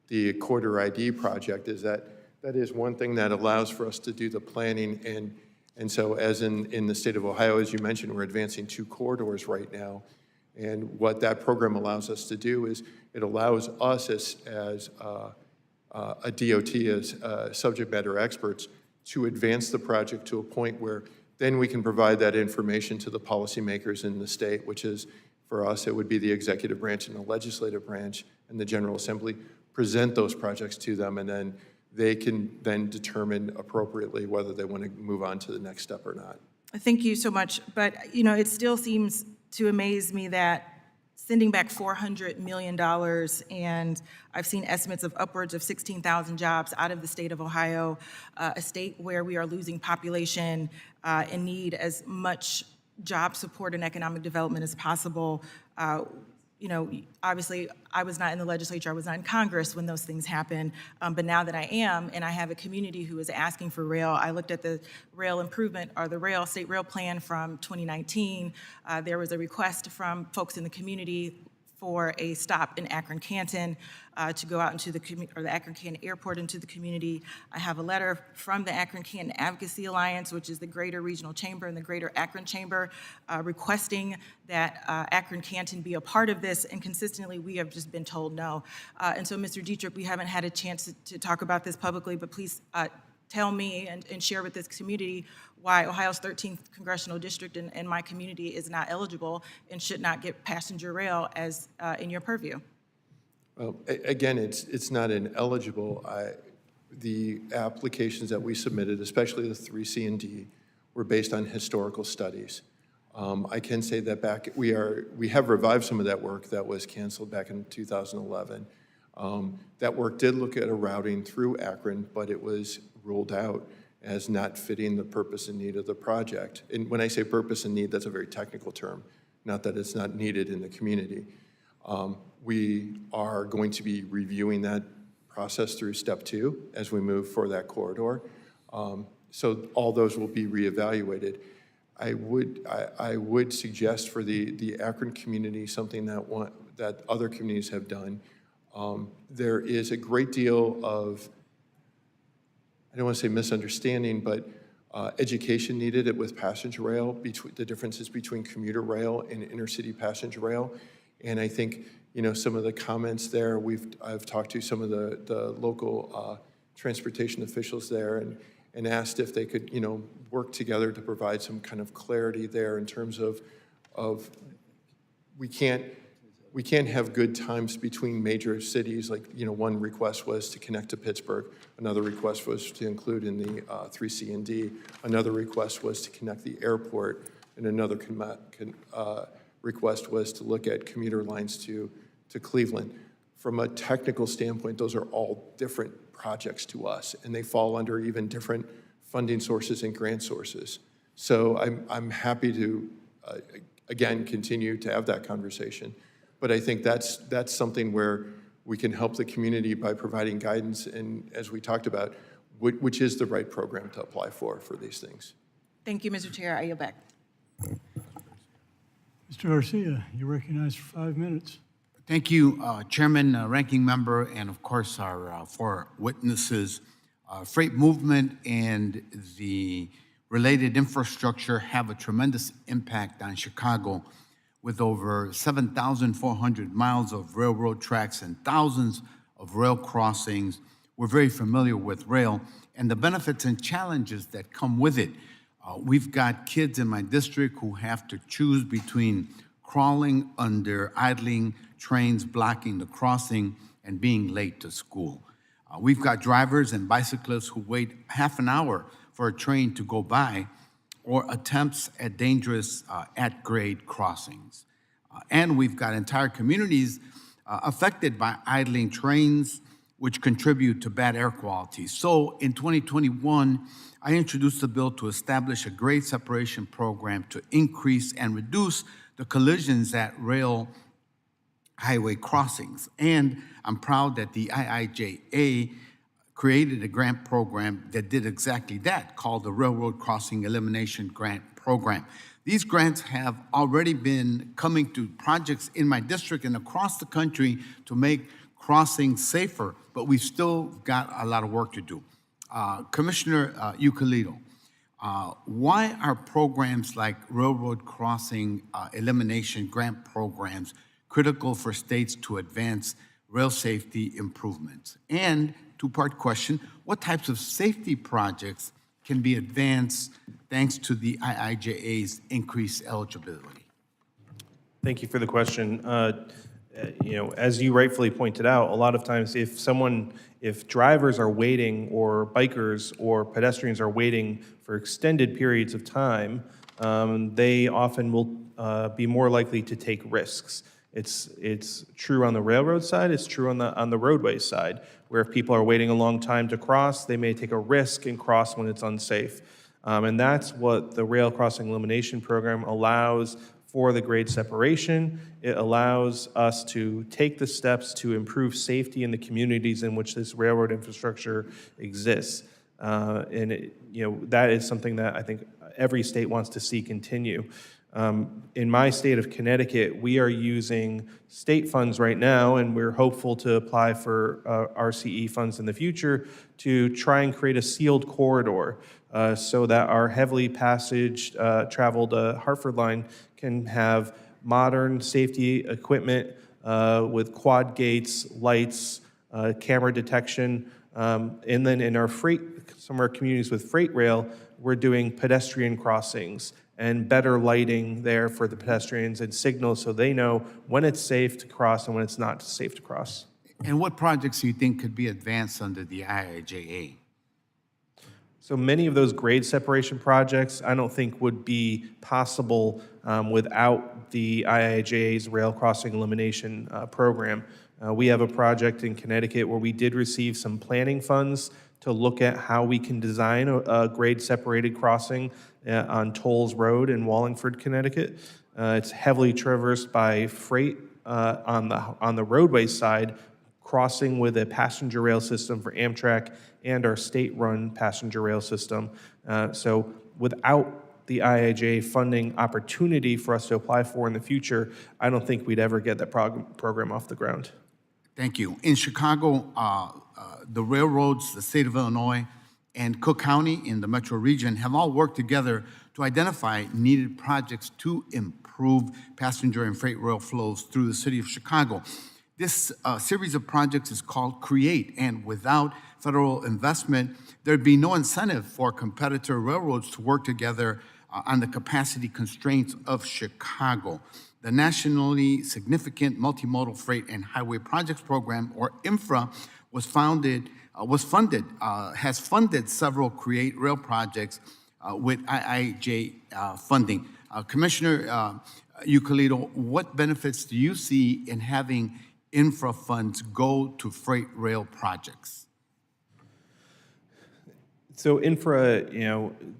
the Corridor ID project is that is one thing that allows for us to do the planning. And so as in the state of Ohio, as you mentioned, we're advancing 2 corridors right now. And what that program allows us to do is it allows us as a DOT, as subject matter experts, to advance the project to a point where then we can provide that information to the policymakers in the state, which is, for us, it would be the executive branch and the legislative branch and the General Assembly, present those projects to them, and then they can then determine appropriately whether they want to move on to the next step or not. Thank you so much. But, it still seems to amaze me that sending back $400 million, and I've seen estimates of upwards of 16,000 jobs out of the state of Ohio, a state where we are losing population and need as much job support and economic development as possible. Obviously, I was not in the legislature, I was not in Congress when those things happened, but now that I am, and I have a community who is asking for rail, I looked at the rail improvement, or the state rail plan from 2019. There was a request from folks in the community for a stop in Akron-Canton to go out into the Akron-Canton Airport into the community. I have a letter from the Akron-Canton Advocacy Alliance, which is the Greater Regional Chamber and the Greater Akron Chamber, requesting that Akron-Canton be a part of this, and consistently we have just been told no. And so, Mr. Dietrich, we haven't had a chance to talk about this publicly, but please tell me and share with this community why Ohio's 13th congressional district and my community is not eligible and should not get passenger rail as in your purview. Well, again, it's not ineligible. The applications that we submitted, especially the 3C and D, were based on historical studies. I can say that we have revived some of that work that was canceled back in 2011. That work did look at a routing through Akron, but it was ruled out as not fitting the purpose and need of the project. And when I say purpose and need, that's a very technical term, not that it's not needed in the community. We are going to be reviewing that process through step 2 as we move for that corridor. So all those will be reevaluated. I would suggest for the Akron community something that other communities have done. There is a great deal of, I don't want to say misunderstanding, but education needed with passenger rail, the differences between commuter rail and intercity passenger rail. And I think, some of the comments there, I've talked to some of the local transportation officials there and asked if they could, work together to provide some kind of clarity there in terms of we can't have good times between major cities. Like, one request was to connect to Pittsburgh. Another request was to include in the 3C and D. Another request was to connect the airport. And another request was to look at commuter lines to Cleveland. From a technical standpoint, those are all different projects to us, and they fall under even different funding sources and grant sources. So I'm happy to, again, continue to have that conversation. But I think that's something where we can help the community by providing guidance, and as we talked about, which is the right program to apply for these things. Thank you, Mr. Chair. I yield back. Mr. Garcia, you're recognized for 5 minutes. Thank you, Chairman, Ranking Member, and of course our 4 witnesses. Freight movement and the related infrastructure have a tremendous impact on Chicago, with over 7,400 miles of railroad tracks and thousands of rail crossings. We're very familiar with rail and the benefits and challenges that come with it. We've got kids in my district who have to choose between crawling under idling trains blocking the crossing and being late to school. We've got drivers and bicyclists who wait half an hour for a train to go by, or attempts at dangerous at-grade crossings. And we've got entire communities affected by idling trains, which contribute to bad air quality. So in 2021, I introduced a bill to establish a grade separation program to increase and reduce the collisions at rail highway crossings. And I'm proud that the IIJA created a grant program that did exactly that, called the Railroad Crossing Elimination Grant Program. These grants have already been coming to projects in my district and across the country to make crossings safer, but we've still got a lot of work to do. Commissioner Ucalito, Why are programs like railroad crossing elimination grant programs critical for states to advance rail safety improvements? And two-part question, what types of safety projects can be advanced thanks to the IIJA's increased eligibility? Thank you for the question. As you rightfully pointed out, a lot of times if drivers are waiting or bikers or pedestrians are waiting for extended periods of time, they often will be more likely to take risks. It's true on the railroad side, it's true on the roadway side, where if people are waiting a long time to cross, they may take a risk and cross when it's unsafe. And that's what the Rail Crossing Elimination Program allows for the grade separation. It allows us to take the steps to improve safety in the communities in which this railroad infrastructure exists. That is something that I think every state wants to see continue. In my state of Connecticut, we are using state funds right now, and we're hopeful to apply for RCE funds in the future to try and create a sealed corridor so that our heavily traveled Hartford line can have modern safety equipment with quad gates, lights, camera detection, and then in some of our communities with freight rail, we're doing pedestrian crossings and better lighting there for the pedestrians and signals so they know when it's safe to cross and when it's not safe to cross. And what projects do you think could be advanced under the IIJA? So many of those grade separation projects I don't think would be possible without the IIJA's Rail Crossing Elimination Program. We have a project in Connecticut where we did receive some planning funds to look at how we can design a grade-separated crossing on Tolles Road in Wallingford, Connecticut. It's heavily traversed by freight on the roadway side, crossing with a passenger rail system for Amtrak and our state-run passenger rail system. So without the IIJA funding opportunity for us to apply for in the future, I don't think we'd ever get that program off the ground. Thank you. In Chicago, the railroads, the state of Illinois, and Cook County in the metro region have all worked together to identify needed projects to improve passenger and freight rail flows through the city of Chicago. This series of projects is called CREATE, and without federal investment, there'd be no incentive for competitor railroads to work together on the capacity constraints of Chicago. The nationally significant Multimodal Freight and Highway Projects Program, or INFRA, has funded several CREATE rail projects with IIJ funding. Commissioner Euclid, what benefits do you see in having infra funds go to freight rail projects? So infra,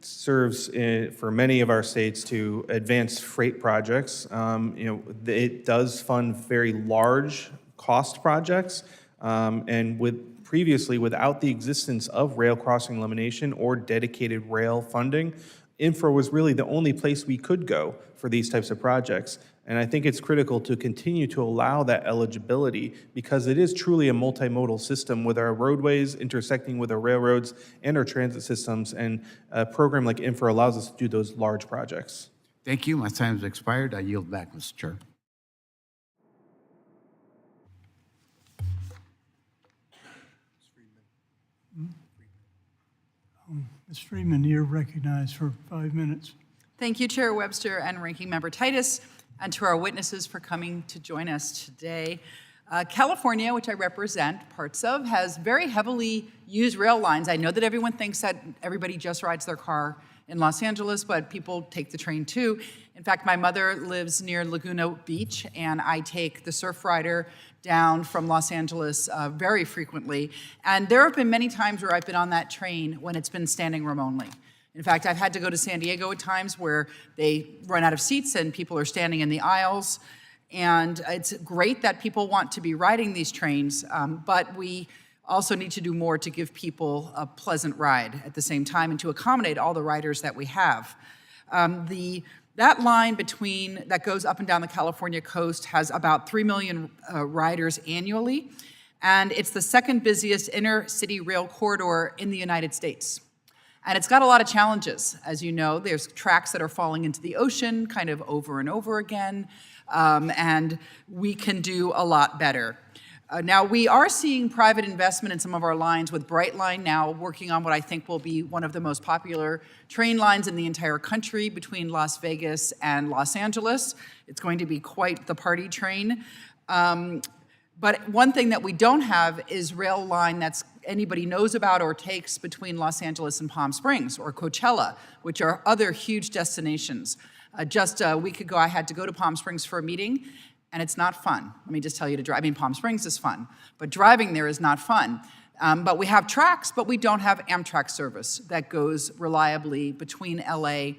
serves for many of our states to advance freight projects. It does fund very large cost projects, and previously, without the existence of rail crossing elimination or dedicated rail funding, infra was really the only place we could go for these types of projects. And I think it's critical to continue to allow that eligibility because it is truly a multimodal system with our roadways intersecting with our railroads and our transit systems. And a program like infra allows us to do those large projects. Thank you. My time has expired. I yield back, Mr. Chair. Ms. Friedman, you're recognized for 5 minutes. Thank you, Chair Webster and Ranking Member Titus, and to our witnesses for coming to join us today. California, which I represent parts of, has very heavily used rail lines. I know that everyone thinks that everybody just rides their car in Los Angeles, but people take the train too. In fact, my mother lives near Laguna Beach, and I take the Surfrider down from Los Angeles very frequently. And there have been many times where I've been on that train when it's been standing room only. In fact, I've had to go to San Diego at times where they run out of seats and people are standing in the aisles. And it's great that people want to be riding these trains, but we also need to do more to give people a pleasant ride at the same time and to accommodate all the riders that we have. That line that goes up and down the California coast has about 3 million riders annually, and it's the second busiest inner city rail corridor in the United States. And it's got a lot of challenges. As you know, there's tracks that are falling into the ocean kind of over and over again, and we can do a lot better. Now, we are seeing private investment in some of our lines, with Brightline now working on what I think will be one of the most popular train lines in the entire country between Las Vegas and Los Angeles. It's going to be quite the party train. But one thing that we don't have is rail line that's anybody knows about or takes between Los Angeles and Palm Springs, or Coachella, which are other huge destinations. Just a week ago, I had to go to Palm Springs for a meeting, and it's not fun. Let me just tell you to drive. I mean, Palm Springs is fun, but driving there is not fun. But we have tracks, but we don't have Amtrak service that goes reliably between LA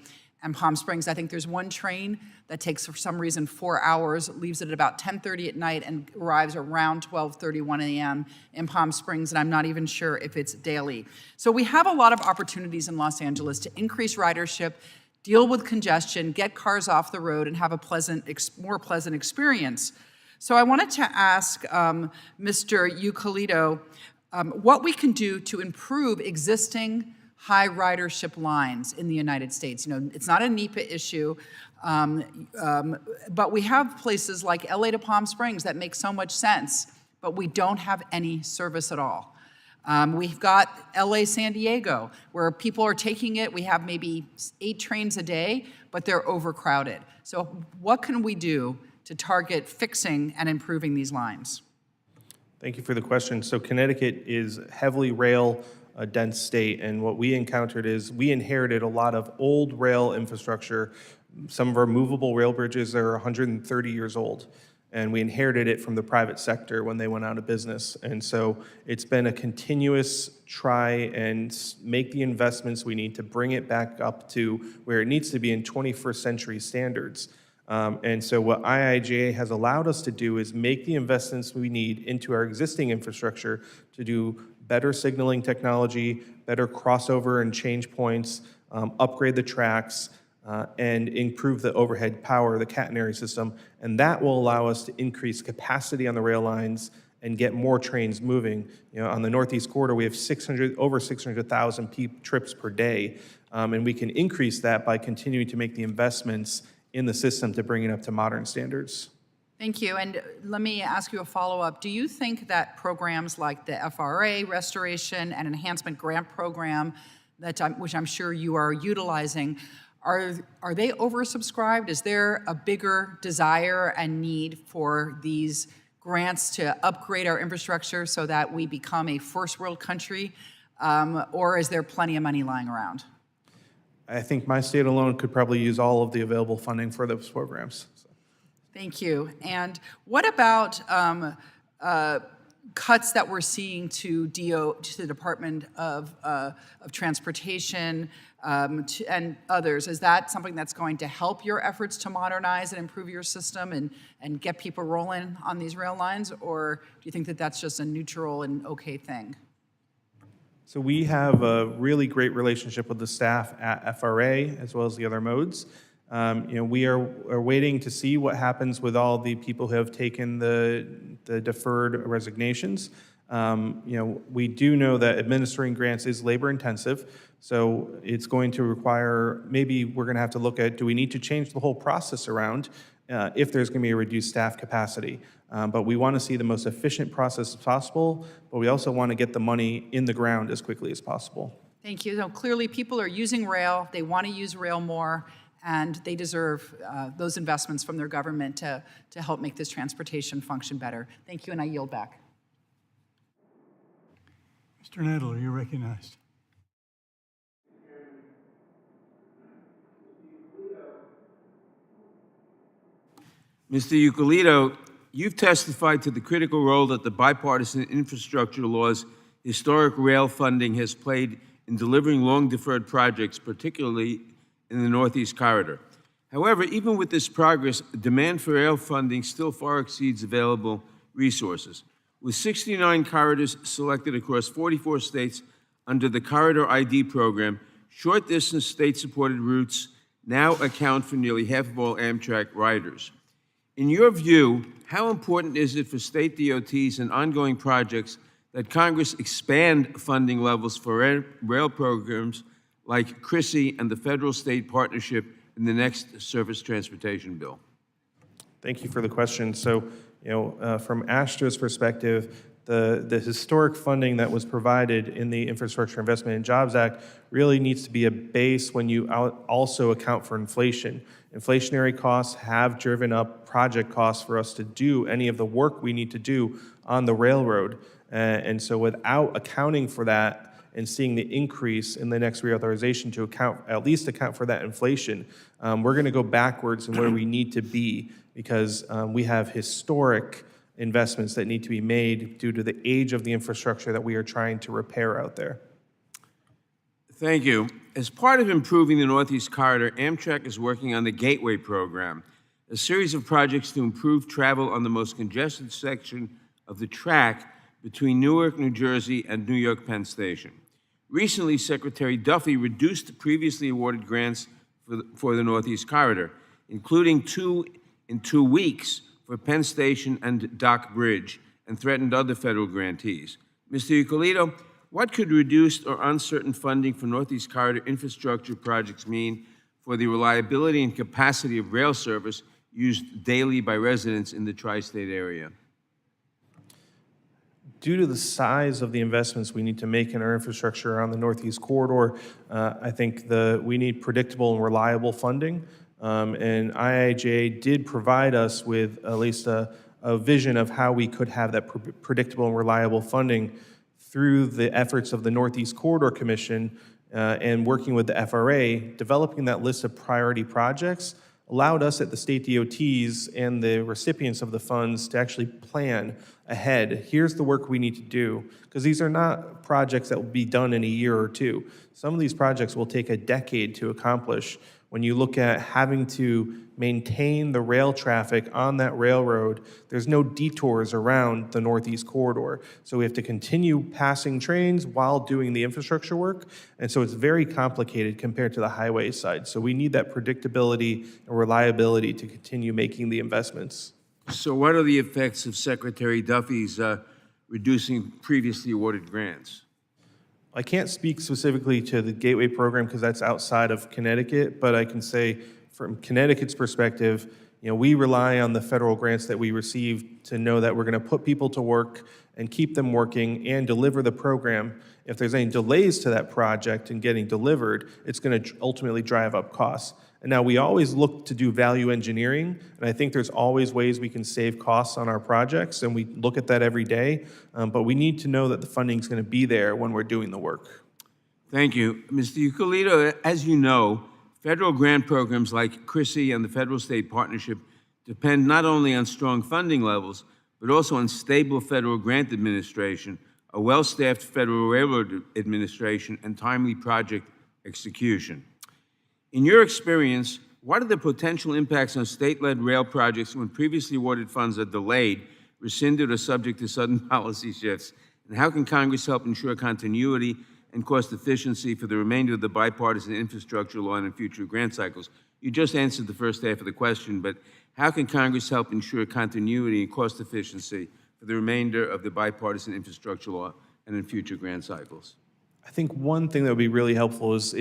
and Palm Springs. I think there's one train that takes, for some reason, 4 hours, leaves it at about 10:30 at night and arrives around 12:31 a.m. in Palm Springs, and I'm not even sure if it's daily. So we have a lot of opportunities in Los Angeles to increase ridership, deal with congestion, get cars off the road, and have a more pleasant experience. So I wanted to ask Mr. Euclid what we can do to improve existing high ridership lines in the United States. You know, it's not a NEPA issue, but we have places like LA to Palm Springs that make so much sense, but we don't have any service at all. We've got LA San Diego, where people are taking it. We have maybe 8 trains a day, but they're overcrowded. So what can we do to target fixing and improving these lines? Thank you for the question. So Connecticut is heavily rail dense state, and what we encountered is we inherited a lot of old rail infrastructure. Some of our movable rail bridges are 130 years old, and we inherited it from the private sector when they went out of business. And so it's been a continuous try and make the investments we need to bring it back up to where it needs to be in 21st century standards. And so what IIJA has allowed us to do is make the investments we need into our existing infrastructure to do better signaling technology, better crossover and change points, upgrade the tracks, and improve the overhead power, the catenary system. And that will allow us to increase capacity on the rail lines and get more trains moving. You know, on the Northeast Corridor, we have over 600,000 trips per day, and we can increase that by continuing to make the investments in the system to bring it up to modern standards. Thank you. And let me ask you a follow-up. Do you think that programs like the FRA Restoration and Enhancement Grant Program, which I'm sure you are utilizing, are they oversubscribed? Is there a bigger desire and need for these grants to upgrade our infrastructure so that we become a first world country, or is there plenty of money lying around? I think my state alone could probably use all of the available funding for those programs. Thank you. And what about cuts that we're seeing to the Department of Transportation and others? Is that something that's going to help your efforts to modernize and improve your system and get people rolling on these rail lines? Or do you think that that's just a neutral and okay thing? So we have a really great relationship with the staff at FRA as well as the other modes. We are waiting to see what happens with all the people who have taken the deferred resignations. We do know that administering grants is labor intensive, so it's going to require, maybe we're going to have to look at, do we need to change the whole process around if there's going to be a reduced staff capacity? But we want to see the most efficient process as possible, but we also want to get the money in the ground as quickly as possible. Thank you. So clearly, people are using rail. They want to use rail more, and they deserve those investments from their government to help make this transportation function better. Thank you, and I yield back. Mr. Nadler, you're recognized. Mr. Euclid, you've testified to the critical role that the bipartisan infrastructure law's historic rail funding has played in delivering long-deferred projects, particularly in the Northeast Corridor. However, even with this progress, demand for rail funding still far exceeds available resources. With 69 corridors selected across 44 states under the Corridor ID program, short-distance state-supported routes now account for nearly half of all Amtrak riders. In your view, how important is it for state DOTs and ongoing projects that Congress expand funding levels for rail programs like CRISI and the federal-state partnership in the next Surface Transportation Bill? Thank you for the question. So, from AASHTO's perspective, the historic funding that was provided in the Infrastructure Investment and Jobs Act really needs to be a base when you also account for inflation. Inflationary costs have driven up project costs for us to do any of the work we need to do on the railroad. And so without accounting for that and seeing the increase in the next reauthorization to at least account for that inflation, we're going to go backwards in where we need to be, because we have historic investments that need to be made due to the age of the infrastructure that we are trying to repair out there. Thank you. As part of improving the Northeast Corridor, Amtrak is working on the Gateway Program, a series of projects to improve travel on the most congested section of the track between Newark, New Jersey, and New York Penn Station. Recently, Secretary Duffy reduced the previously awarded grants for the Northeast Corridor, including 2 in 2 weeks for Penn Station and Dock Bridge, and threatened other federal grantees. Mr. Iccolito, what could reduced or uncertain funding for Northeast Corridor infrastructure projects mean for the reliability and capacity of rail service used daily by residents in the tri-state area? Due to the size of the investments we need to make in our infrastructure around the Northeast Corridor, I think we need predictable and reliable funding. And IIJA did provide us with at least a vision of how we could have that predictable and reliable funding through the efforts of the Northeast Corridor Commission and working with the FRA. Developing that list of priority projects allowed us at the state DOTs and the recipients of the funds to actually plan ahead. Here's the work we need to do, because these are not projects that will be done in a year or two. Some of these projects will take a decade to accomplish. When you look at having to maintain the rail traffic on that railroad, there's no detours around the Northeast Corridor. So we have to continue passing trains while doing the infrastructure work. And so it's very complicated compared to the highway side. So we need that predictability and reliability to continue making the investments. So what are the effects of Secretary Duffy's reducing previously awarded grants? I can't speak specifically to the Gateway program because that's outside of Connecticut, but I can say from Connecticut's perspective, we rely on the federal grants that we receive to know that we're going to put people to work and keep them working and deliver the program. If there's any delays to that project and getting delivered, it's going to ultimately drive up costs. And now we always look to do value engineering, and I think there's always ways we can save costs on our projects, and we look at that every day. But we need to know that the funding is going to be there when we're doing the work. Thank you. Mr. Iccolito, as you know, federal grant programs like CRISI and the federal-state partnership depend not only on strong funding levels, but also on stable federal grant administration, a well-staffed Federal Railroad Administration, and timely project execution. In your experience, what are the potential impacts on state-led rail projects when previously awarded funds are delayed, rescinded, or subject to sudden policy shifts? And how can Congress help ensure continuity and cost efficiency for the remainder of the bipartisan infrastructure law and in future grant cycles? You just answered the first half of the question, but how can Congress help ensure continuity and cost efficiency for the remainder of the bipartisan infrastructure law and in future grant cycles? I think one thing that would be really helpful is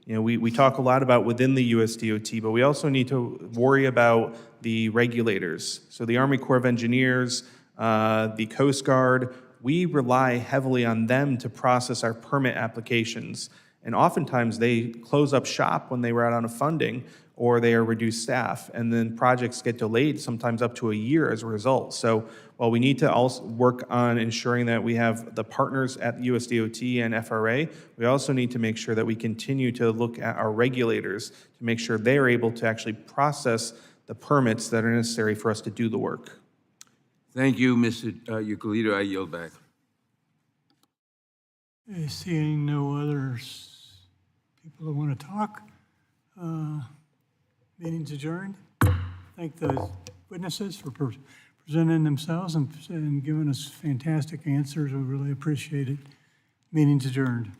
we talk a lot about within the USDOT, but we also need to worry about the regulators. So the Army Corps of Engineers, the Coast Guard, we rely heavily on them to process our permit applications. And oftentimes they close up shop when they run out of funding, or they are reduced staff, and then projects get delayed sometimes up to a year as a result. So while we need to also work on ensuring that we have the partners at USDOT and FRA, we also need to make sure that we continue to look at our regulators to make sure they're able to actually process the permits that are necessary for us to do the work. Thank you, Mr. Iccolito. I yield back. Seeing no other people that want to talk, meeting's adjourned. Thank the witnesses for presenting themselves and giving us fantastic answers. We really appreciate it. Meeting's adjourned.